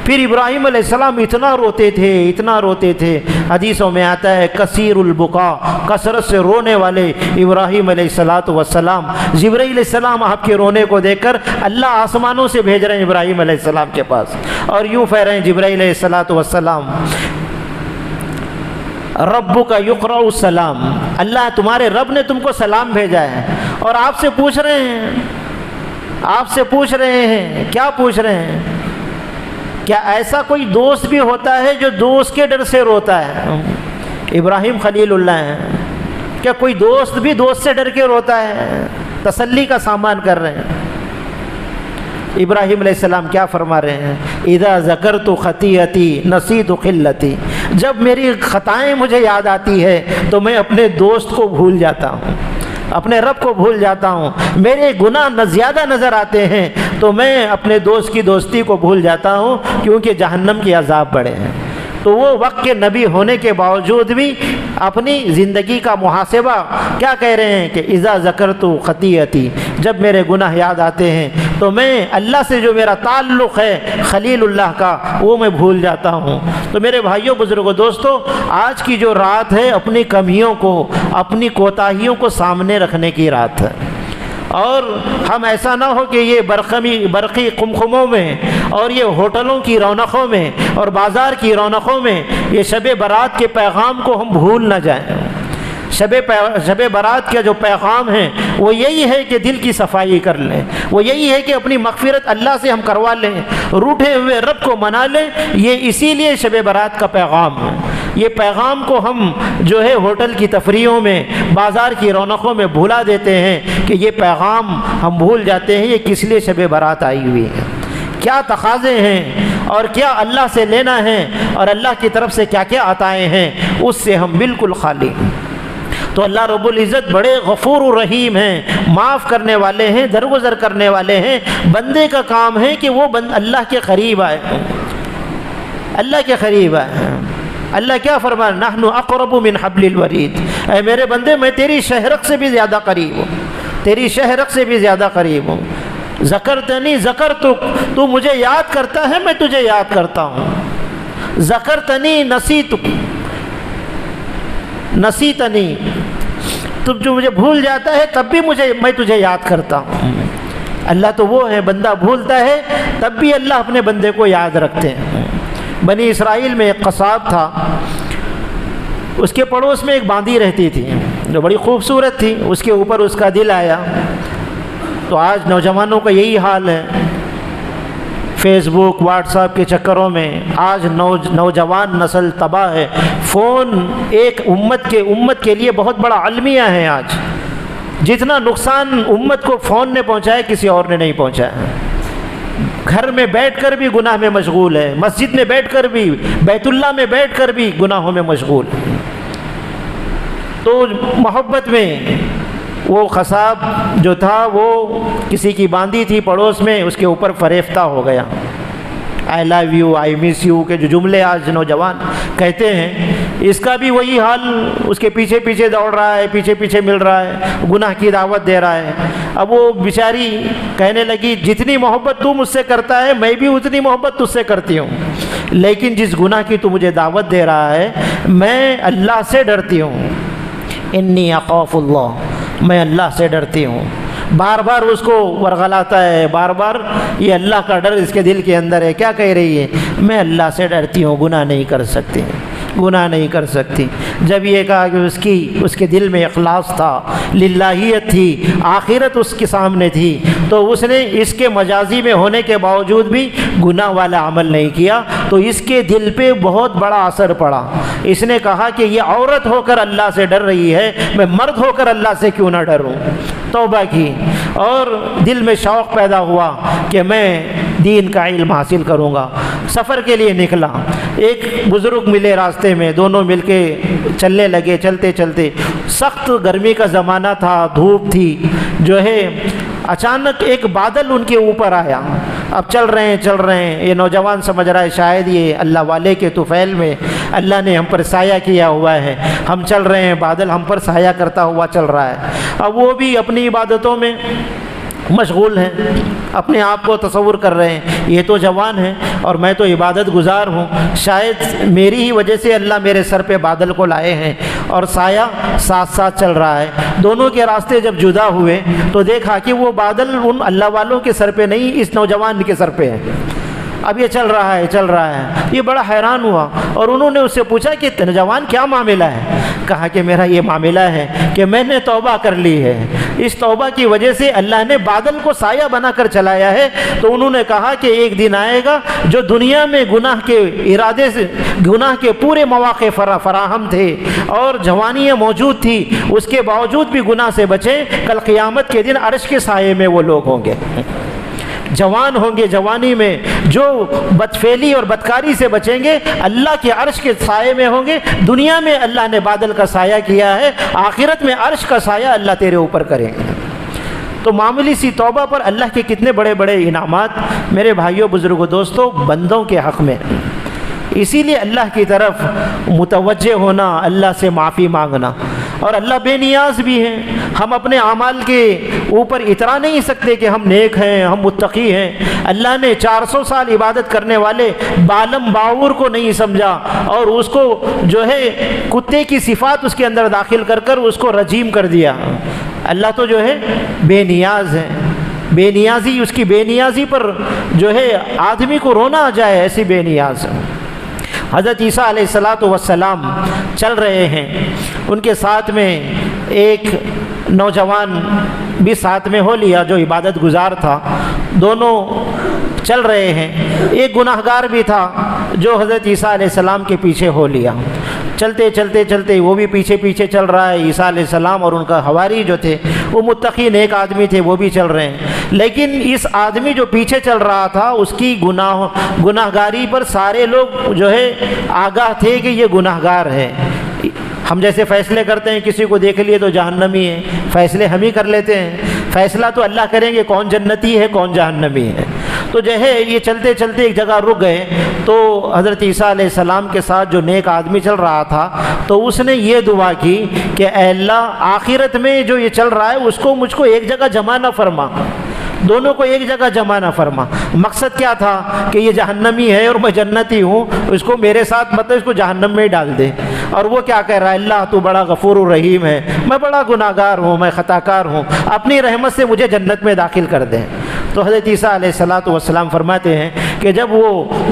پھر ابراہیم علیہ السلام اتنا روتے تھے، حدیثوں میں آتا ہے کثیر البکا، کثرت سے رونے والے ابراہیم علیہ السلام۔ جبرائیل علیہ السلام آپ کے رونے کو دیکھ کر اللہ آسمانوں سے بھیج رہے ہیں ابراہیم علیہ السلام کے پاس، اور یوں کہہ رہے ہیں جبرائیل علیہ السلام ربک یقرأ السلام، اللہ تمہارے رب نے تم کو سلام بھیجا ہے، اور آپ سے پوچھ رہے ہیں کیا پوچھ رہے ہیں؟ کیا ایسا کوئی دوست بھی ہوتا ہے جو دوست کے ڈر سے روتا ہے؟ ابراہیم خلیل اللہ ہیں، کیا کوئی دوست بھی دوست سے ڈر کے روتا ہے؟ تسلی کا سامان کر رہے ہیں۔ ابراہیم علیہ السلام کیا فرما رہے ہیں؟ اذا ذکرت خطیئتی نسیت قلتی، جب میری خطائیں مجھے یاد آتی ہے تو میں اپنے دوست کو بھول جاتا ہوں، اپنے رب کو بھول جاتا ہوں، میرے گناہ زیادہ نظر آتے ہیں تو میں اپنے دوست کی دوستی کو بھول جاتا ہوں، کیونکہ جہنم کے عذاب بڑے ہیں۔ تو وہ وقت کے نبی ہونے کے باوجود بھی اپنی زندگی کا محاسبہ کیا کہہ رہے ہیں کہ اذا ذکرت خطیئتی، جب میرے گناہ یاد آتے ہیں تو میں اللہ سے جو میرا تعلق ہے خلیل اللہ کا وہ میں بھول جاتا ہوں۔ تو میرے بھائیوں بزرگوں دوستو، آج کی جو رات ہے اپنی کمیوں کو، اپنی کوتاہیوں کو سامنے رکھنے کی رات ہے، اور ہم ایسا نہ ہو کہ یہ برقی قمقموں میں اور یہ ہوٹلوں کی رونقوں میں اور بازار کی رونقوں میں یہ شب برات کے پیغام کو ہم بھول نہ جائیں۔ شب برات کا جو پیغام ہے وہ یہی ہے کہ دل کی صفائی کر لیں، وہ یہی ہے کہ اپنی مغفرت اللہ سے ہم کروا لیں، روٹھے ہوئے رب کو منا لیں۔ یہ اسی لیے شب برات کا پیغام ہے۔ یہ پیغام کو ہم جو ہے ہوٹل کی تفریحوں میں، بازار کی رونقوں میں بھولا دیتے ہیں کہ یہ پیغام ہم بھول جاتے ہیں یہ کس لیے شب برات آئی ہوئی ہے، کیا تقاضے ہیں اور کیا اللہ سے لینا ہے اور اللہ کی طرف سے کیا کیا عطائیں ہیں، اس سے ہم بالکل خالی ہیں۔ تو اللہ رب العزت بڑے غفور و رحیم ہیں، معاف کرنے والے ہیں، درگزر کرنے والے ہیں۔ بندے کا کام ہے کہ وہ اللہ کے قریب آئے، اللہ کے قریب آئے۔ اللہ کیا فرمایا؟ نحن اقرب من حبل الورید، اے میرے بندے میں تیری شہرک سے بھی زیادہ قریب ہوں، تیری شہرک سے بھی زیادہ قریب ہوں۔ ذکرتنی ذکرتک، تو مجھے یاد کرتا ہے میں تجھے یاد کرتا ہوں۔ ذکرتنی نسیتک، نسیتنی، تم جو مجھے بھول جاتا ہے تب بھی میں تجھے یاد کرتا ہوں۔ اللہ تو وہ ہے، بندہ بھولتا ہے تب بھی اللہ اپنے بندے کو یاد رکھتے ہیں۔ بنی اسرائیل میں ایک قصاب تھا، اس کے پڑوس میں ایک باندی رہتی تھی جو بڑی خوبصورت تھی، اس کے اوپر اس کا دل آیا۔ تو آج نوجوانوں کا یہی حال ہے، فیس بک واٹس ایپ کے چکروں میں آج نوجوان نسل تباہ ہے۔ فون ایک امت کے لیے بہت بڑا المیہ ہے۔ آج جتنا نقصان امت کو فون نے پہنچایا کسی اور نے نہیں پہنچایا۔ گھر میں بیٹھ کر بھی گناہ میں مشغول ہے، مسجد میں بیٹھ کر بھی، بیت اللہ میں بیٹھ کر بھی گناہوں میں مشغول ہے۔ تو محبت میں وہ قصاب جو تھا وہ کسی کی باندی تھی پڑوس میں، اس کے اوپر فریفتہ ہو گیا۔ آئی love you, I miss you کے جو جملے آج نوجوان کہتے ہیں، اس کا بھی وہی حال، اس کے پیچھے پیچھے دوڑ رہا ہے، پیچھے پیچھے مل رہا ہے، گناہ کی دعوت دے رہا ہے۔ اب وہ بیچاری کہنے لگی جتنی محبت تو مجھ سے کرتا ہے میں بھی اتنی محبت تجھ سے کرتی ہوں، لیکن جس گناہ کی تو مجھے دعوت دے رہا ہے میں اللہ سے ڈرتی ہوں۔ انی اخاف اللہ، میں اللہ سے ڈرتی ہوں۔ بار بار اس کو ورغلاتا ہے، بار بار یہ اللہ کا ڈر اس کے دل کے اندر ہے۔ کیا کہہ رہی ہے؟ میں اللہ سے ڈرتی ہوں، گناہ نہیں کر سکتی، گناہ نہیں کر سکتی۔ جب یہ کہا کہ اس کے دل میں اخلاص تھا، للہیت تھی، آخرت اس کے سامنے تھی، تو اس نے اس کے مجازی میں ہونے کے باوجود بھی گناہ والا عمل نہیں کیا، تو اس کے دل پہ بہت بڑا اثر پڑا۔ اس نے کہا کہ یہ عورت ہو کر اللہ سے ڈر رہی ہے، میں مرد ہو کر اللہ سے کیوں نہ ڈروں۔ توبہ کی اور دل میں شوق پیدا ہوا کہ میں دین کا علم حاصل کروں گا۔ سفر کے لیے نکلا، ایک بزرگ ملے راستے میں، دونوں مل کے چلنے لگے۔ چلتے چلتے سخت گرمی کا زمانہ تھا، دھوپ تھی، جو ہے اچانک ایک بادل ان کے اوپر آیا۔ اب چل رہے ہیں، یہ نوجوان سمجھ رہا ہے شاید یہ اللہ والے کے طفیل میں اللہ نے ہم پر سایہ کیا ہوا ہے، ہم چل رہے ہیں، بادل ہم پر سایہ کرتا ہوا چل رہا ہے۔ اب وہ بھی اپنی عبادتوں میں مشغول ہیں، اپنے آپ کو تصور کر رہے ہیں یہ تو جوان ہیں اور میں تو عبادت گزار ہوں، شاید میری ہی وجہ سے اللہ میرے سر پہ بادل کو لائے ہیں اور سایہ ساتھ ساتھ چل رہا ہے۔ دونوں کے راستے جب جدا ہوئے تو دیکھا کہ وہ بادل ان اللہ والوں کے سر پہ نہیں، اس نوجوان کے سر پہ ہے۔ اب یہ چل رہا ہے، یہ بڑا حیران ہوا اور انہوں نے اس سے پوچھا کہ نوجوان کیا معاملہ ہے؟ کہا کہ میرا یہ معاملہ ہے کہ میں نے توبہ کر لی ہے، اس توبہ کی وجہ سے اللہ نے بادل کو سایہ بنا کر چلایا ہے۔ تو انہوں نے کہا کہ ایک دن آئے گا جو دنیا میں گناہ کے ارادے سے، گناہ کے پورے مواقع فراہم تھے اور جوانیاں موجود تھی، اس کے باوجود بھی گناہ سے بچے، کل قیامت کے دن عرش کے سائے میں وہ لوگ ہوں گے، جوان ہوں گے، جوانی میں جو بدفعلی اور بدکاری سے بچیں گے اللہ کے عرش کے سائے میں ہوں گے۔ دنیا میں اللہ نے بادل کا سایہ کیا ہے، آخرت میں عرش کا سایہ اللہ تیرے اوپر کریں گے۔ تو معمولی سی توبہ پر اللہ کے کتنے بڑے بڑے انعامات میرے بھائیوں بزرگوں دوستوں بندوں کے حق میں۔ اسی لیے اللہ کی طرف متوجہ ہونا، اللہ سے معافی مانگنا. اور اللہ بے نیاز بھی ہیں. ہم اپنے اعمال کے اوپر اترا نہیں سکتے کہ ہم نیک ہیں، ہم متقی ہیں. اللہ نے 400 سال عبادت کرنے والے بالم باور کو نہیں سمجھا اور اس کو جو ہے کتے کی صفات اس کے اندر داخل کر کر اس کو رجیم کر دیا. اللہ تو جو ہے بے نیاز ہے. بے نیازی، اس کی بے نیازی پر جو ہے آدمی کو رونا آ جائے، ایسی بے نیاز. حضرت عیسیٰ علیہ السلام چل رہے ہیں، ان کے ساتھ میں ایک نوجوان بھی ساتھ میں ہو لیا جو عبادت گزار تھا. دونوں چل رہے ہیں. ایک گناہ گار بھی تھا جو حضرت عیسیٰ علیہ السلام کے پیچھے ہو لیا. چلتے چلتے چلتے وہ بھی پیچھے پیچھے چل رہا ہے. عیسیٰ علیہ السلام اور ان کا حواری جو تھے وہ متقی نیک آدمی تھے، وہ بھی چل رہے ہیں. لیکن اس آدمی جو پیچھے چل رہا تھا اس کی گناہ گاری پر سارے لوگ جو ہے آگاہ تھے کہ یہ گناہ گار ہے. ہم جیسے فیصلے کرتے ہیں، کسی کو دیکھ لیے تو جہنمی ہے، فیصلے ہم ہی کر لیتے ہیں. فیصلہ تو اللہ کریں گے کون جنتی ہے کون جہنمی ہے. تو جو ہے یہ چلتے چلتے ایک جگہ رک گئے. تو حضرت عیسیٰ علیہ السلام کے ساتھ جو نیک آدمی چل رہا تھا تو اس نے یہ دعا کی کہ اے اللہ، آخرت میں جو یہ چل رہا ہے اس کو مجھ کو ایک جگہ جمع نہ فرما، دونوں کو ایک جگہ جمع نہ فرما. مقصد کیا تھا کہ یہ جہنمی ہے اور میں جنتی ہوں، اس کو میرے ساتھ مطلب اس کو جہنم میں ہی ڈال دے. اور وہ کیا کہہ رہا ہے، اللہ تو بڑا غفور الرحیم ہے، میں بڑا گناہ گار ہوں، میں خطا کار ہوں، اپنی رحمت سے مجھے جنت میں داخل کر دیں. تو حضرت عیسیٰ علیہ السلام فرماتے ہیں کہ جب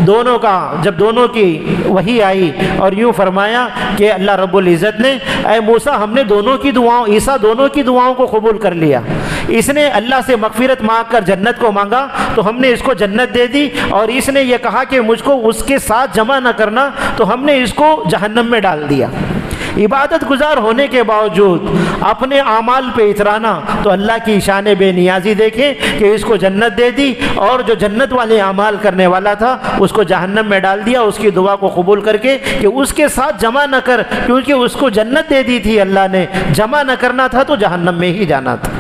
دونوں کی وحی آئی اور یوں فرمایا کہ اللہ رب العزت نے اے موسیٰ، ہم نے عیسیٰ دونوں کی دعاؤں کو قبول کر لیا. اس نے اللہ سے مغفرت مانگ کر جنت کو مانگا تو ہم نے اس کو جنت دے دی، اور اس نے یہ کہا کہ مجھ کو اس کے ساتھ جمع نہ کرنا تو ہم نے اس کو جہنم میں ڈال دیا. عبادت گزار ہونے کے باوجود اپنے اعمال پہ اترانا، تو اللہ کی شان بے نیازی دیکھیں کہ اس کو جنت دے دی اور جو جنت والے اعمال کرنے والا تھا اس کو جہنم میں ڈال دیا. اس کی دعا کو قبول کر کے کہ اس کے ساتھ جمع نہ کر، کیونکہ اس کو جنت دے دی تھی اللہ نے، جمع نہ کرنا تھا تو جہنم میں ہی جانا تھا.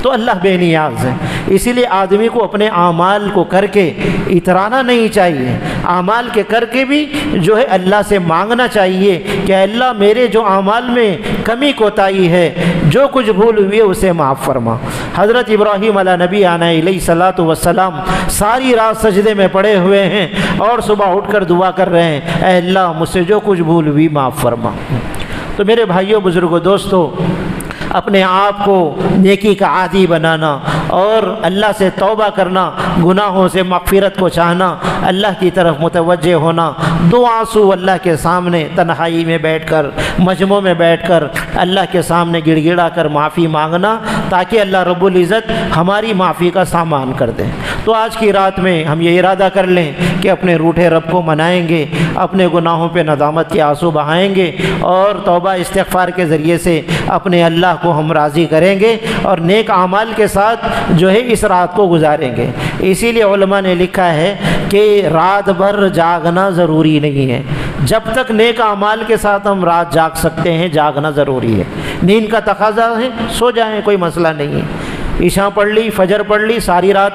تو اللہ بے نیاز ہے. اسی لیے آدمی کو اپنے اعمال کو کر کے اترانا نہیں چاہیے، اعمال کے کر کے بھی جو ہے اللہ سے مانگنا چاہیے کہ اللہ میرے جو اعمال میں کمی کوتاہی ہے، جو کچھ بھول ہوئی ہے اسے معاف فرما. حضرت ابراہیم علیہ نبی علیہ الصلاۃ والسلام ساری رات سجدے میں پڑے ہوئے ہیں اور صبح اٹھ کر دعا کر رہے ہیں، اے اللہ مجھ سے جو کچھ بھول ہوئی معاف فرما. تو میرے بھائیوں، بزرگوں، دوستوں، اپنے آپ کو نیکی کا عادی بنانا اور اللہ سے توبہ کرنا، گناہوں سے مغفرت کو چاہنا، اللہ کی طرف متوجہ ہونا، دو آنسو اللہ کے سامنے تنہائی میں بیٹھ کر، مجمع میں بیٹھ کر اللہ کے سامنے گڑ گڑا کر معافی مانگنا، تاکہ اللہ رب العزت ہماری معافی کا سامان کر دیں. تو آج کی رات میں ہم یہ ارادہ کر لیں کہ اپنے روٹھے رب کو منائیں گے، اپنے گناہوں پہ ندامت کے آنسو بہائیں گے اور توبہ استغفار کے ذریعے سے اپنے اللہ کو ہم راضی کریں گے اور نیک اعمال کے ساتھ جو ہے اس رات کو گزاریں گے. اسی لیے علماء نے لکھا ہے کہ رات بھر جاگنا ضروری نہیں ہے. جب تک نیک اعمال کے ساتھ ہم رات جاگ سکتے ہیں، جاگنا ضروری ہے. نیند کا تقاضا ہے، سو جائیں، کوئی مسئلہ نہیں ہے. عشاء پڑھ لی، فجر پڑھ لی، ساری رات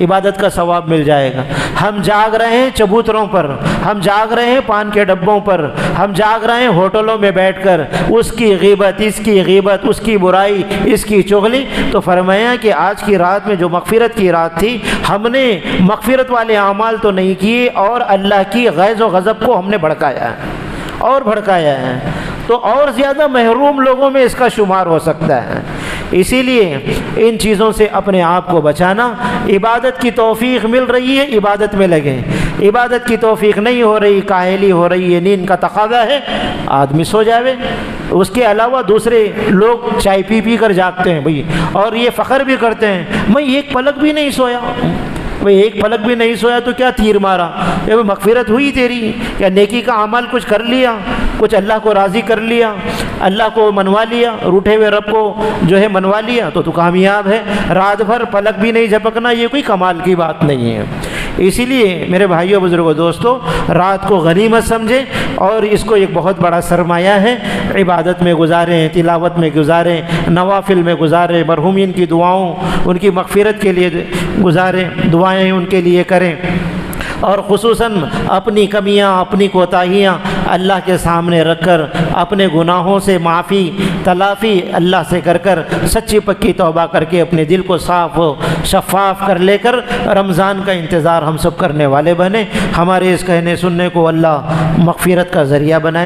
عبادت کا ثواب مل جائے گا. ہم جاگ رہے ہیں چبوتروں پر، ہم جاگ رہے ہیں پان کے ڈبوں پر، ہم جاگ رہے ہیں ہوٹلوں میں بیٹھ کر، اس کی غیبت، اس کی غیبت، اس کی برائی، اس کی چغلی. تو فرمایا کہ آج کی رات میں جو مغفرت کی رات تھی، ہم نے مغفرت والے اعمال تو نہیں کیے اور اللہ کی غیظ و غضب کو ہم نے بھڑکایا ہے اور بھڑکایا ہے. تو اور زیادہ محروم لوگوں میں اس کا شمار ہو سکتا ہے. اسی لیے ان چیزوں سے اپنے آپ کو بچانا. عبادت کی توفیق مل رہی ہے، عبادت میں لگیں. عبادت کی توفیق نہیں ہو رہی، کاہلی ہو رہی ہے، نیند کا تقاضا ہے، آدمی سو جاوے. اس کے علاوہ دوسرے لوگ چائے پی پی کر جاگتے ہیں بھئی، اور یہ فخر بھی کرتے ہیں میں ایک پلک بھی نہیں سویا. بھئی ایک پلک بھی نہیں سویا تو کیا تیر مارا؟ یہ مغفرت ہوئی تیری؟ کیا نیکی کا عمل کچھ کر لیا؟ کچھ اللہ کو راضی کر لیا، اللہ کو منوا لیا، روٹھے ہوئے رب کو جو ہے منوا لیا تو کامیاب ہے. رات بھر پلک بھی نہیں جھپکنا یہ کوئی کمال کی بات نہیں ہے. اسی لیے میرے بھائیوں، بزرگوں، دوستوں، رات کو غنیمت سمجھیں اور اس کو ایک بہت بڑا سرمایہ ہے. عبادت میں گزاریں، تلاوت میں گزاریں، نوافل میں گزاریں، مرحومین کی دعاؤں، ان کی مغفرت کے لیے گزاریں، دعائیں ان کے لیے کریں. اور خصوصاً اپنی کمیاں اپنی کوتاہیاں اللہ کے سامنے رکھ کر اپنے گناہوں سے معافی تلافی اللہ سے کر سچی پکی توبہ کر کے اپنے دل کو صاف و شفاف کر لے کر رمضان کا انتظار ہم سب کرنے والے بنے۔ ہمارے اس کہنے سننے کو اللہ مغفرت کا ذریعہ بنائے۔